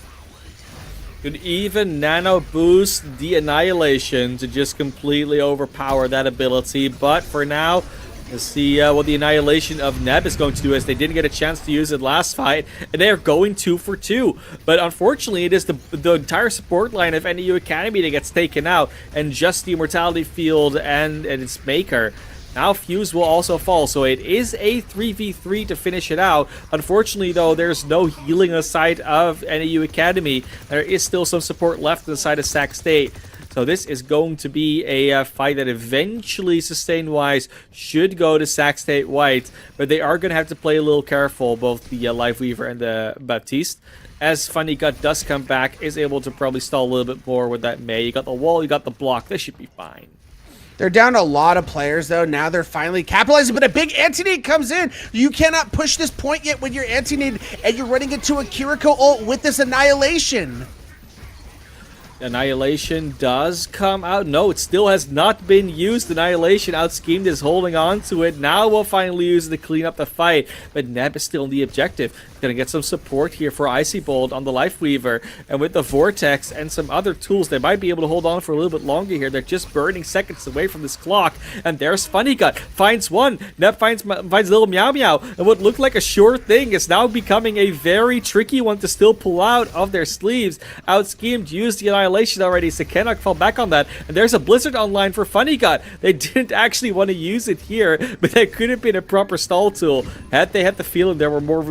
Could even nano boost the Annihilation to just completely overpower that ability. But for now, let's see what the Annihilation of Neb is going to do, as they didn't get a chance to use it last fight, and they are going 2 for 2. But unfortunately, it is the entire support line of NEU Academy that gets taken out, and just the Immortality Field and its maker. Now Fuse will also fall, so it is a 3v3 to finish it out. Unfortunately, though, there's no healing on the side of NEU Academy. There is still some support left on the side of Sac State. So this is going to be a fight that eventually, sustain-wise, should go to Sac State White. But they are going to have to play a little careful, both the Lifeweaver and the Baptiste. As Funny Gut does come back, is able to probably stall a little bit more with that Mei. You got the wall, you got the block. This should be fine. They're down a lot of players, though. Now they're finally capitalizing, but a big anti-nade comes in. You cannot push this point yet with your anti-nade, and you're running into a Kiriko ult with this Annihilation. Annihilation does come out. No, it still has not been used. Annihilation outschemed is holding on to it. Now we'll finally use it to clean up the fight. But Neb is still in the objective. Gonna get some support here for Icy Bolt on the Lifeweaver. And with the Vortex and some other tools, they might be able to hold on for a little bit longer here. They're just burning seconds away from this clock. And there's Funny Gut. Finds one. Neb finds little Meow Meow. And what looked like a sure thing is now becoming a very tricky one to still pull out of their sleeves. Outschemed, used the Annihilation already, so cannot fall back on that. And there's a Blizzard online for Funny Gut. They didn't actually want to use it here, but that could have been a proper stall tool. Had they had the feeling there were more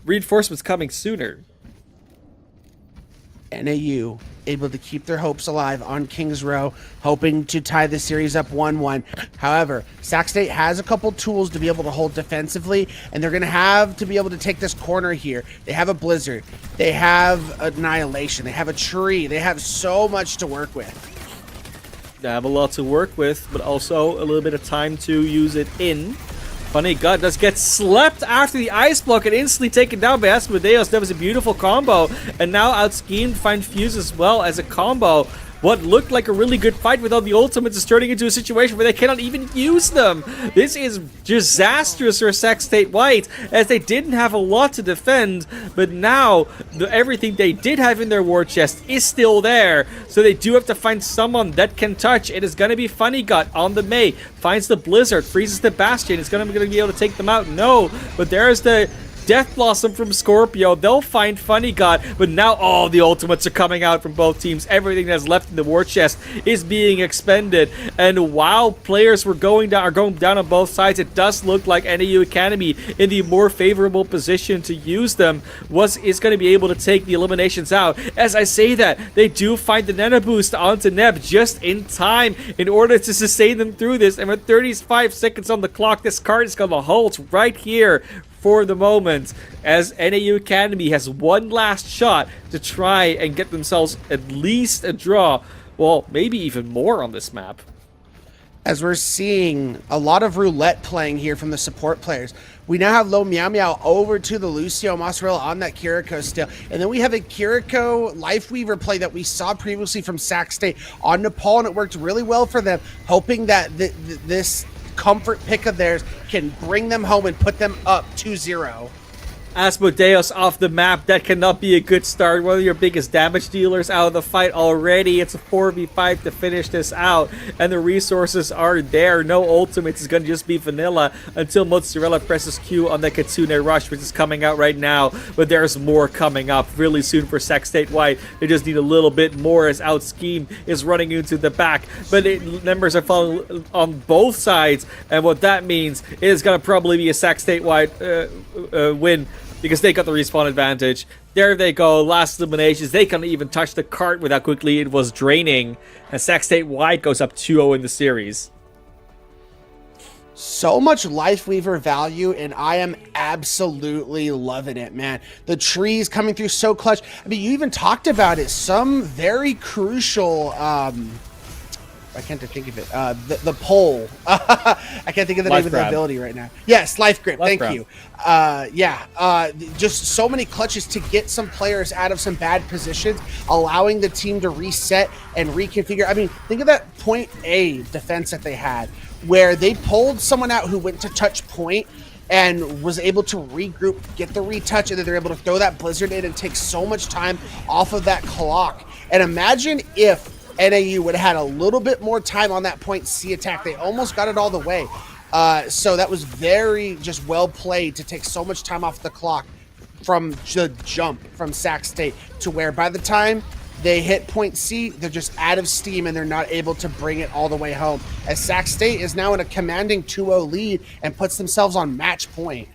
reinforcements coming sooner. NAU able to keep their hopes alive on Kings Row, hoping to tie the series up 1-1. However, Sac State has a couple tools to be able to hold defensively, and they're going to have to be able to take this corner here. They have a Blizzard. They have Annihilation. They have a Tree. They have so much to work with. They have a lot to work with, but also a little bit of time to use it in. Funny Gut does get slept after the ice block and instantly taken down by Asmodeus. That was a beautiful combo. And now outschemed, find Fuse as well as a combo. What looked like a really good fight with all the ultimates is turning into a situation where they cannot even use them. This is disastrous for Sac State White, as they didn't have a lot to defend, but now everything they did have in their war chest is still there. So they do have to find someone that can touch. It is going to be Funny Gut on the Mei. Finds the Blizzard, freezes the Bastion. It's going to be able to take them out. No, but there's the Death Blossom from Scorpio. They'll find Funny Gut, but now all the ultimates are coming out from both teams. Everything that's left in the war chest is being expended. And while players are going down on both sides, it does look like NAU Academy in the more favorable position to use them is going to be able to take the eliminations out. As I say that, they do find the Nano Boost onto Neb just in time in order to sustain them through this. And with 35 seconds on the clock, this card is going to halt right here for the moment, as NAU Academy has one last shot to try and get themselves at least a draw. Well, maybe even more on this map. As we're seeing a lot of roulette playing here from the support players. We now have low Meow Meow over to the Lucio Mozzarella on that Kiriko still. And then we have a Kiriko Lifeweaver play that we saw previously from Sac State on Nepal, and it worked really well for them, hoping that this comfort pick of theirs can bring them home and put them up 2-0. Asmodeus off the map. That cannot be a good start. One of your biggest damage dealers out of the fight already. It's a 4v5 to finish this out, and the resources are there. No ultimates. It's going to just be vanilla until Mozzarella presses Q on the Kitsune Rush, which is coming out right now. But there's more coming up really soon for Sac State White. They just need a little bit more, as Outscheme is running into the back. But numbers are falling on both sides, and what that means is going to probably be a Sac State White win, because they got the respawn advantage. There they go, last eliminations. They couldn't even touch the cart with how quickly it was draining. And Sac State White goes up 2-0 in the series. So much Lifeweaver value, and I am absolutely loving it, man. The trees coming through so clutch. I mean, you even talked about it. Some very crucial... I can't think of it. The pole. I can't think of the name of the ability right now. Yes, Life Grip. Thank you. Just so many clutches to get some players out of some bad positions, allowing the team to reset and reconfigure. I mean, think of that point A defense that they had, where they pulled someone out who went to touch point, and was able to regroup, get the retouch, and then they're able to throw that blizzard in and take so much time off of that clock. And imagine if NAU would have had a little bit more time on that point C attack. They almost got it all the way. So that was very just well played to take so much time off the clock from the jump from Sac State to where by the time they hit point C, they're just out of steam and they're not able to bring it all the way home. As Sac State is now in a commanding 2-0 lead and puts themselves on match point.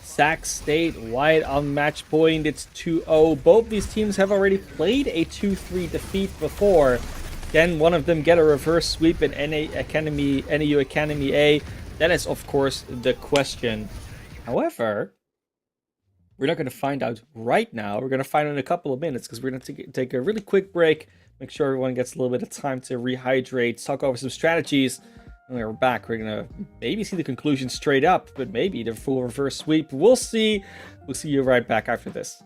Sac State wide on match point. It's 2-0. Both these teams have already played a 2-3 defeat before. Can one of them get a reverse sweep in NAU Academy A? That is, of course, the question. However, we're not going to find out right now. We're going to find out in a couple of minutes because we're going to take a really quick break. Make sure everyone gets a little bit of time to rehydrate, talk over some strategies. And when we're back, we're going to maybe see the conclusion straight up, but maybe the full reverse sweep. We'll see. We'll see you right back after this.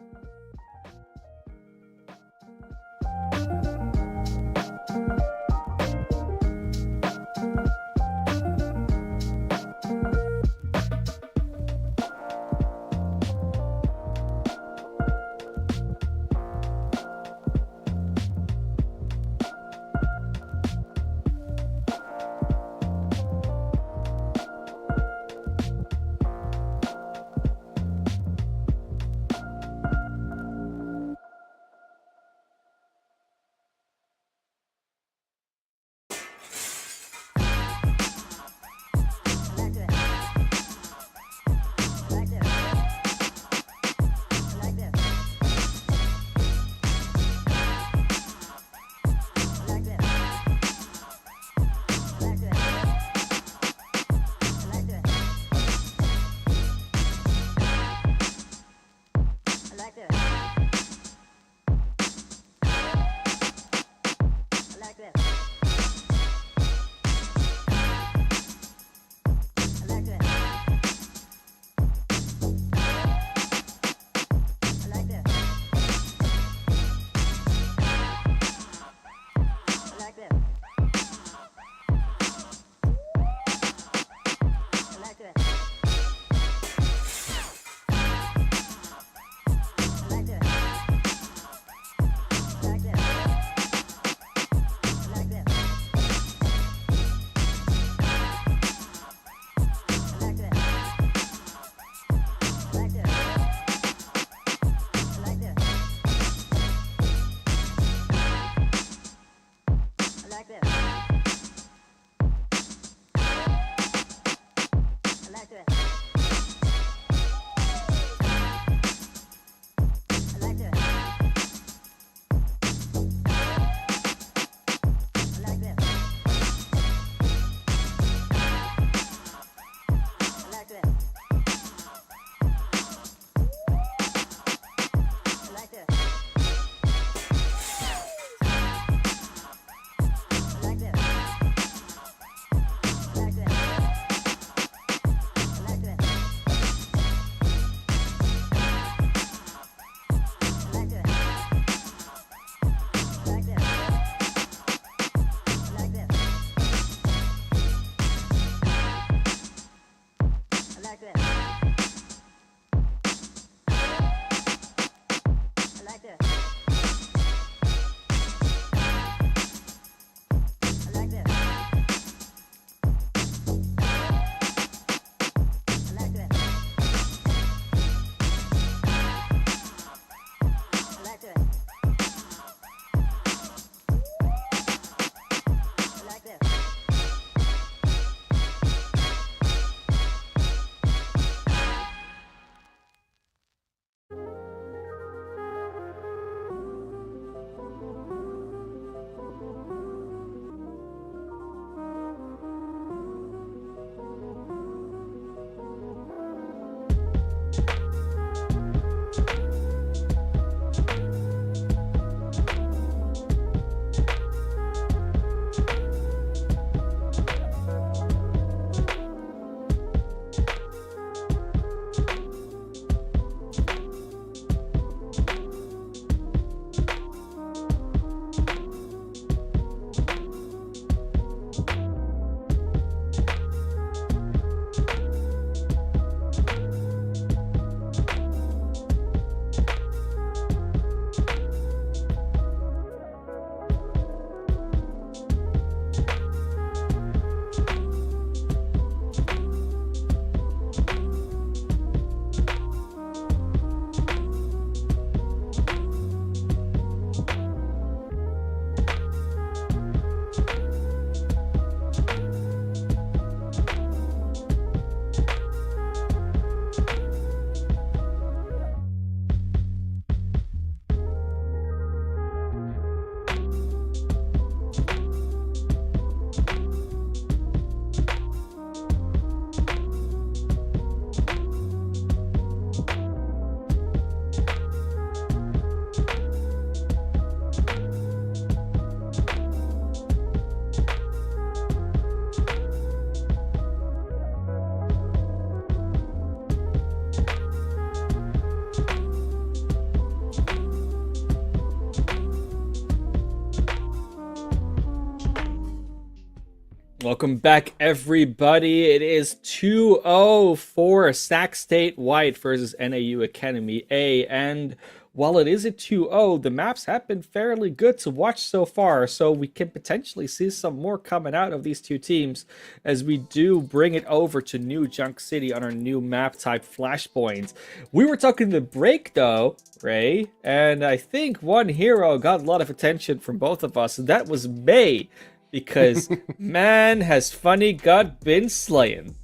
Welcome back, everybody. It is 2-0 for Sac State White versus NAU Academy A. And while it is a 2-0, the maps have been fairly good to watch so far. So we can potentially see some more coming out of these two teams as we do bring it over to New Junk City on our new map type Flashpoint. We were talking the break, though, Ray, and I think one hero got a lot of attention from both of us, and that was May. Because man has funny gut been slaying.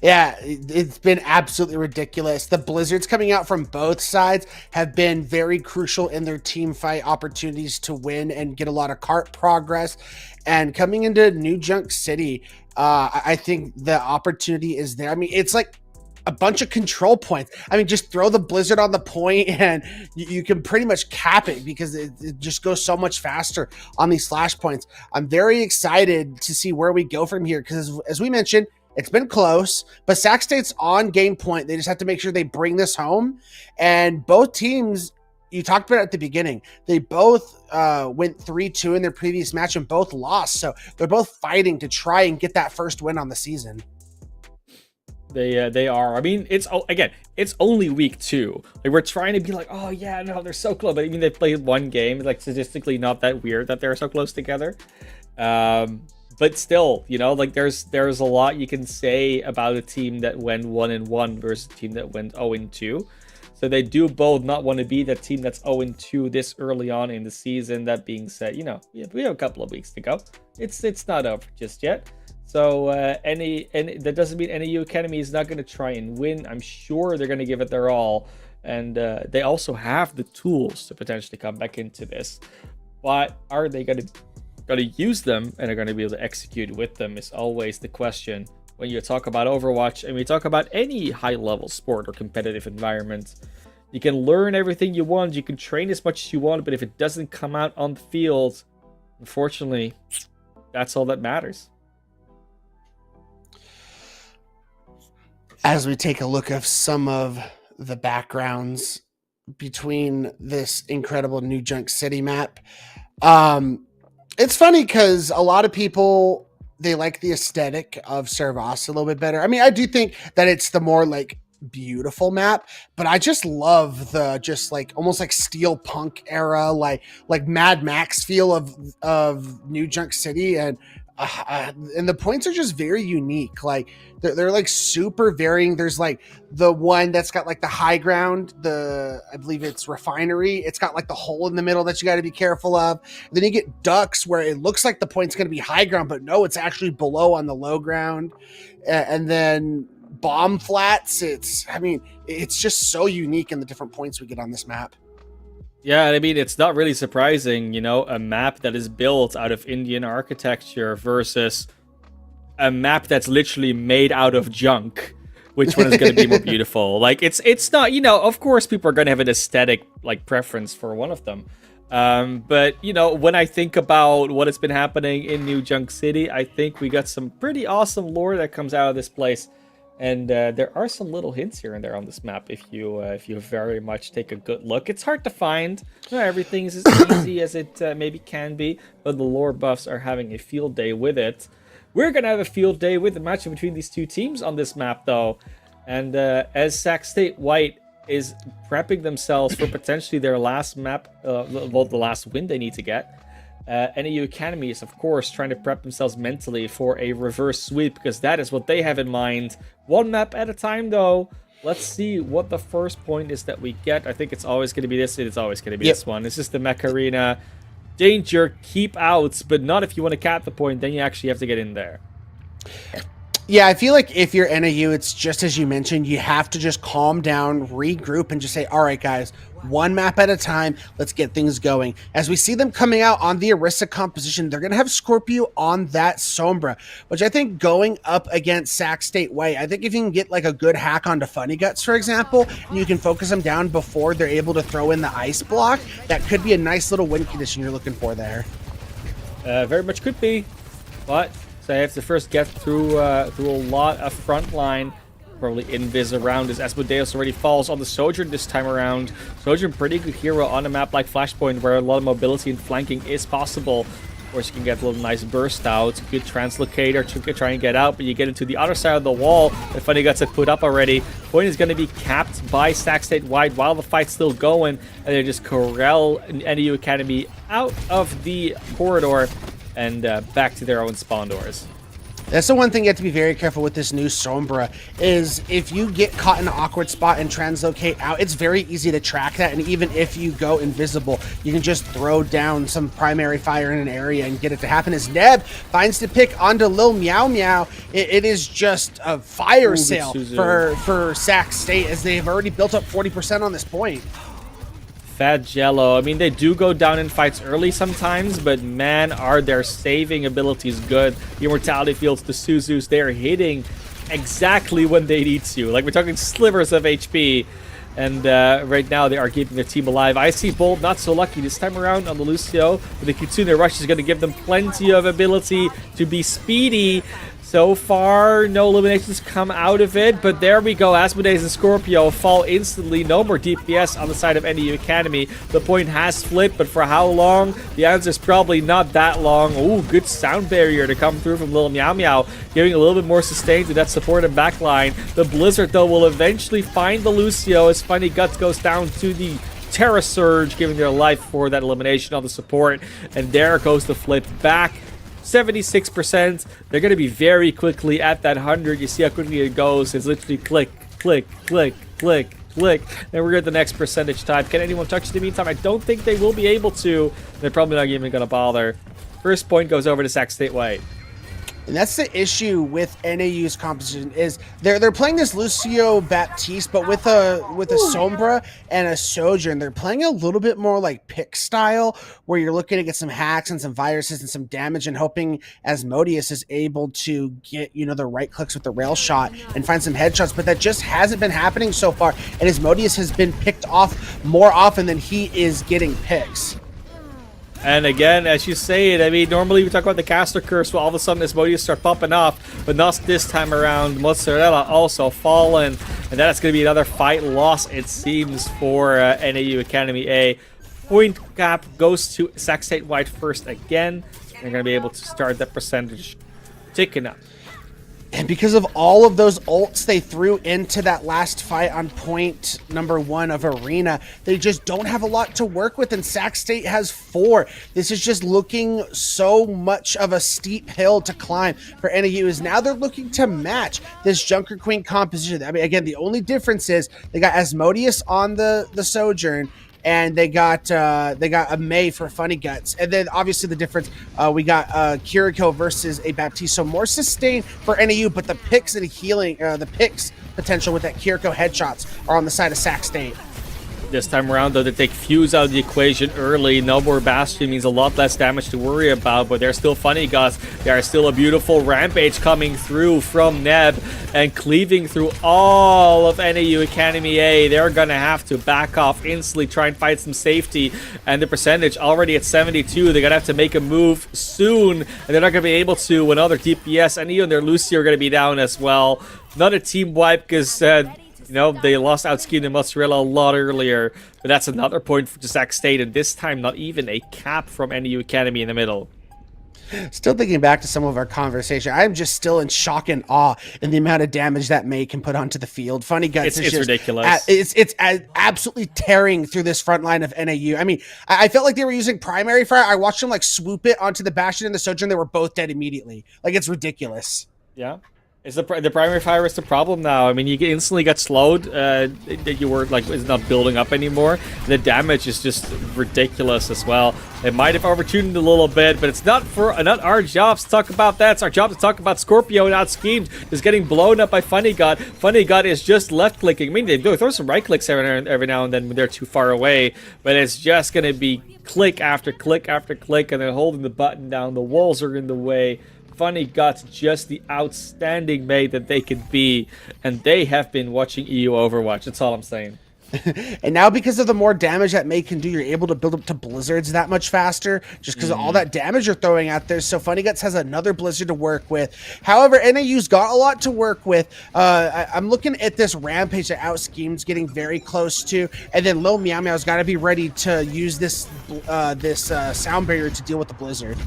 Yeah, it's been absolutely ridiculous. The blizzards coming out from both sides have been very crucial in their team fight opportunities to win and get a lot of cart progress. And coming into New Junk City, I think the opportunity is there. I mean, it's like a bunch of control points. I mean, just throw the blizzard on the point and you can pretty much cap it because it just goes so much faster on these flash points. I'm very excited to see where we go from here because as we mentioned, it's been close, but Sac State's on game point. They just have to make sure they bring this home. And both teams, you talked about it at the beginning, they both went 3-2 in their previous match and both lost. So they're both fighting to try and get that first win on the season. They are. I mean, it's only week 2. Like, we're trying to be like, oh yeah, no, they're so close. But I mean, they played one game. Like, statistically, not that weird that they're so close together. But still, you know, like there's a lot you can say about a team that went 1-1 versus a team that went 0-2. So they do both not want to be that team that's 0-2 this early on in the season. That being said, you know, we have a couple of weeks to go. It's not over just yet. So that doesn't mean NAU Academy is not going to try and win. I'm sure they're going to give it their all. And they also have the tools to potentially come back into this. But are they going to use them and are going to be able to execute with them is always the question. When you talk about Overwatch and we talk about any high-level sport or competitive environment, you can learn everything you want. You can train as much as you want. But if it doesn't come out on the field, unfortunately, that's all that matters. As we take a look at some of the backgrounds between this incredible New Junk City map, it's funny because a lot of people, they like the aesthetic of Servas a little bit better. I mean, I do think that it's the more like beautiful map, but I just love the just like almost like steampunk era, like Mad Max feel of New Junk City, and the points are just very unique. Like they're like super varying. There's like the one that's got like the high ground, I believe it's refinery. It's got like the hole in the middle that you got to be careful of. And then you get ducks where it looks like the point's going to be high ground, but no, it's actually below on the low ground. And then bomb flats. It's just so unique in the different points we get on this map. Yeah, I mean, it's not really surprising, you know, a map that is built out of Indian architecture versus a map that's literally made out of junk. Which one is going to be more beautiful? Like, it's not, you know, of course people are going to have an aesthetic, like, preference for one of them. But, you know, when I think about what has been happening in New Junk City, I think we got some pretty awesome lore that comes out of this place. And there are some little hints here and there on this map if you very much take a good look. It's hard to find. Not everything is as easy as it maybe can be, but the lore buffs are having a field day with it. We're going to have a field day with the matchup between these two teams on this map, though. And as Sac State White is prepping themselves for potentially their last map, the last win they need to get, NAU Academy is, of course, trying to prep themselves mentally for a reverse sweep because that is what they have in mind. One map at a time, though. Let's see what the first point is that we get. I think it's always going to be this. It's always going to be this one. This is the Mech Arena. Danger, keep out, but not if you want to cap the point. Then you actually have to get in there. Yeah, I feel like if you're NAU, it's just as you mentioned, you have to just calm down, regroup, and just say, all right, guys, one map at a time, let's get things going. As we see them coming out on the Orisa composition, they're going to have Scorpio on that Sombra, which I think going up against Sac State White, I think if you can get like a good hack onto Funny Guts, for example, and you can focus them down before they're able to throw in the ice block, that could be a nice little win condition you're looking for there. Very much could be, but... So I have to first get through a lot of front line. Probably invis around as Asmodeus already falls on the Sojourn this time around. Sojourn, pretty good hero on a map like Flashpoint where a lot of mobility and flanking is possible. Of course, you can get a little nice burst out, good translocator to try and get out, but you get into the other side of the wall. The Funny Guts have put up already. Point is going to be capped by Sac State Wide while the fight's still going, and they just corral NEU Academy out of the corridor and back to their own spawn doors. That's the one thing you have to be very careful with this new Sombra, is if you get caught in an awkward spot and translocate out, it's very easy to track that, and even if you go invisible, you can just throw down some primary fire in an area and get it to happen. As Neb finds the pick onto Lil Meow Meow, it is just a fire sale for Sac State, as they've already built up 40% on this point. Fat Jello. I mean, they do go down in fights early sometimes, but man, are their saving abilities good. The Immortality Fields, the Suzus, they're hitting exactly when they need to. Like, we're talking slivers of HP. And right now, they are keeping their team alive. I see Bolt not so lucky this time around on the Lucio. But the Kitsune Rush is going to give them plenty of ability to be speedy. So far, no eliminations come out of it, but there we go. Asmodeus and Scorpio fall instantly. No more DPS on the side of NEU Academy. The point has flipped, but for how long? The answer is probably not that long. Ooh, good sound barrier to come through from Lil Meow Meow, giving a little bit more sustain to that supportive backline. The Blizzard, though, will eventually find the Lucio as Funny Guts goes down to the Terra Surge, giving their life for that elimination on the support. And there goes the flip back. 76%. They're going to be very quickly at that 100. You see how quickly it goes. It's literally click, click, click, click, click. Then we're at the next percentage type. Can anyone touch it in the meantime? I don't think they will be able to. They're probably not even going to bother. First point goes over to Sac State White. And that's the issue with NAU's composition, is they're playing this Lucio Baptiste, but with a Sombra and a Sojourn. They're playing a little bit more like pick style, where you're looking to get some hacks and some viruses and some damage, and hoping Asmodeus is able to get, you know, the right clicks with the rail shot and find some headshots. But that just hasn't been happening so far, and Asmodeus has been picked off more often than he is getting picks. And again, as you say it, I mean, normally we talk about the caster curse, well, all of a sudden Asmodeus start popping off, but not this time around. Mozzarella also fallen, and that's going to be another fight loss, it seems, for NAU Academy A. Point cap goes to Sac State White first again. They're going to be able to start that percentage ticking up. And because of all of those ults they threw into that last fight on point number 1 of Arena, they just don't have a lot to work with, and Sac State has 4. This is just looking so much of a steep hill to climb for NAU, as now they're looking to match this Junker Queen composition. I mean, again, the only difference is they got Asmodeus on the Sojourn, and they got a May for Funny Guts, and then obviously the difference, we got Kiriko versus a Baptiste, so more sustain for NAU, but the picks and healing, the picks potential with that Kiriko headshots are on the side of Sac State. This time around, though, they take Fuse out of the equation early. No more Bastion means a lot less damage to worry about, but they're still Funny Guts. There is still a beautiful Rampage coming through from Neb and cleaving through all of NAU Academy A. They're going to have to back off instantly, try and find some safety, and the percentage already at 72. They're going to have to make a move soon, and they're not going to be able to when other DPS, NAU and their Lucio are going to be down as well. Not a team wipe, because you know, they lost Outskin and Mozzarella a lot earlier, but that's another point for Sac State, and this time not even a cap from NEU Academy in the middle. Still thinking back to some of our conversation, I'm just still in shock and awe in the amount of damage that May can put onto the field. Funny Guts it's ridiculous. It's absolutely tearing through this front line of NAU. I mean, I felt like they were using primary fire. I watched them like swoop it onto the Bastion and the Sojourn. They were both dead immediately. Like, it's ridiculous. Yeah. Is the primary fire is the problem now? I mean, you instantly get slowed. That you were like, it's not building up anymore. The damage is just ridiculous as well. It might have overtuned a little bit, but it's not our job to talk about that. It's our job to talk about Scorpio and Outschemed just getting blown up by Funny Gut. Funny Gut is just left clicking. I mean, they do throw some right clicks every now and then when they're too far away, but it's just gonna be click after click after click, and they're holding the button down. The walls are in the way. Funny Guts, just the outstanding mate that they can be, and they have been watching EU Overwatch. That's all I'm saying. And now, because of the more damage that May can do, you're able to build up to blizzards that much faster, just because of all that damage you're throwing out there. So Funny Guts has another blizzard to work with. However, NAU's got a lot to work with. I'm looking at this Rampage that Outschemed's getting very close to, and then Lil Meow Meow's got to be ready to use this sound barrier to deal with the blizzard.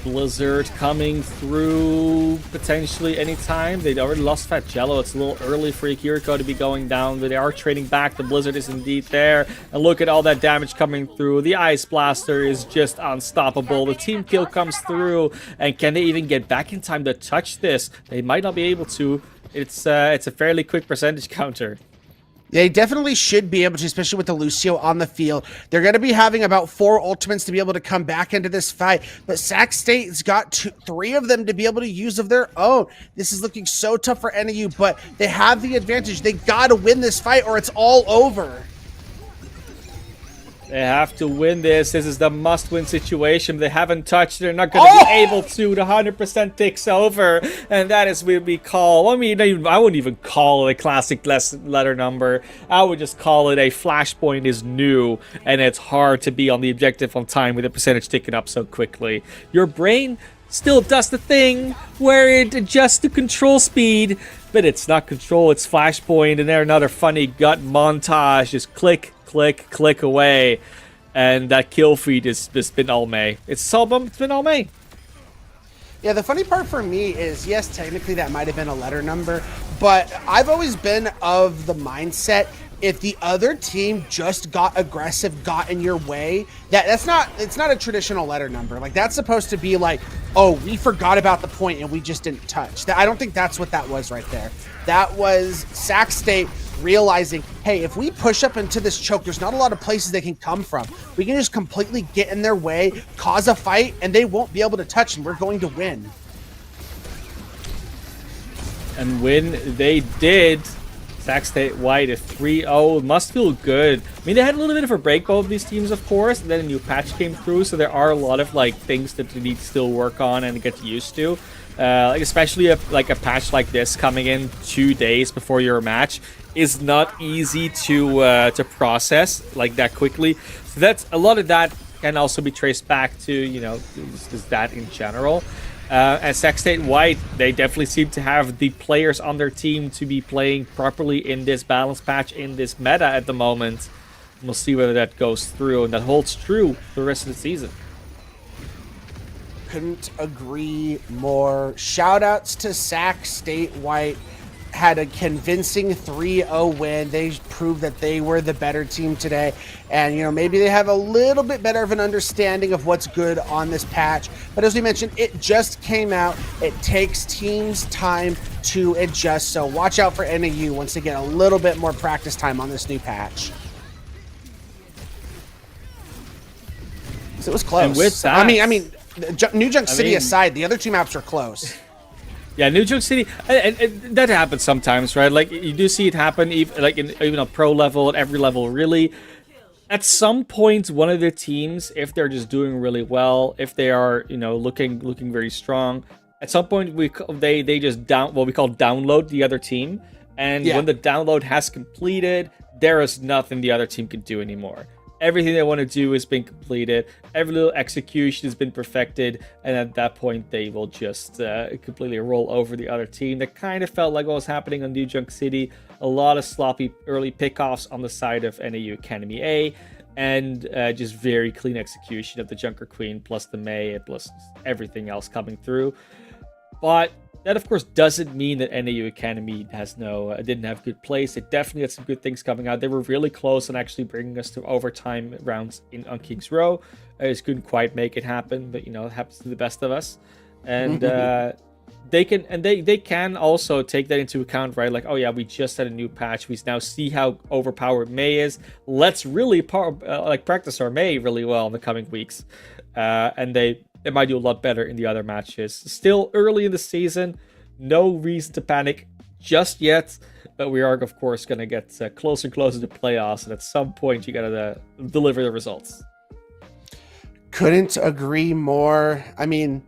Blizzard coming through potentially anytime. They'd already lost Fat Jello. It's a little early for Akiriko to be going down, but they are trading back. The Blizzard is indeed there. And look at all that damage coming through. The Ice Blaster is just unstoppable. The team kill comes through. And can they even get back in time to touch this? They might not be able to. It's a fairly quick percentage counter. They definitely should be able to, especially with the Lucio on the field. They're going to be having about 4 ultimates to be able to come back into this fight. But Sac State's got 3 of them to be able to use of their own. This is looking so tough for NAU, but they have the advantage. They got to win this fight or it's all over. They have to win this. This is the must-win situation. They haven't touched. They're not going to be able to. The 100% takes over, and that is what we call. I mean, I wouldn't even call it a classic letter number. I would just call it a flashpoint is new, and it's hard to be on the objective on time with the percentage ticking up so quickly. Your brain still does the thing where it adjusts to control speed, but it's not control. It's flashpoint, and there another funny gut montage. Just click. Click, click away, and that kill feed has been all May. It's been all May. Yeah, the funny part for me is, yes, technically that might have been a letter number, but I've always been of the mindset if the other team just got aggressive, got in your way, it's not a traditional letter number. Like, that's supposed to be like, oh, we forgot about the point and we just didn't touch. I don't think that's what that was right there. That was Sac State realizing, hey, if we push up into this choke, there's not a lot of places they can come from. We can just completely get in their way, cause a fight, and they won't be able to touch, and we're going to win. And when they did, Sac State White a 3-0 must feel good. I mean, they had a little bit of a break, both of these teams, of course, and then a new patch came through, so there are a lot of like things that they need to still work on and get used to. Like especially a patch like this coming in 2 days before your match is not easy to process like that quickly. So that's a lot of that can also be traced back to just that in general. And Sac State White, they definitely seem to have the players on their team to be playing properly in this balance patch, in this meta at the moment. We'll see whether that goes through and that holds true for the rest of the season. Couldn't agree more. Shout outs to Sac State White. Had a convincing 3-0 win. They proved that they were the better team today. And, maybe they have a little bit better of an understanding of what's good on this patch. But as we mentioned, it just came out. It takes teams time to adjust. So watch out for NAU once they get a little bit more practice time on this new patch. So it was close. And with that, I mean, New Junk City aside, the other two maps are close. Yeah, New Junk City, and that happens sometimes, right? Like, you do see it happen, even on pro level, at every level, really. At some point, one of the teams, if they're just doing really well, if they are, looking very strong, at some point, they just what we call download the other team. And when the download has completed, there is nothing the other team can do anymore. Everything they want to do has been completed. Every little execution has been perfected. And at that point, they will just completely roll over the other team. That kind of felt like what was happening on New Junk City. A lot of sloppy early pickoffs on the side of NAU Academy A. And just very clean execution of the Junker Queen, plus the May, plus everything else coming through. But that, of course, doesn't mean that NAU Academy didn't have good plays. It definitely had some good things coming out. They were really close on actually bringing us to overtime rounds on King's Row. I just couldn't quite make it happen, but it happens to the best of us. And they can also take that into account, right? Like, oh yeah, we just had a new patch. We now see how overpowered May is. Let's really practice our May really well in the coming weeks. And they might do a lot better in the other matches. Still early in the season, no reason to panic just yet, but we are, of course, going to get closer and closer to playoffs, and at some point, you got to deliver the results. Couldn't agree more. I mean,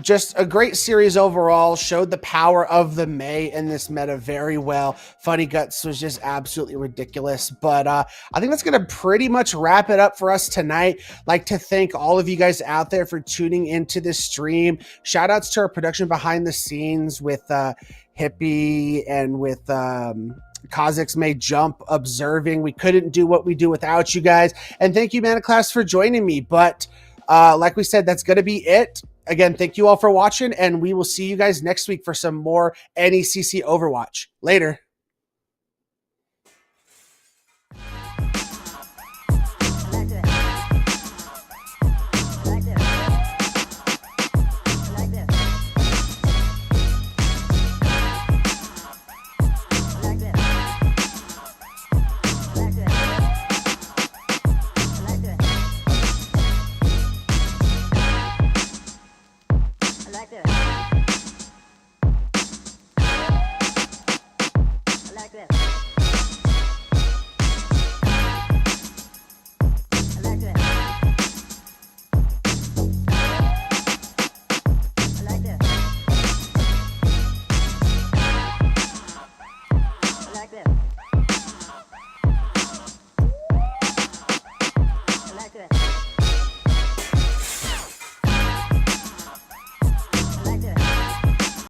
just a great series overall. Showed the power of the May in this meta very well. Funny Guts was just absolutely ridiculous. But I think that's going to pretty much wrap it up for us tonight. Like to thank all of you guys out there for tuning into this stream. Shout outs to our production behind the scenes with Hippie and with Kazakhs May Jump observing. We couldn't do what we do without you guys. And thank you, Mana Class, for joining me. But like we said, that's going to be it. again, thank you all for watching, and we will see you guys next week for some more NECC Overwatch. Later.